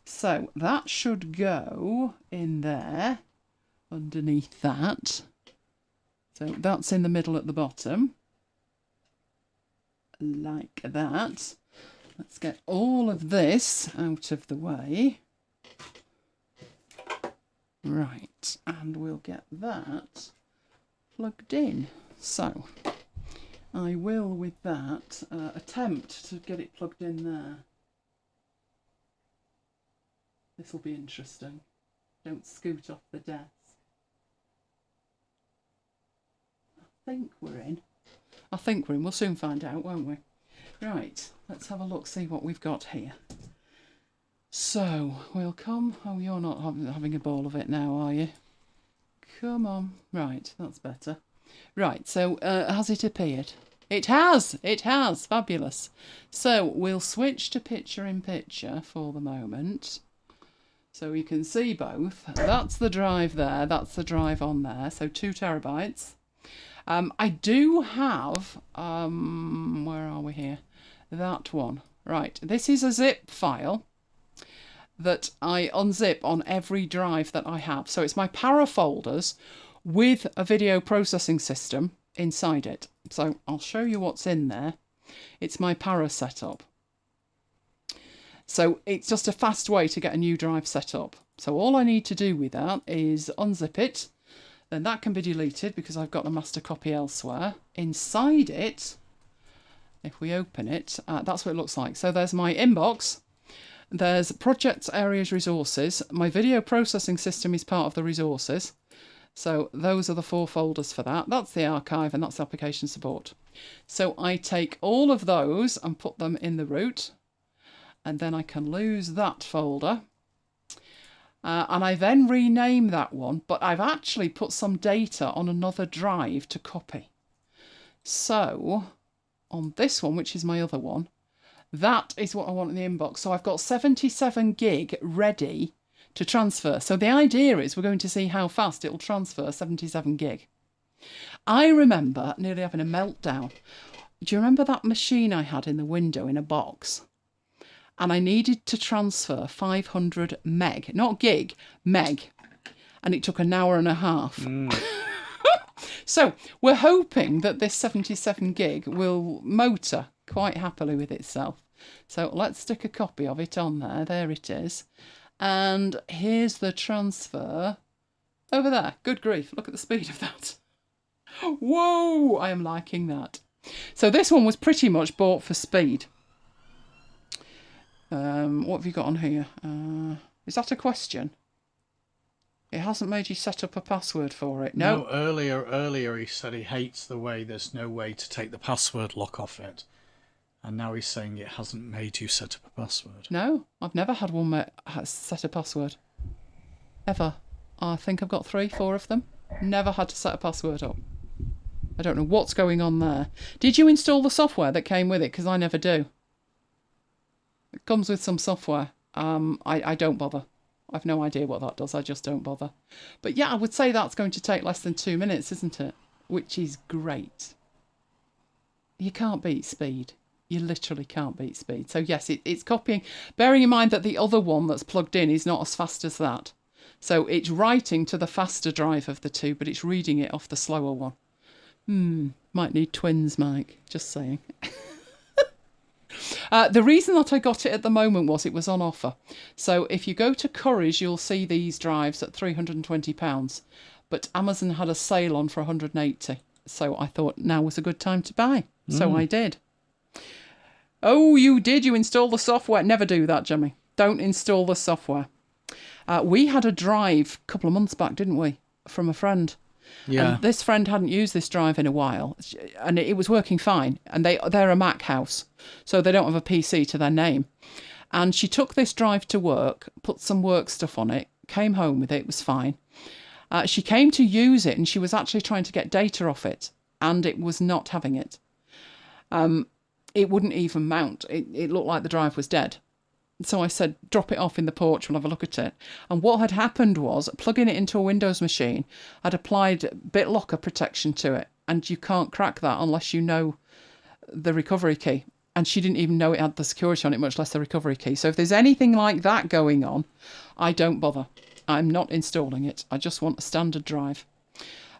So that should go in there, underneath that. So that's in the middle at the bottom, like that. Let's get all of this out of the way. Right, and we'll get that plugged in. So I will, with that, attempt to get it plugged in there. This will be interesting. Don't scoot off the desk. I think we're in. We'll soon find out, won't we? Right, let's have a look, see what we've got here. So, we'll come... Oh, you're not having a ball of it now, are you? Come on. Right, that's better. Right, so has it appeared? It has! It has! Fabulous. So, we'll switch to picture-in-picture for the moment. So you can see both. That's the drive there, that's the drive on there. So 2 terabytes. I do have... where are we here? That one. Right, this is a zip file that I unzip on every drive that I have. So it's my para folders with a video processing system inside it. So I'll show you what's in there. It's my para setup. So it's just a fast way to get a new drive set up. So all I need to do with that is unzip it. Then that can be deleted because I've got a master copy elsewhere. Inside it, if we open it, that's what it looks like. So there's my inbox. There's projects, areas, resources. My video processing system is part of the resources. So those are the 4 folders for that. That's the archive and that's application support. So I take all of those and put them in the root. And then I can lose that folder. And I then rename that one, but I've actually put some data on another drive to copy. So on this one, which is my other one, that is what I want in the inbox. So I've got 77 gig ready to transfer. So the idea is we're going to see how fast it'll transfer 77 gig. I remember nearly having a meltdown. Do you remember that machine I had in the window in a box? And I needed to transfer 500 meg, not gig, meg. And it took an hour and a half. So we're hoping that this 77 gig will motor quite happily with itself. So let's stick a copy of it on there. There it is. And here's the transfer over there. Good grief, look at the speed of that. Whoa, I am liking that. So this one was pretty much bought for speed. What have you got on here? Is that a question? It hasn't made you set up a password for it. No, earlier he said he hates the way there's no way to take the password lock off it. And now he's saying it hasn't made you set up a password. No, I've never had one set a password. Ever. I think I've got 3, 4 of them. Never had to set a password up. I don't know what's going on there. Did you install the software that came with it? Because I never do. It comes with some software. I don't bother. I've no idea what that does. I just don't bother. But yeah, I would say that's going to take less than 2 minutes, isn't it? Which is great. You can't beat speed. You literally can't beat speed. So yes, it's copying. Bearing in mind that the other one that's plugged in is not as fast as that. So it's writing to the faster drive of the two, but it's reading it off the slower one. Might need twins, Mike. Just saying. The reason that I got it at the moment was it was on offer. So if you go to Curry's, you'll see these drives at £320. But Amazon had a sale on for £180. So I thought now was a good time to buy. So I did. Oh, you did? You installed the software? Never do that, Jimmy. Don't install the software. We had a drive a couple of months back, didn't we? From a friend. Yeah. And this friend hadn't used this drive in a while, and it was working fine. And they're a Mac house, so they don't have a PC to their name. And she took this drive to work, put some work stuff on it, came home with it, it was fine. She came to use it, and she was actually trying to get data off it, and it was not having it. It wouldn't even mount. It looked like the drive was dead. So I said, drop it off in the porch, we'll have a look at it. And what had happened was, plugging it into a Windows machine, I'd applied BitLocker protection to it. And you can't crack that unless you know the recovery key. And she didn't even know it had the security on it, much less the recovery key. So if there's anything like that going on, I don't bother. I'm not installing it. I just want a standard drive.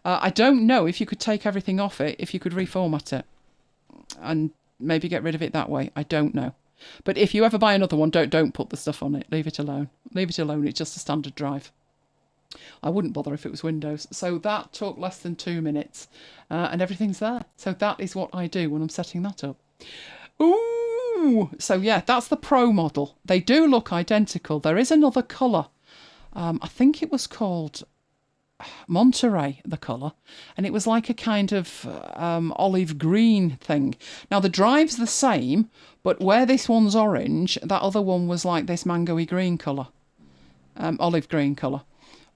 I don't know if you could take everything off it, if you could reformat it and maybe get rid of it that way. I don't know. But if you ever buy another one, don't put the stuff on it. Leave it alone. Leave it alone. It's just a standard drive. I wouldn't bother if it was Windows. So that took less than 2 minutes, and everything's there. So that is what I do when I'm setting that up. Ooh! So yeah, that's the Pro model. They do look identical. There is another colour. I think it was called Monterey, the colour, and it was like a kind of olive green thing. Now the drive's the same, but where this one's orange, that other one was like this mango-y green colour, olive green colour.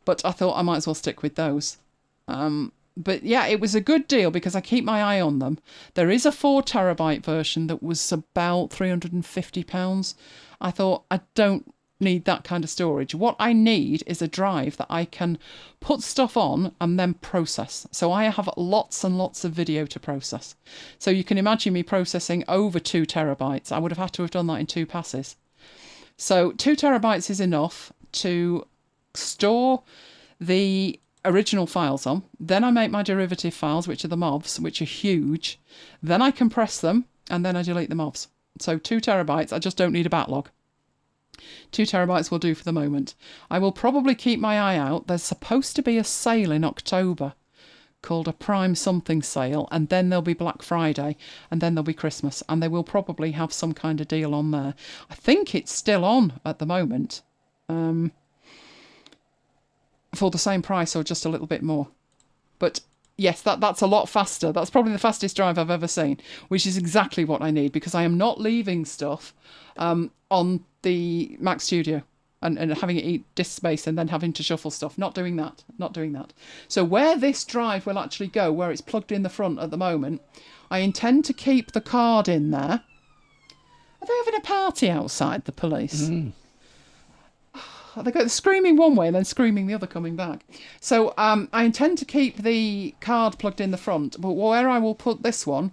But I thought I might as well stick with those. But yeah, it was a good deal because I keep my eye on them. There is a 4TB version that was about £350. I thought, I don't need that kind of storage. What I need is a drive that I can put stuff on and then process. So I have lots and lots of video to process. So you can imagine me processing over 2 terabytes. I would have had to have done that in 2 passes. So 2 terabytes is enough to store the original files on. Then I make my derivative files, which are the MOVs, which are huge. Then I compress them and then I delete the MOVs. So 2 terabytes, I just don't need a backlog. 2 terabytes will do for the moment. I will probably keep my eye out. There's supposed to be a sale in October called a Prime something sale, and then there'll be Black Friday, and then there'll be Christmas, and they will probably have some kind of deal on there. I think it's still on at the moment for the same price or just a little bit more. But yes, that's a lot faster. That's probably the fastest drive I've ever seen, which is exactly what I need because I am not leaving stuff on the Mac Studio and having it eat disk space and then having to shuffle stuff. Not doing that. Not doing that. So where this drive will actually go, where it's plugged in the front at the moment, I intend to keep the card in there. Are they having a party outside, the police? They go screaming one way and then screaming the other coming back. So I intend to keep the card plugged in the front, but where I will put this one,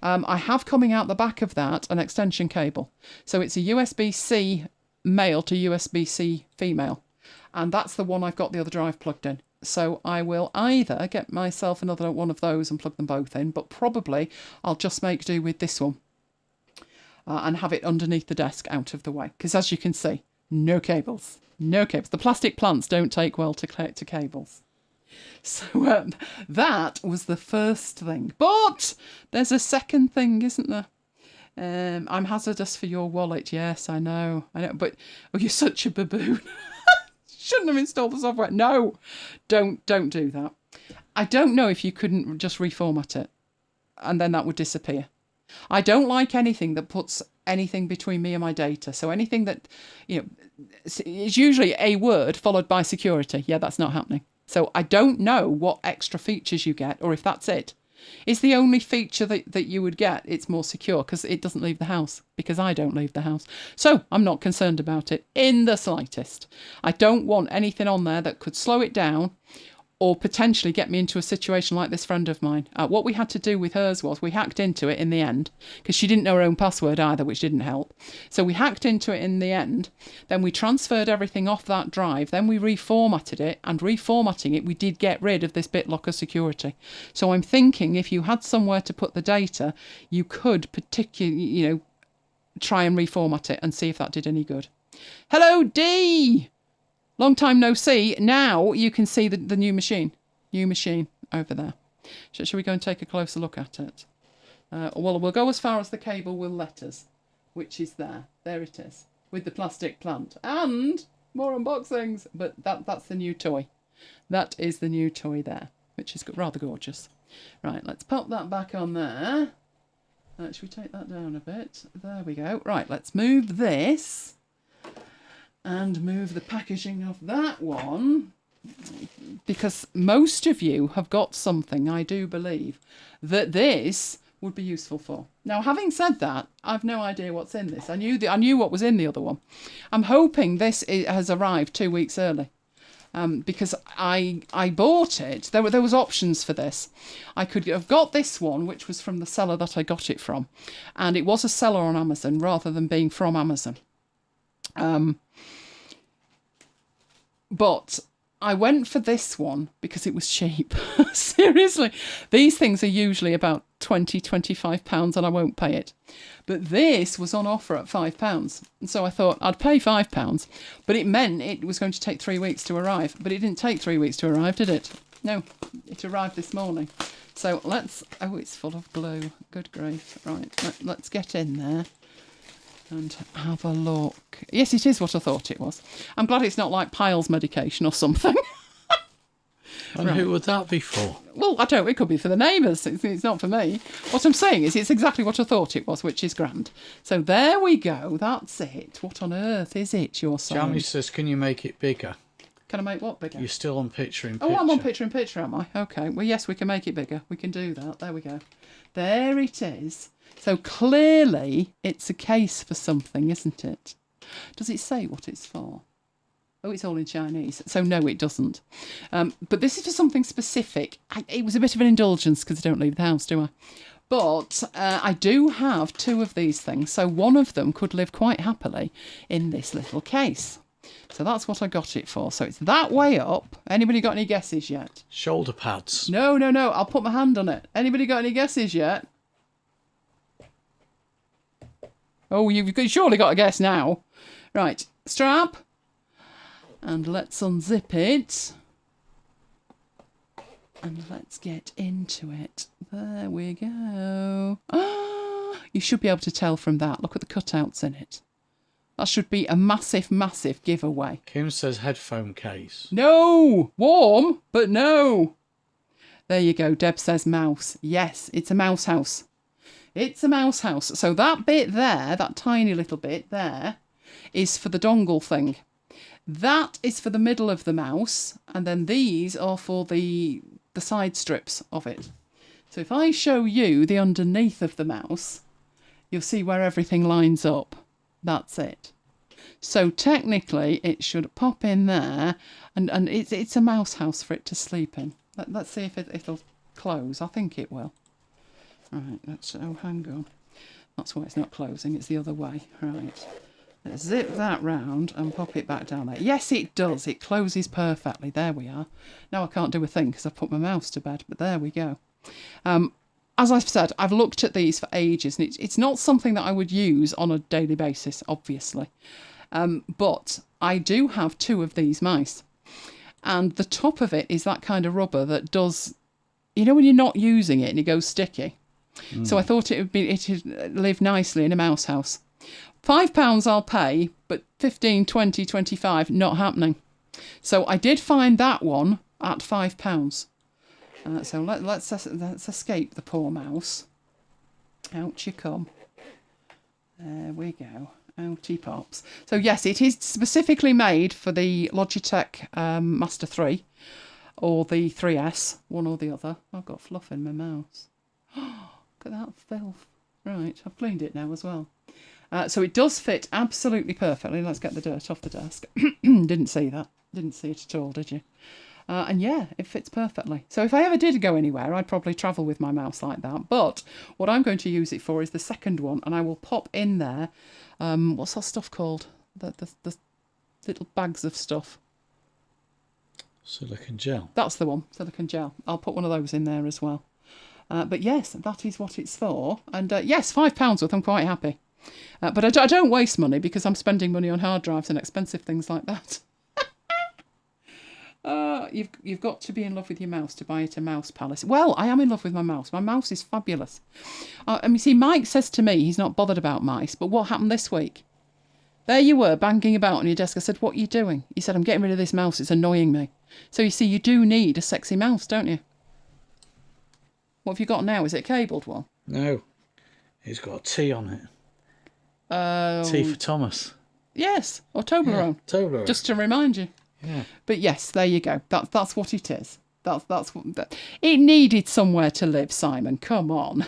I have coming out the back of that an extension cable. So it's a USB-C male to USB-C female. And that's the one I've got the other drive plugged in. So I will either get myself another one of those and plug them both in, but probably I'll just make do with this one and have it underneath the desk out of the way. Because as you can see, no cables. The plastic plants don't take well to cables. So that was the first thing. But there's a second thing, isn't there? I'm hazardous for your wallet. Yes, I know. But you're such a baboon. Shouldn't have installed the software. No, don't do that. I don't know if you couldn't just reformat it and then that would disappear. I don't like anything that puts anything between me and my data. So anything that, it's usually a word followed by security. Yeah, that's not happening. So I don't know what extra features you get or if that's it. Is the only feature that you would get, it's more secure because it doesn't leave the house, because I don't leave the house. So I'm not concerned about it in the slightest. I don't want anything on there that could slow it down or potentially get me into a situation like this friend of mine. What we had to do with hers was we hacked into it in the end, because she didn't know her own password either, which didn't help. So we hacked into it in the end, then we transferred everything off that drive, then we reformatted it, and reformatting it, we did get rid of this BitLocker security. So I'm thinking if you had somewhere to put the data, you could particularly, try and reformat it and see if that did any good. Hello, Dee! Long time no see. Now you can see the new machine. New machine over there. Shall we go and take a closer look at it? Well, we'll go as far as the cable will let us, which is there. There it is, with the plastic plant. And more unboxings. But that's the new toy. That is the new toy there, which is rather gorgeous. Right, let's pop that back on there. Should we take that down a bit? There we go. Right, let's move this and move the packaging of that one, because most of you have got something, I do believe, that this would be useful for. Now, having said that, I've no idea what's in this. I knew what was in the other one. I'm hoping this has arrived 2 weeks early. Because I bought it. There was options for this. I could have got this one, which was from the seller that I got it from, and it was a seller on Amazon rather than being from Amazon. But I went for this one because it was cheap. Seriously, these things are usually about £20-25 and I won't pay it. But this was on offer at £5. And so I thought I'd pay £5, but it meant it was going to take 3 weeks to arrive. But it didn't take 3 weeks to arrive, did it? No, it arrived this morning. So oh, it's full of glue. Good grief. Right, let's get in there and have a look. Yes, it is what I thought it was. I'm glad it's not like Piles medication or something. And who would that be for? Well, I don't. It could be for the neighbours. It's not for me. What I'm saying is it's exactly what I thought it was, which is grand. So there we go. That's it. What on earth is it you're saying? Jamie says, can you make it bigger? Can I make what bigger? You're still on picture in picture. Oh, I'm on picture in picture, am I? Okay. Well, yes, we can make it bigger. We can do that. There we go. There it is. So clearly it's a case for something, isn't it? Does it say what it's for? Oh, it's all in Chinese. So no, it doesn't. But this is for something specific. It was a bit of an indulgence because I don't leave the house, do I? But I do have 2 of these things. So one of them could live quite happily in this little case. So that's what I got it for. So it's that way up. Anybody got any guesses yet? Shoulder pads. No. I'll put my hand on it. Anybody got any guesses yet? Oh, you've surely got a guess now. Right, strap. And let's unzip it. And let's get into it. There we go. Ah, you should be able to tell from that. Look at the cutouts in it. That should be a massive, massive giveaway. Kim says headphone case. No! Warm, but no. There you go. Deb says mouse. Yes, it's a mouse house. It's a mouse house. So that bit there, that tiny little bit there, is for the dongle thing. That is for the middle of the mouse, and then these are for the side strips of it. So if I show you the underneath of the mouse, you'll see where everything lines up. That's it. So technically it should pop in there, and it's a mouse house for it to sleep in. Let's see if it'll close. I think it will. Right, hang on. That's why it's not closing, it's the other way. Right. Let's zip that round and pop it back down there. Yes, it does. It closes perfectly. There we are. Now I can't do a thing because I've put my mouse to bed, but there we go. As I've said, I've looked at these for ages, and it's not something that I would use on a daily basis, obviously. But I do have 2 of these mice. And the top of it is that kind of rubber that does, you know when you're not using it and it goes sticky? So I thought it'd live nicely in a mouse house. £5 I'll pay, but 15, 20, 25, not happening. So I did find that one at £5. So let's escape the poor mouse. Out you come. There we go. Out he pops. So yes, it is specifically made for the Logitech Master 3 or the 3S, one or the other. I've got fluff in my mouse. Look at that filth. Right, I've cleaned it now as well. So it does fit absolutely perfectly. Let's get the dirt off the desk. Didn't see that. Didn't see it at all, did you? And yeah, it fits perfectly. So if I ever did go anywhere, I'd probably travel with my mouse like that. But what I'm going to use it for is the second one, and I will pop in there. What's that stuff called? The little bags of stuff. Silicone gel. That's the one, silicone gel. I'll put one of those in there as well. But yes, that is what it's for. And yes, £5 worth, I'm quite happy. But I don't waste money because I'm spending money on hard drives and expensive things like that. You've got to be in love with your mouse to buy it a mouse palace. Well, I am in love with my mouse. My mouse is fabulous. See, Mike says to me he's not bothered about mice, but what happened this week? There you were, banging about on your desk. I said, what are you doing? He said, I'm getting rid of this mouse. It's annoying me. So you see, you do need a sexy mouse, don't you? What have you got now? Is it a cabled one? No. It's got a T on it. T for Thomas. Yes, or Toblerone. Yeah, Toblerone. Just to remind you. Yeah. But yes, there you go. That's what it is. That's what it needed somewhere to live, Simon. Come on.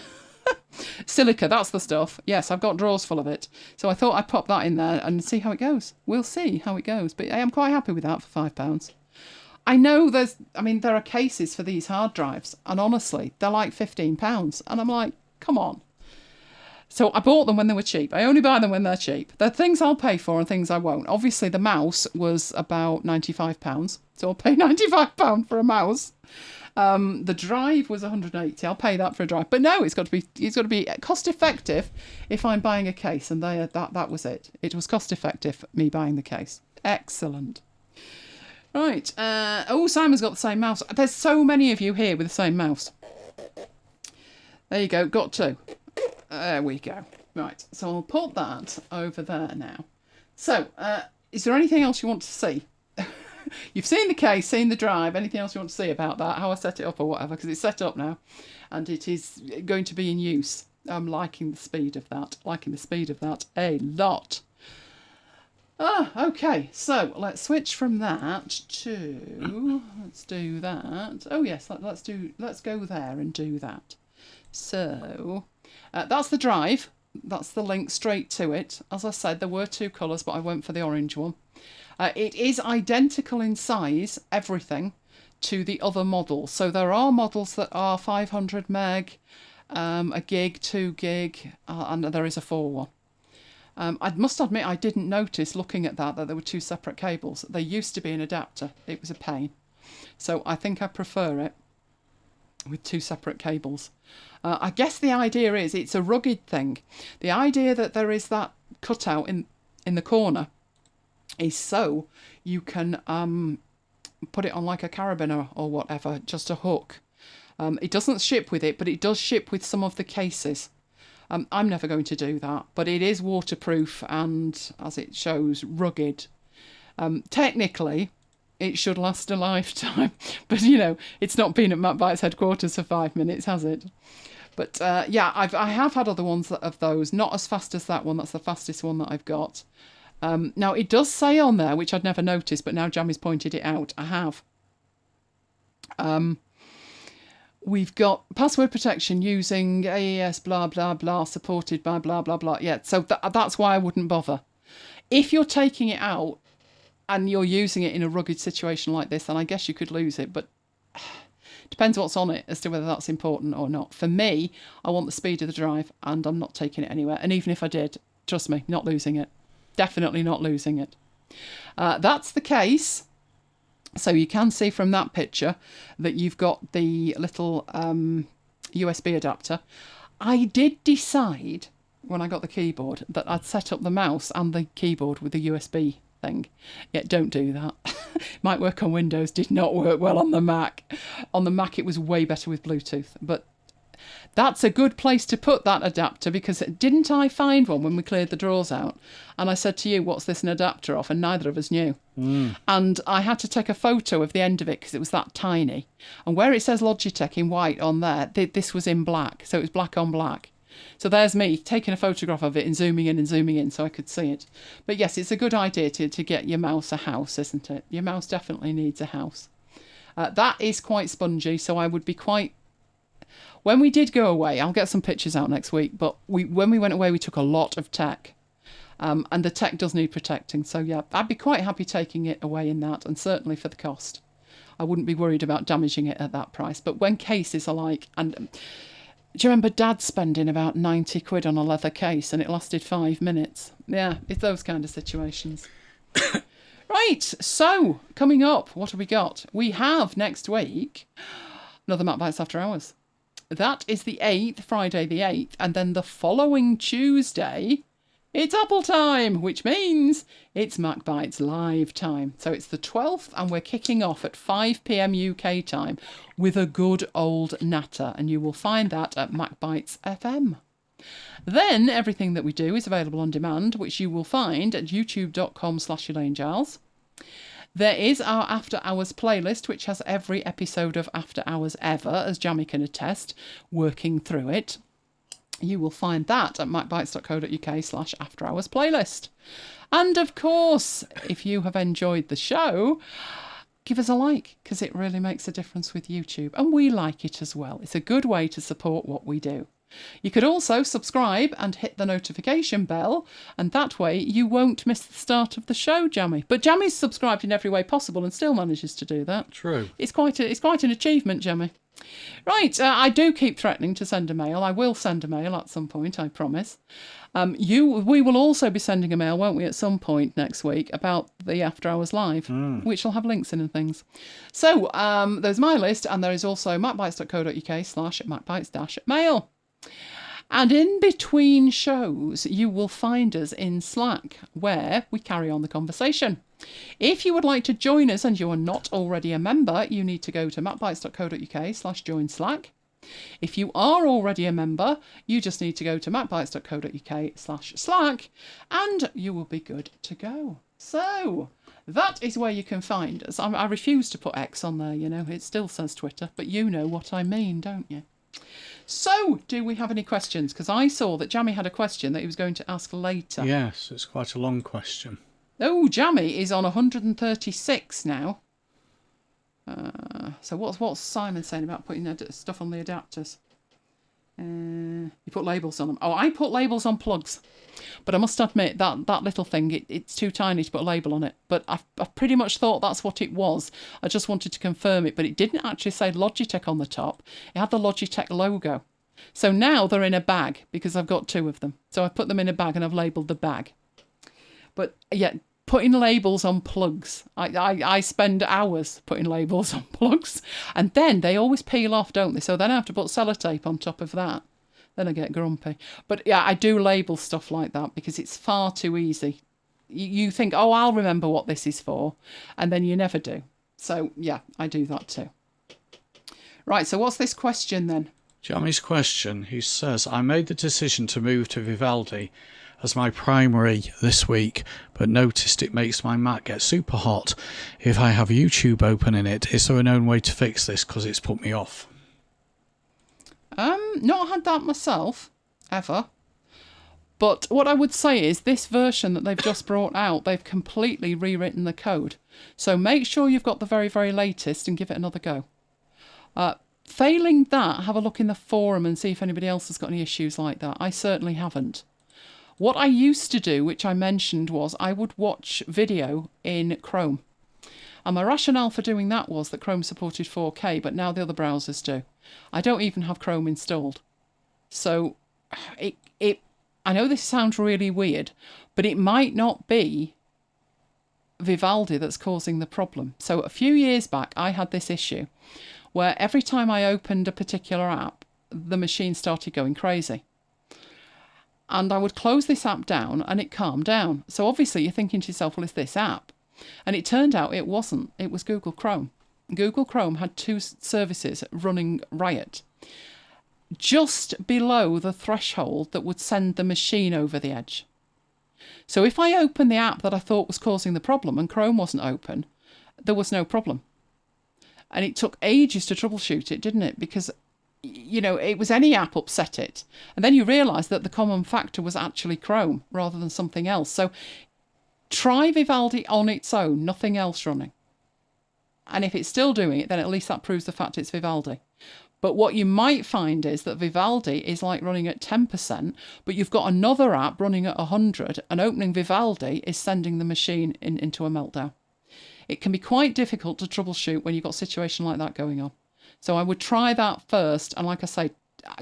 Silica, that's the stuff. Yes, I've got drawers full of it. So I thought I'd pop that in there and see how it goes. We'll see how it goes. But I am quite happy with that for £5. I know there are cases for these hard drives, and honestly, they're like £15. And I'm like, come on. So I bought them when they were cheap. I only buy them when they're cheap. They're things I'll pay for and things I won't. Obviously, the mouse was about £95. So I'll pay £95 for a mouse. The drive was 180. I'll pay that for a drive. But no, it's got to be cost effective if I'm buying a case. And that was it. It was cost effective, me buying the case. Excellent. Right. Simon's got the same mouse. There's so many of you here with the same mouse. There you go. Got two. There we go. Right. So I'll put that over there now. So, is there anything else you want to see? You've seen the case, seen the drive. Anything else you want to see about that? How I set it up or whatever? Because it's set up now, and it is going to be in use. I'm liking the speed of that. A lot. Okay. So let's switch from that to. Let's do that. Oh yes. Let's go there and do that. So that's the drive. That's the link straight to it. As I said, there were two colours, but I went for the orange one. It is identical in size, everything, to the other models. So there are models that are 500 meg, a gig, 2 gig, and there is a 4 one. I must admit I didn't notice looking at that there were two separate cables. There used to be an adapter. It was a pain. So I think I prefer it with two separate cables. I guess the idea is it's a rugged thing. The idea that there is that cutout in the corner is so you can put it on like a carabiner or whatever, just a hook. It doesn't ship with it, but it does ship with some of the cases. I'm never going to do that, but it is waterproof and, as it shows, rugged. Technically, it should last a lifetime, but it's not been at MacBites headquarters for 5 minutes, has it? But yeah, I have had other ones of those, not as fast as that one. That's the fastest one that I've got. Now, it does say on there, which I'd never noticed, but now Jammy's pointed it out, I have. We've got password protection using AES blah, blah, blah, supported by blah, blah, blah. Yeah, so that's why I wouldn't bother. If you're taking it out and you're using it in a rugged situation like this, then I guess you could lose it, but depends what's on it as to whether that's important or not. For me, I want the speed of the drive, and I'm not taking it anywhere. And even if I did, trust me, not losing it. Definitely not losing it. That's the case. So you can see from that picture that you've got the little USB adapter. I did decide when I got the keyboard that I'd set up the mouse and the keyboard with the USB thing. Yeah, don't do that. Might work on Windows, did not work well on the Mac. On the Mac it was way better with Bluetooth, but that's a good place to put that adapter, because didn't I find one when we cleared the drawers out? And I said to you, what's this an adapter of? And neither of us knew. And I had to take a photo of the end of it because it was that tiny. And where it says Logitech in white on there, this was in black. So it was black on black. So there's me taking a photograph of it and zooming in so I could see it. But yes, it's a good idea to get your mouse a house, isn't it? Your mouse definitely needs a house. That is quite spongy, so I would be quite... When we did go away, I'll get some pictures out next week, but when we went away, we took a lot of tech. And the tech does need protecting. So yeah, I'd be quite happy taking it away in that, and certainly for the cost. I wouldn't be worried about damaging it at that price. But when cases are like... and do you remember Dad spending about 90 quid on a leather case and it lasted 5 minutes? Yeah, it's those kind of situations. Right, so coming up, what have we got? We have next week another MacBites After Hours. That is the 8th, Friday the 8th, and then the following Tuesday It's Apple time, which means it's MacBites live time. So it's the 12th and we're kicking off at 5 p.m. UK time with a good old natter, and you will find that at MacBites FM. Then everything that we do is available on demand, which you will find at youtube.com/ElaineGiles. There is our After Hours playlist, which has every episode of After Hours ever, as Jamie can attest, working through it. You will find that at macbites.co.uk/afterhours playlist. And of course, if you have enjoyed the show, give us a like, because it really makes a difference with YouTube. And we like it as well. It's a good way to support what we do. You could also subscribe and hit the notification bell, and that way you won't miss the start of the show, Jamie. But Jamie's subscribed in every way possible and still manages to do that. True. It's quite an achievement, Jamie. Right, I do keep threatening to send a mail. I will send a mail at some point, I promise. We will also be sending a mail, won't we, at some point next week about the After Hours Live, which will have links in and things. So there's my list, and there is also macbites.co.uk/macbites-mail. And in between shows, you will find us in Slack, where we carry on the conversation. If you would like to join us and you are not already a member, you need to go to macbites.co.uk/join Slack. If you are already a member, you just need to go to macbites.co.uk/Slack and you will be good to go. So that is where you can find us. I refuse to put X on there, it still says Twitter, but you know what I mean, don't you? So, do we have any questions? Because I saw that Jamie had a question that he was going to ask later. Yes, it's quite a long question. Oh, Jamie is on 136 now. So what's Simon saying about putting stuff on the adapters? You put labels on them. Oh, I put labels on plugs. But I must admit, that little thing, it's too tiny to put a label on it. But I pretty much thought that's what it was. I just wanted to confirm it. But it didn't actually say Logitech on the top. It had the Logitech logo. So now they're in a bag, because I've got two of them. So I put them in a bag and I've labelled the bag. But yeah, putting labels on plugs. I spend hours putting labels on plugs. And then they always peel off, don't they? So then I have to put sellotape on top of that. Then I get grumpy. But yeah, I do label stuff like that because it's far too easy. You think, oh, I'll remember what this is for. And then you never do. So yeah, I do that too. Right, so what's this question then? Jamie's question, he says, I made the decision to move to Vivaldi as my primary this week, but noticed it makes my Mac get super hot if I have YouTube open in it. Is there a known way to fix this? Because it's put me off. Not had that myself, ever. But what I would say is this version that they've just brought out, they've completely rewritten the code. So make sure you've got the very, very latest and give it another go. Failing that, have a look in the forum and see if anybody else has got any issues like that. I certainly haven't. What I used to do, which I mentioned, was I would watch video in Chrome. And my rationale for doing that was that Chrome supported 4K, but now the other browsers do. I don't even have Chrome installed. So I know this sounds really weird, but it might not be Vivaldi that's causing the problem. So a few years back, I had this issue where every time I opened a particular app, the machine started going crazy. And I would close this app down and it calmed down. So obviously you're thinking to yourself, well, it's this app. And it turned out it wasn't. It was Google Chrome. Google Chrome had two services running riot, just below the threshold that would send the machine over the edge. So if I opened the app that I thought was causing the problem and Chrome wasn't open, there was no problem. And it took ages to troubleshoot it, didn't it? Because, it was any app upset it. And then you realise that the common factor was actually Chrome rather than something else. So try Vivaldi on its own, nothing else running. And if it's still doing it, then at least that proves the fact it's Vivaldi. But what you might find is that Vivaldi is like running at 10%, but you've got another app running at 100, and opening Vivaldi is sending the machine into a meltdown. It can be quite difficult to troubleshoot when you've got a situation like that going on. So I would try that first, and like I say,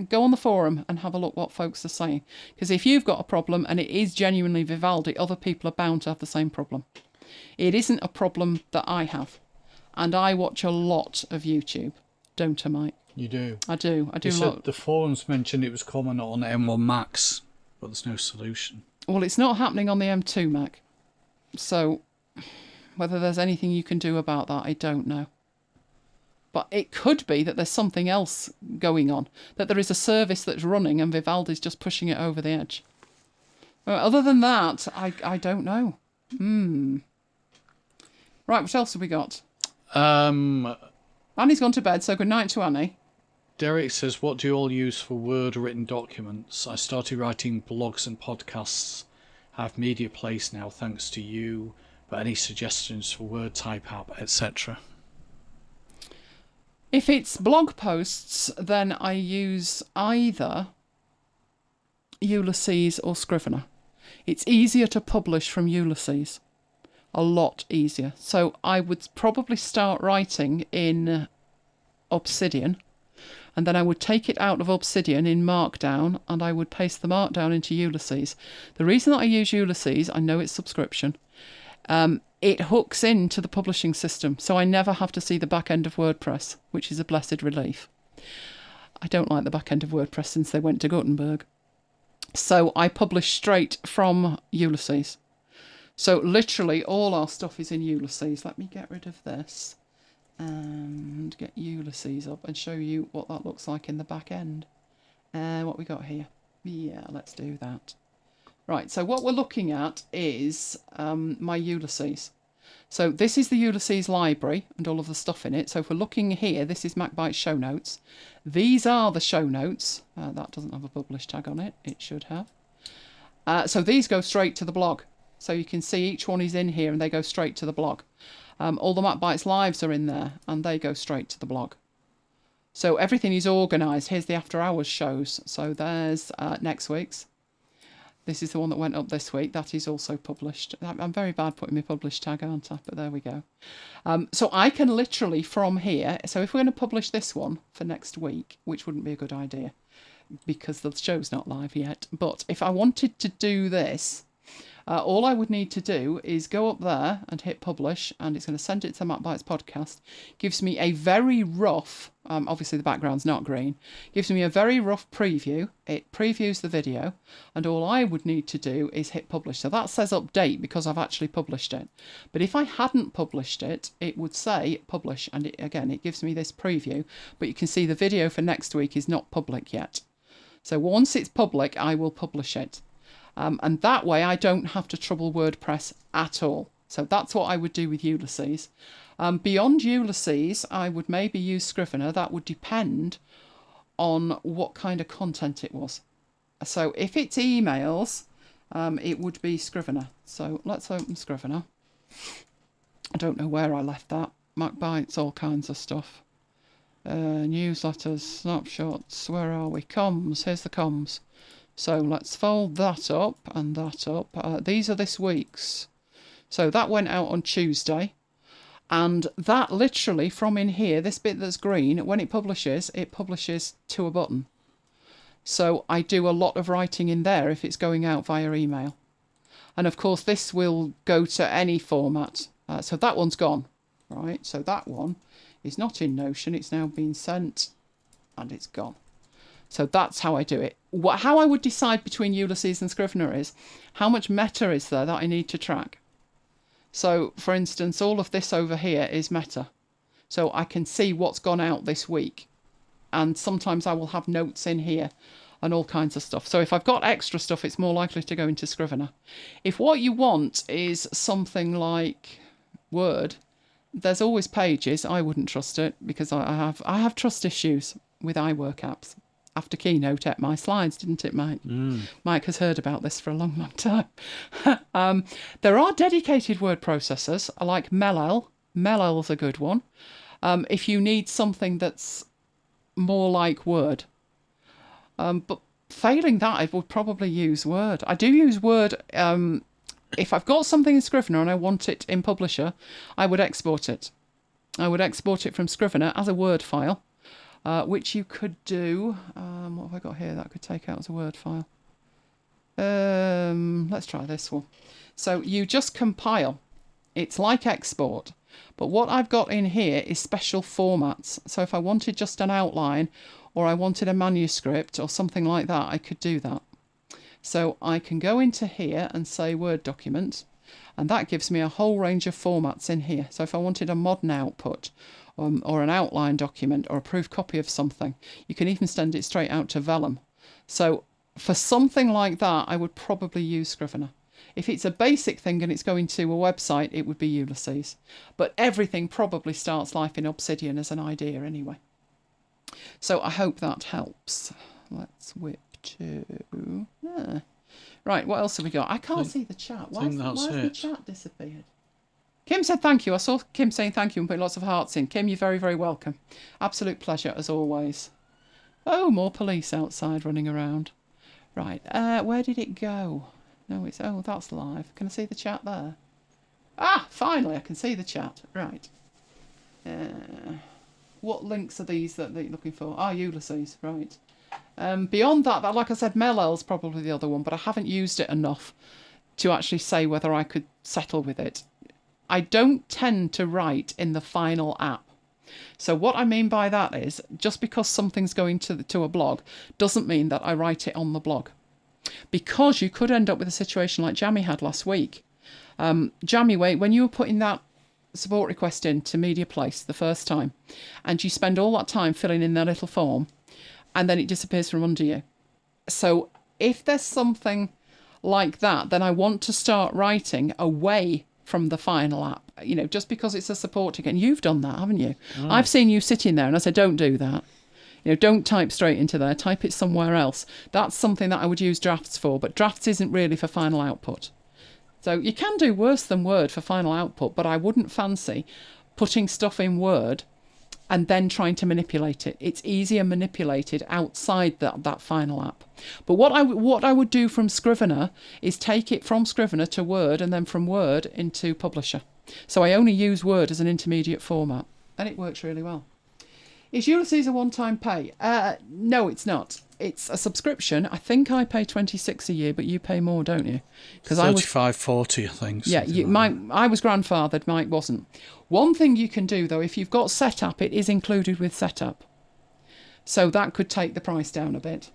go on the forum and have a look what folks are saying. Because if you've got a problem and it is genuinely Vivaldi, other people are bound to have the same problem. It isn't a problem that I have. And I watch a lot of YouTube, don't I, Mike? You do. I do. You said the forums mentioned it was common on M1 Max, but there's no solution. Well, it's not happening on the M2 Mac. So whether there's anything you can do about that, I don't know. But it could be that there's something else going on, that there is a service that's running and Vivaldi's just pushing it over the edge. Other than that, I don't know. Right, what else have we got? Annie's gone to bed, so good night to Annie. Derek says, what do you all use for Word written documents? I started writing blogs and podcasts. I have MediaPlace now, thanks to you. But any suggestions for Word type app, etc.? If it's blog posts, then I use either Ulysses or Scrivener. It's easier to publish from Ulysses. A lot easier. So I would probably start writing in Obsidian, and then I would take it out of Obsidian in Markdown, and I would paste the Markdown into Ulysses. The reason that I use Ulysses, I know it's subscription, it hooks into the publishing system, so I never have to see the back end of WordPress, which is a blessed relief. I don't like the back end of WordPress since they went to Gutenberg. So I publish straight from Ulysses. So literally all our stuff is in Ulysses. Let me get rid of this and get Ulysses up and show you what that looks like in the back end. What we got here? Yeah, let's do that. Right, so what we're looking at is my Ulysses. So this is the Ulysses library and all of the stuff in it. So if we're looking here, this is MacBites show notes. These are the show notes. That doesn't have a publish tag on it. It should have. So these go straight to the blog. So you can see each one is in here and they go straight to the blog. All the MacBites lives are in there and they go straight to the blog. So everything is organised. Here's the after hours shows. So there's next week's. This is the one that went up this week. That is also published. I'm very bad putting my publish tag, aren't I? But there we go. So I can literally from here. So if we're going to publish this one for next week, which wouldn't be a good idea because the show's not live yet. But if I wanted to do this, all I would need to do is go up there and hit publish, and it's going to send it to the MacBites Podcast. Gives me a very rough, obviously the background's not green, gives me a very rough preview. It previews the video, and all I would need to do is hit publish. So that says update because I've actually published it. But if I hadn't published it, it would say publish, and it gives me this preview. But you can see the video for next week is not public yet. So once it's public, I will publish it. And that way I don't have to trouble WordPress at all. So that's what I would do with Ulysses. Beyond Ulysses, I would maybe use Scrivener. That would depend on what kind of content it was. So if it's emails, it would be Scrivener. So let's open Scrivener. I don't know where I left that. MacBites, all kinds of stuff. Newsletters, snapshots, where are we? Comms, here's the comms. So let's fold that up and that up. These are this week's. So that went out on Tuesday. And that literally from in here, this bit that's green, when it publishes to a button. So I do a lot of writing in there if it's going out via email. And of course this will go to any format. So that one's gone, right? So that one is not in Notion. It's now been sent and it's gone. So that's how I do it. How I would decide between Ulysses and Scrivener is how much meta is there that I need to track. So, for instance, all of this over here is meta. So I can see what's gone out this week. And sometimes I will have notes in here and all kinds of stuff. So if I've got extra stuff, it's more likely to go into Scrivener. If what you want is something like Word, there's always Pages. I wouldn't trust it because I have trust issues with iWork apps. After Keynote ate my slides, didn't it, Mike? Mike has heard about this for a long, long time. There are dedicated word processors, like Melel. Melel's a good one. If you need something that's more like Word. But failing that, I would probably use Word. I do use Word. If I've got something in Scrivener and I want it in Publisher, I would export it. I would export it from Scrivener as a Word file. Which you could do. What have I got here that I could take out as a Word file? Let's try this one. So you just compile. It's like export. But what I've got in here is special formats. So if I wanted just an outline or I wanted a manuscript or something like that, I could do that. So I can go into here and say Word document, and that gives me a whole range of formats in here. So if I wanted a modern output, or an outline document, or a proof copy of something, you can even send it straight out to Vellum. So for something like that, I would probably use Scrivener. If it's a basic thing and it's going to a website, it would be Ulysses. But everything probably starts life in Obsidian as an idea anyway. So I hope that helps. Let's whip to... Right, what else have we got? I can't see the chat. Why has the chat disappeared? Kim said thank you. I saw Kim saying thank you and putting lots of hearts in. Kim, you're very, very welcome. Absolute pleasure, as always. Oh, more police outside running around. Right, where did it go? No, it's... Oh, that's live. Can I see the chat there? Ah, finally, I can see the chat. Right. What links are these that you're looking for? Ah, Ulysses, right. Beyond that, like I said, Melel's probably the other one, but I haven't used it enough to actually say whether I could settle with it. I don't tend to write in the final app. So what I mean by that is, just because something's going to a blog doesn't mean that I write it on the blog. Because you could end up with a situation like Jammy had last week. Jammy, when you were putting that support request into MediaPlace the first time, and you spend all that time filling in their little form, and then it disappears from under you. So if there's something like that, then I want to start writing away from the final app, you know, just because it's a support ticket. And you've done that, haven't you? Oh. I've seen you sitting there and I said, don't do that. You know, don't type straight into there, type it somewhere else. That's something that I would use drafts for, but drafts isn't really for final output. So you can do worse than Word for final output, but I wouldn't fancy putting stuff in Word and then trying to manipulate it. It's easier manipulated outside that final app. But what I would do from Scrivener is take it from Scrivener to Word and then from Word into Publisher. So I only use Word as an intermediate format, and it works really well. Is Ulysses a one-time pay? No, it's not. It's a subscription. I think I pay $26 a year, but you pay more, don't you? Because $35.40, I think. Yeah, I was grandfathered. Mike wasn't. One thing you can do though, if you've got setup, it is included with setup, so that could take the price down a bit.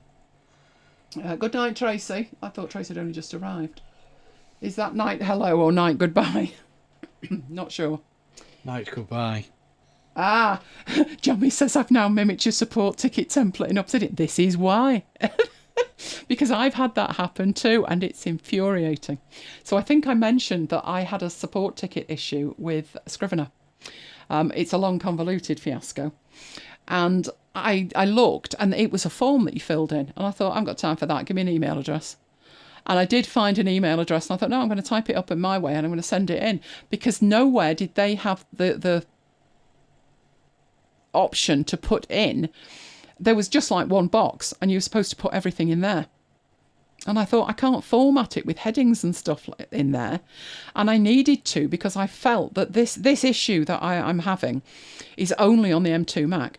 Good night, Tracy. I thought Tracy had only just arrived. Is that night hello or night goodbye? Not sure. Night goodbye. Ah, Johnny says I've now mimicked your support ticket template in Obsidian. This is why. Because I've had that happen too, and it's infuriating. So I think I mentioned that I had a support ticket issue with Scrivener. It's a long convoluted fiasco. And I looked, and it was a form that you filled in. And I thought, I haven't got time for that. Give me an email address. And I did find an email address, and I thought, no, I'm going to type it up in my way, and I'm going to send it in. Because nowhere did they have the option to put in. There was just like one box and you were supposed to put everything in there. And I thought, I can't format it with headings and stuff in there. And I needed to, because I felt that this issue that I'm having is only on the M2 Mac.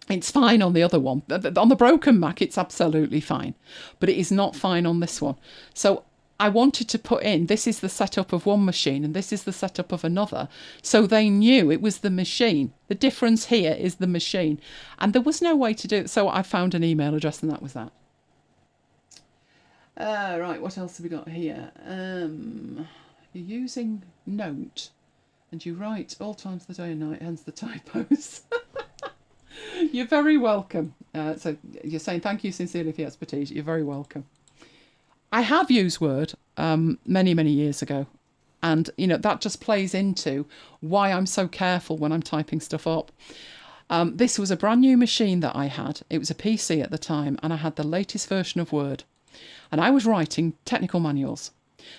It's fine on the other one. On the broken Mac, it's absolutely fine. But it is not fine on this one. So I wanted to put in, this is the setup of one machine and this is the setup of another. So they knew it was the machine. The difference here is the machine. And there was no way to do it. So I found an email address and that was that. Right, what else have we got here? You're using Note and you write all times of the day and night, hence the typos. You're very welcome. So you're saying thank you sincerely for your expertise. You're very welcome. I have used Word many, many years ago. And, you know, that just plays into why I'm so careful when I'm typing stuff up. This was a brand new machine that I had. It was a PC at the time, and I had the latest version of Word. And I was writing technical manuals.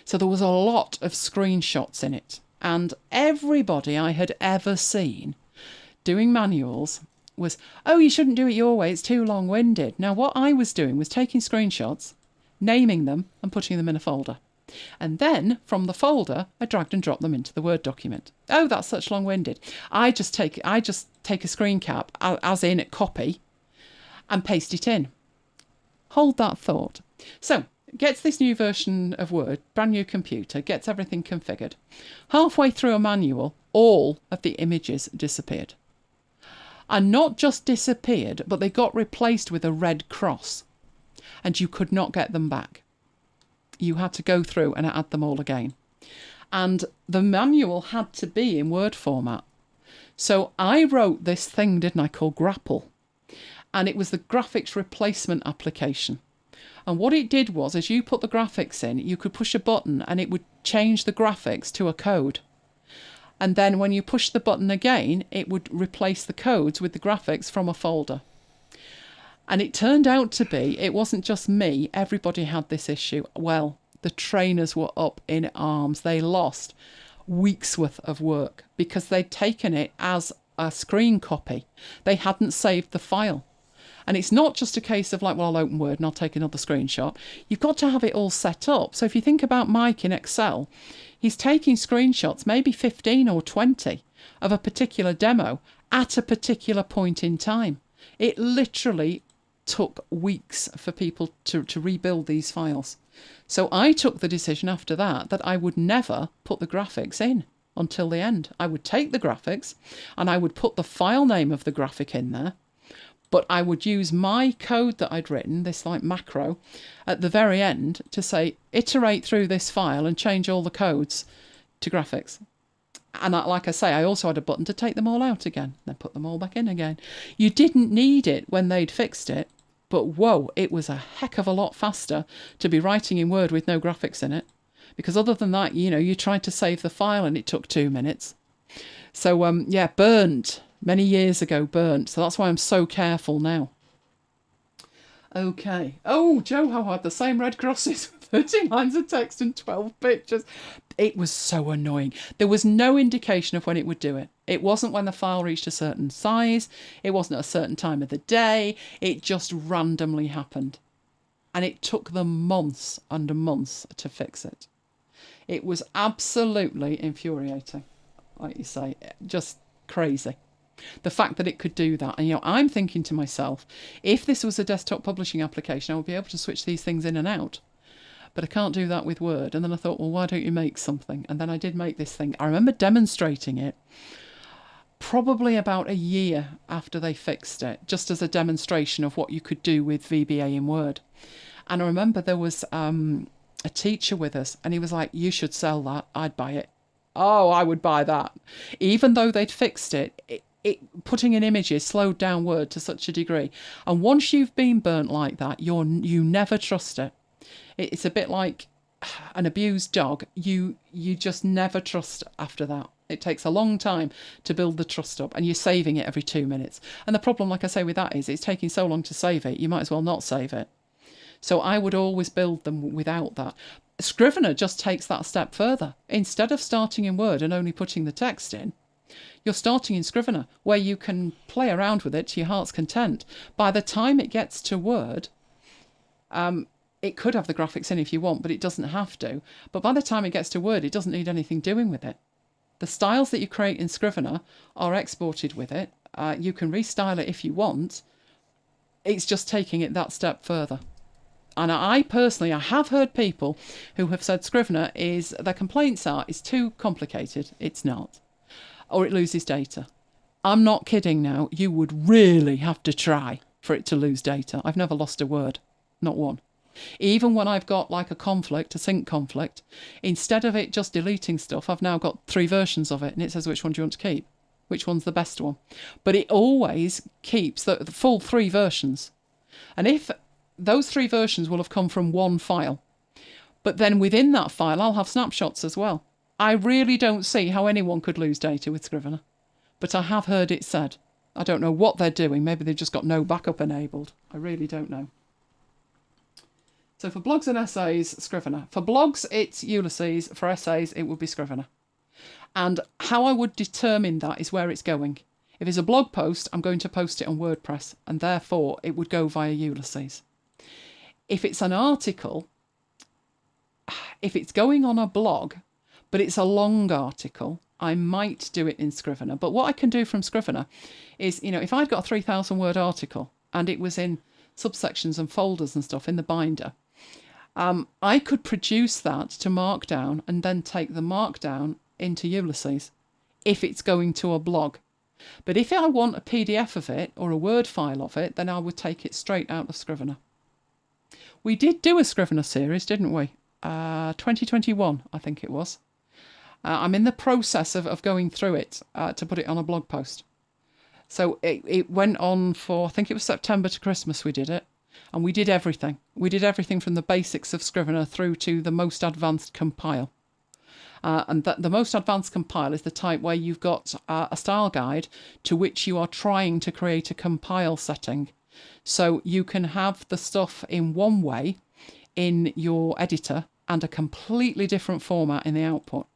So there was a lot of screenshots in it. And everybody I had ever seen doing manuals was, oh, you shouldn't do it your way, it's too long-winded. Now, what I was doing was taking screenshots, naming them and putting them in a folder. And then from the folder, I dragged and dropped them into the Word document. Oh, that's such long-winded. I just take a screen cap, as in copy, and paste it in. Hold that thought. So, gets this new version of Word, brand new computer, gets everything configured. Halfway through a manual, all of the images disappeared. And not just disappeared, but they got replaced with a red cross. And you could not get them back. you had to go through and add them all again. And the manual had to be in Word format. So I wrote this thing, didn't I, called Grapple. And it was the graphics replacement application. And what it did was, as you put the graphics in, you could push a button and it would change the graphics to a code. And then when you push the button again, it would replace the codes with the graphics from a folder. And it turned out to be, it wasn't just me, everybody had this issue. Well, the trainers were up in arms. They lost weeks worth of work because they'd taken it as a screen copy. They hadn't saved the file. And it's not just a case of like, well, I'll open Word and I'll take another screenshot. You've got to have it all set up. So if you think about Mike in Excel, he's taking screenshots, maybe 15 or 20 of a particular demo at a particular point in time. It literally took weeks for people to rebuild these files. So I took the decision after that I would never put the graphics in until the end. I would take the graphics and I would put the file name of the graphic in there, but I would use my code that I'd written, this like macro, at the very end to say, iterate through this file and change all the codes to graphics. And like I say, I also had a button to take them all out again, then put them all back in again. You didn't need it when they'd fixed it, but whoa, it was a heck of a lot faster to be writing in Word with no graphics in it. Because other than that, you know, you tried to save the file and it took 2 minutes. So, yeah, burnt. Many years ago, burnt. So that's why I'm so careful now. Okay. Oh, Joe had the same red crosses, 30 lines of text and 12 pictures. It was so annoying. There was no indication of when it would do it. It wasn't when the file reached a certain size. It wasn't at a certain time of the day. It just randomly happened. And it took them months under months to fix it. It was absolutely infuriating, like you say, just crazy. The fact that it could do that. And, you know, I'm thinking to myself, if this was a desktop publishing application, I would be able to switch these things in and out. But I can't do that with Word. And then I thought, well, why don't you make something? And then I did make this thing. I remember demonstrating it probably about a year after they fixed it, just as a demonstration of what you could do with VBA in Word. And I remember there was a teacher with us, and he was like, you should sell that. I'd buy it. Oh, I would buy that. Even though they'd fixed it, putting in images slowed down Word to such a degree. And once you've been burnt like that, you never trust it. It's a bit like an abused dog. You just never trust after that. It takes a long time to build the trust up, and you're saving it every 2 minutes. And the problem, like I say, with that is it's taking so long to save it, you might as well not save it. So I would always build them without that. Scrivener just takes that step further. Instead of starting in Word and only putting the text in, you're starting in Scrivener, where you can play around with it to your heart's content. By the time it gets to Word, it could have the graphics in if you want, but it doesn't have to. But by the time it gets to Word, it doesn't need anything doing with it. The styles that you create in Scrivener are exported with it. You can restyle it if you want. It's just taking it that step further. And I personally have heard people who have said Scrivener their complaints are, it's too complicated. It's not. Or it loses data. I'm not kidding now. You would really have to try for it to lose data. I've never lost a word. Not one. Even when I've got like a sync conflict, instead of it just deleting stuff, I've now got 3 versions of it, and it says which one do you want to keep? Which one's the best one? But it always keeps the full 3 versions. And if those 3 versions will have come from one file, but then within that file I'll have snapshots as well. I really don't see how anyone could lose data with Scrivener, but I have heard it said. I don't know what they're doing. Maybe they've just got no backup enabled. I really don't know. So for blogs and essays, Scrivener. For blogs, it's Ulysses. For essays, it would be Scrivener. And how I would determine that is where it's going. If it's a blog post, I'm going to post it on WordPress, and therefore it would go via Ulysses. If it's an article, if it's going on a blog, but it's a long article, I might do it in Scrivener. But what I can do from Scrivener is, you know, if I'd got a 3,000 word article and it was in subsections and folders and stuff in the binder, I could produce that to Markdown and then take the Markdown into Ulysses if it's going to a blog. But if I want a PDF of it or a Word file of it, then I would take it straight out of Scrivener. We did do a Scrivener series, didn't we? 2021, I think it was. I'm in the process of going through it to put it on a blog post. So it went on for, I think it was September to Christmas we did it. And we did everything. We did everything from the basics of Scrivener through to the most advanced compile. And the most advanced compile is the type where you've got a style guide to which you are trying to create a compile setting. So you can have the stuff in one way in your editor and a completely different format in the output.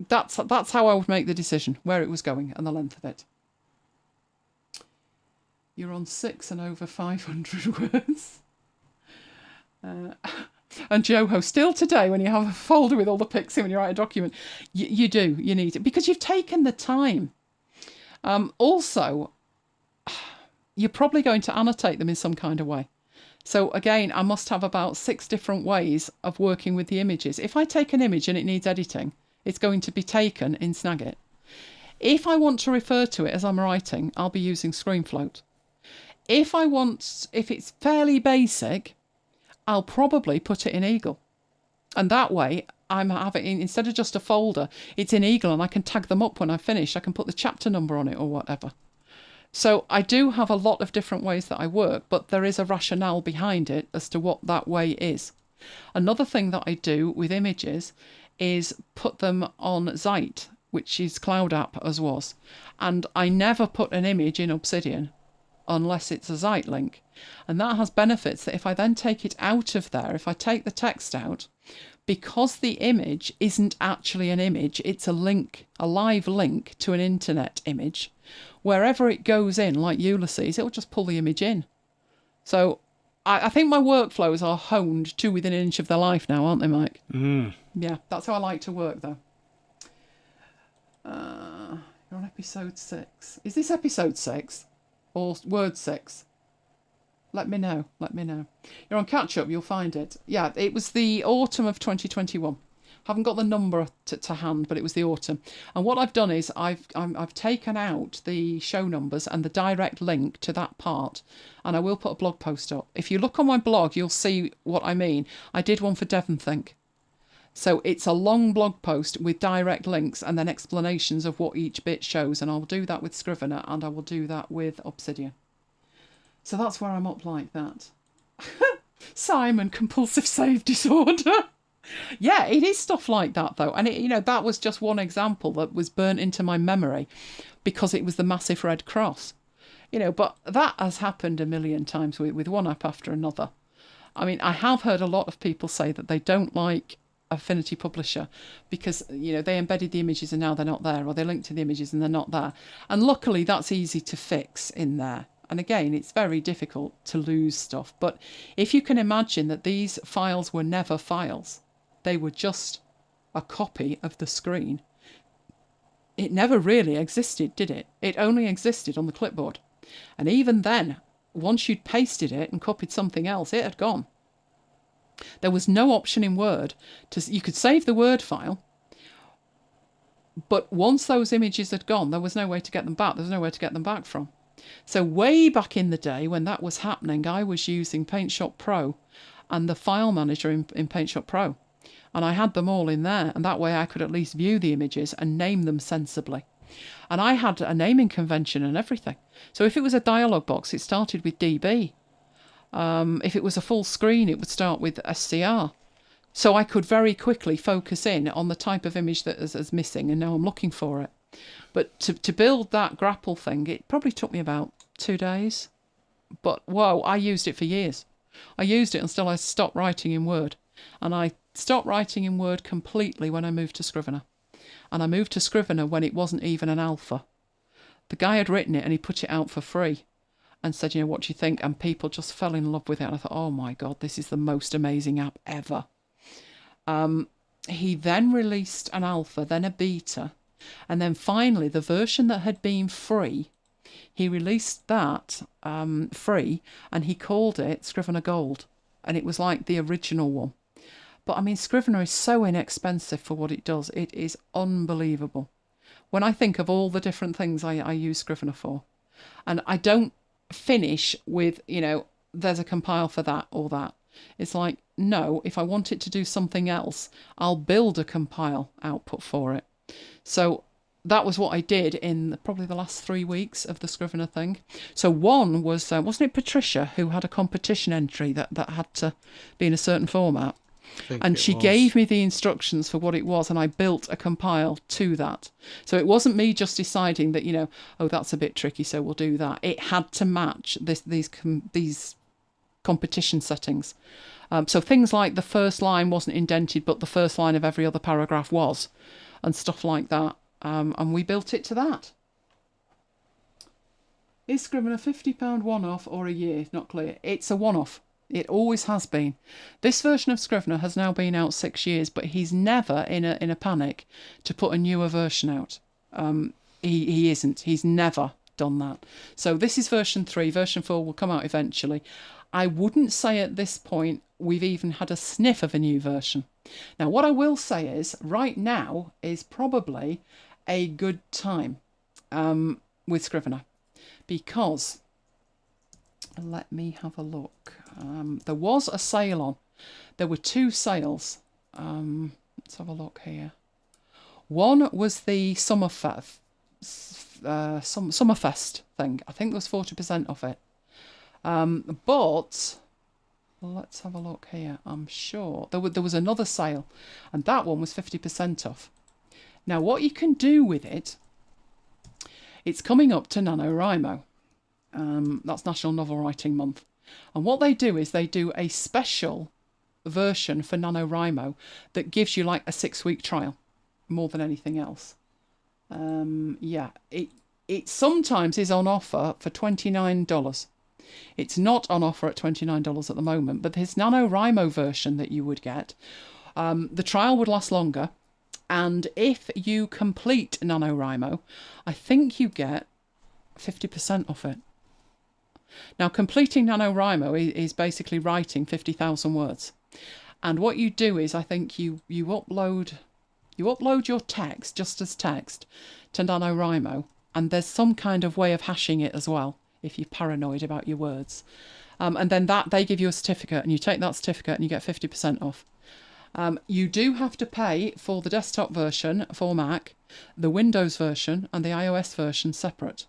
That's how I would make the decision, where it was going and the length of it. You're on 6 and over 500 words. And Joho, still today, when you have a folder with all the pics in when you write a document, you need it because you've taken the time. Also, you're probably going to annotate them in some kind of way. So again, I must have about 6 different ways of working with the images. If I take an image and it needs editing, it's going to be taken in Snagit. If I want to refer to it as I'm writing, I'll be using ScreenFloat. If it's fairly basic, I'll probably put it in Eagle. And that way, I'm having, instead of just a folder, it's in Eagle and I can tag them up when I finish. I can put the chapter number on it or whatever. So I do have a lot of different ways that I work, but there is a rationale behind it as to what that way is. Another thing that I do with images is put them on Zeit, which is Cloud App as was. And I never put an image in Obsidian unless it's a Zeit link. And that has benefits that if I then take it out of there, if I take the text out, because the image isn't actually an image, it's a link, a live link to an internet image, wherever it goes in, like Ulysses, it'll just pull the image in. So I think my workflows are honed to within an inch of their life now, aren't they, Mike? Mm. Yeah, that's how I like to work, though. You're on episode 6. Is this episode 6 or word 6? Let me know. You're on catch up, you'll find it. Yeah, it was the autumn of 2021. Haven't got the number to hand, but it was the autumn. And what I've done is I've taken out the show numbers and the direct link to that part, and I will put a blog post up. If you look on my blog, you'll see what I mean. I did one for Devonthink. So it's a long blog post with direct links and then explanations of what each bit shows, and I'll do that with Scrivener and I will do that with Obsidian. So that's where I'm up like that. Simon, compulsive save disorder. Yeah, it is stuff like that, though. And, that was just one example that was burnt into my memory because it was the massive red cross. But that has happened a million times with one app after another. I mean, I have heard a lot of people say that they don't like Affinity Publisher because, they embedded the images and now they're not there, or they linked to the images and they're not there. And luckily, that's easy to fix in there. And again, it's very difficult to lose stuff. But if you can imagine that these files were never files, they were just a copy of the screen. It never really existed, did it? It only existed on the clipboard. And even then, once you'd pasted it and copied something else, it had gone. There was no option in Word. You could save the Word file, but once those images had gone, there was no way to get them back. There was nowhere to get them back from. So way back in the day when that was happening, I was using PaintShop Pro and the file manager in PaintShop Pro. And I had them all in there, and that way I could at least view the images and name them sensibly. And I had a naming convention and everything. So if it was a dialog box, it started with DB. If it was a full screen, it would start with SCR. So I could very quickly focus in on the type of image that is missing, and now I'm looking for it. But to build that grapple thing, it probably took me about 2 days. But, whoa, I used it for years. I used it until I stopped writing in Word. And I stopped writing in Word completely when I moved to Scrivener. And I moved to Scrivener when it wasn't even an alpha. The guy had written it and he put it out for free and said, what do you think? And people just fell in love with it. And I thought, oh my God, this is the most amazing app ever. He then released an alpha, then a beta. And then finally, the version that had been free, he released that free, and he called it Scrivener Gold. And it was like the original one. But I mean, Scrivener is so inexpensive for what it does. It is unbelievable. When I think of all the different things I use Scrivener for, and I don't finish with, there's a compile for that or that. It's like, no, if I want it to do something else, I'll build a compile output for it. So that was what I did in probably the last 3 weeks of the Scrivener thing. So one was, wasn't it Patricia who had a competition entry that had to be in a certain format? And she gave me the instructions for what it was, and I built a compile to that. So it wasn't me just deciding that, oh, that's a bit tricky, so we'll do that. It had to match these competition settings. So things like the first line wasn't indented, but the first line of every other paragraph was, and stuff like that. And we built it to that. Is Scrivener £50 one-off or a year? Not clear. It's a one-off. It always has been. This version of Scrivener has now been out 6 years, but he's never in a panic to put a newer version out. He isn't. He's never done that. So this is version 3. Version 4 will come out eventually. I wouldn't say at this point we've even had a sniff of a new version. Now, what I will say is, right now is probably a good time with Scrivener, because let me have a look. There was a sale on. There were 2 sales. Let's have a look here. One was the Summerfest thing. I think there was 40% off it. But let's have a look here. I'm sure there was another sale, and that one was 50% off. Now, what you can do with it, it's coming up to NaNoWriMo. That's National Novel Writing Month. And what they do is they do a special version for NaNoWriMo that gives you like a 6-week trial, more than anything else. It sometimes is on offer for $29. It's not on offer at $29 at the moment, but this NaNoWriMo version that you would get, the trial would last longer. And if you complete NaNoWriMo, I think you get 50% off it. Now, completing NaNoWriMo is basically writing 50,000 words. And what you do is, I think you upload your text just as text to NaNoWriMo, and there's some kind of way of hashing it as well, if you're paranoid about your words. And then they give you a certificate, and you take that certificate and you get 50% off. You do have to pay for the desktop version for Mac, the Windows version and the iOS version separate.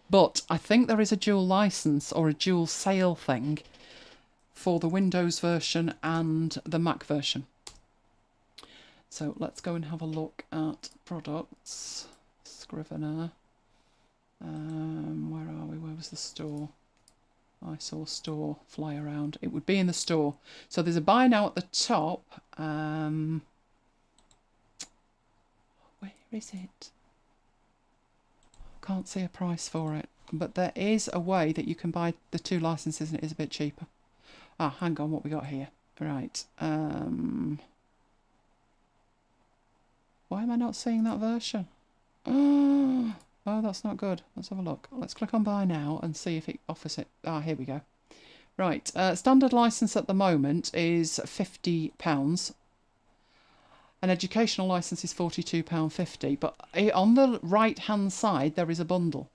But I think there is a dual license or a dual sale thing for the Windows version and the Mac version. So let's go and have a look at products. Scrivener. Where are we? Where was the store? I saw store fly around. It would be in the store. So there's a buy now at the top. Where is it? Can't see a price for it, but there is a way that you can buy the 2 licenses and it is a bit cheaper. Hang on, what we got here? Right. Why am I not seeing that version? Oh, that's not good. Let's have a look. Let's click on buy now and see if it offers it. Here we go. Right. Standard license at the moment is £50. An educational license is £42.50, but on the right-hand side there is a bundle,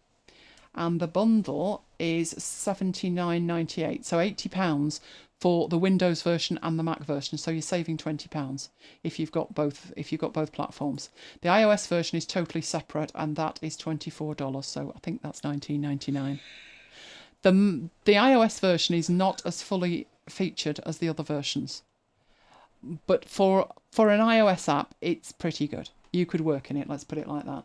and the bundle is £79.98, so £80 for the Windows version and the Mac version. So you're saving £20 if you've got both. If you've got both platforms, the iOS version is totally separate, and that is $24. So I think that's $19.99. The iOS version is not as fully featured as the other versions, but for an iOS app, it's pretty good. You could work in it, let's put it like that.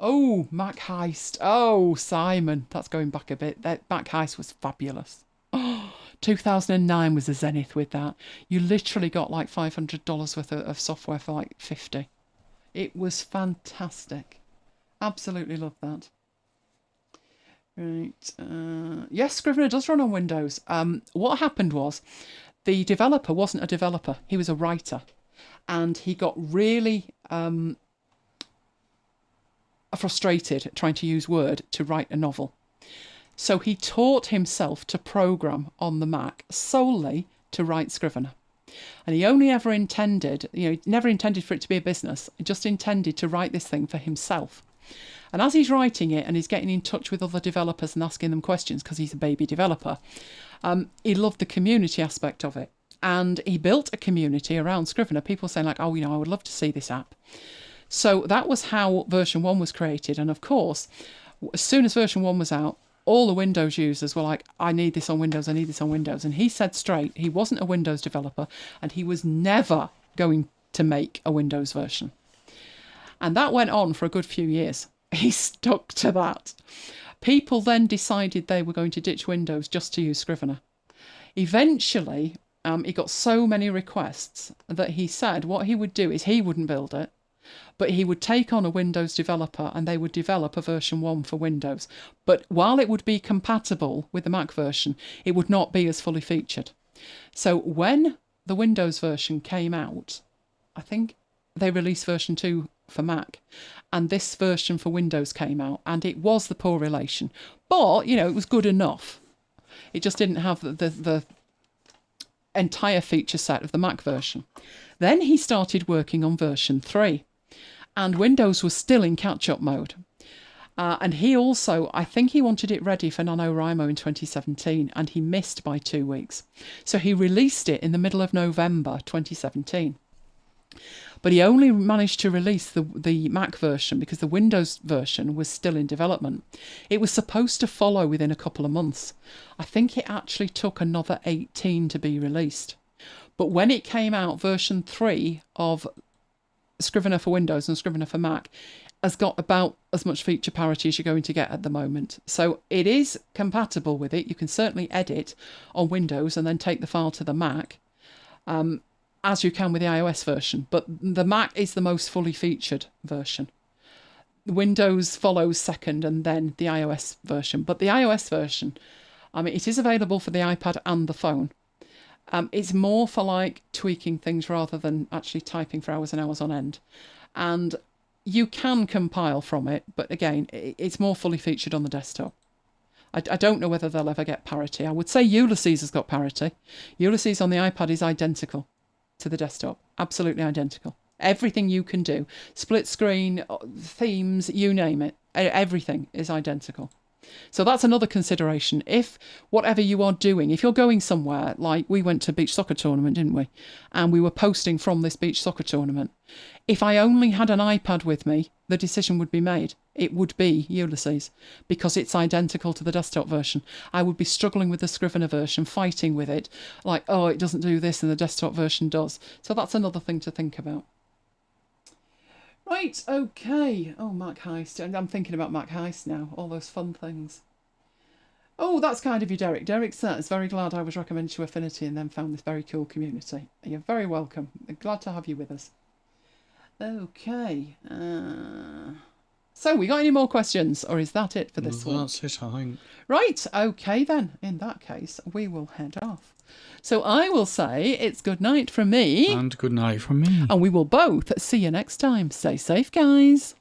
Oh, Mac Heist. Oh, Simon, that's going back a bit. That Mac Heist was fabulous. Oh, 2009 was a zenith with that. You literally got like $500 worth of software for like 50. It was fantastic. Absolutely loved that. Right. Yes, Scrivener does run on Windows. What happened was, the developer wasn't a developer, he was a writer. And he got really frustrated trying to use Word to write a novel. So he taught himself to program on the Mac solely to write Scrivener. And he only ever intended, never intended for it to be a business, he just intended to write this thing for himself. And as he's writing it and he's getting in touch with other developers and asking them questions, because he's a baby developer, he loved the community aspect of it. And he built a community around Scrivener, people saying like, oh, I would love to see this app. So that was how version 1 was created. And of course, as soon as version 1 was out, all the Windows users were like, I need this on Windows, I need this on Windows. And he said straight, he wasn't a Windows developer and he was never going to make a Windows version. And that went on for a good few years. He stuck to that. People then decided they were going to ditch Windows just to use Scrivener. Eventually, he got so many requests that he said what he would do is he wouldn't build it, but he would take on a Windows developer and they would develop a version 1 for Windows. But while it would be compatible with the Mac version, it would not be as fully featured. So when the Windows version came out, I think they released version 2 for Mac, and this version for Windows came out, and it was the poor relation. But, it was good enough. It just didn't have the entire feature set of the Mac version. Then he started working on version 3. And Windows was still in catch-up mode. And he also, I think he wanted it ready for NaNoWriMo in 2017, and he missed by 2 weeks. So he released it in the middle of November 2017. But he only managed to release the Mac version because the Windows version was still in development. It was supposed to follow within a couple of months. I think it actually took another 18 to be released. But when it came out, version 3 of Scrivener for Windows and Scrivener for Mac has got about as much feature parity as you're going to get at the moment. So it is compatible with it. You can certainly edit on Windows and then take the file to the Mac, as you can with the iOS version. But the Mac is the most fully featured version. Windows follows second and then the iOS version. But the iOS version, it is available for the iPad and the phone. It's more for like tweaking things rather than actually typing for hours and hours on end. And you can compile from it, but again, it's more fully featured on the desktop. I don't know whether they'll ever get parity. I would say Ulysses has got parity. Ulysses on the iPad is identical to the desktop. Absolutely identical. Everything you can do. Split screen, themes, you name it. Everything is identical. So that's another consideration. If whatever you are doing, if you're going somewhere, like we went to beach soccer tournament, didn't we? And we were posting from this beach soccer tournament. If I only had an iPad with me, the decision would be made. It would be Ulysses because it's identical to the desktop version. I would be struggling with the Scrivener version, fighting with it. Like, oh, it doesn't do this and the desktop version does. So that's another thing to think about. Right, okay. Oh, Mac Heist. I'm thinking about Mac Heist now. All those fun things. Oh, that's kind of you, Derek. Derek says, very glad I was recommended to Affinity and then found this very cool community. You're very welcome. Glad to have you with us. Okay. So, we got any more questions? Or is that it for this one? That's it, I think. Right, okay then. In that case, we will head off. So I will say it's good night from me. And good night from me. And we will both see you next time. Stay safe, guys.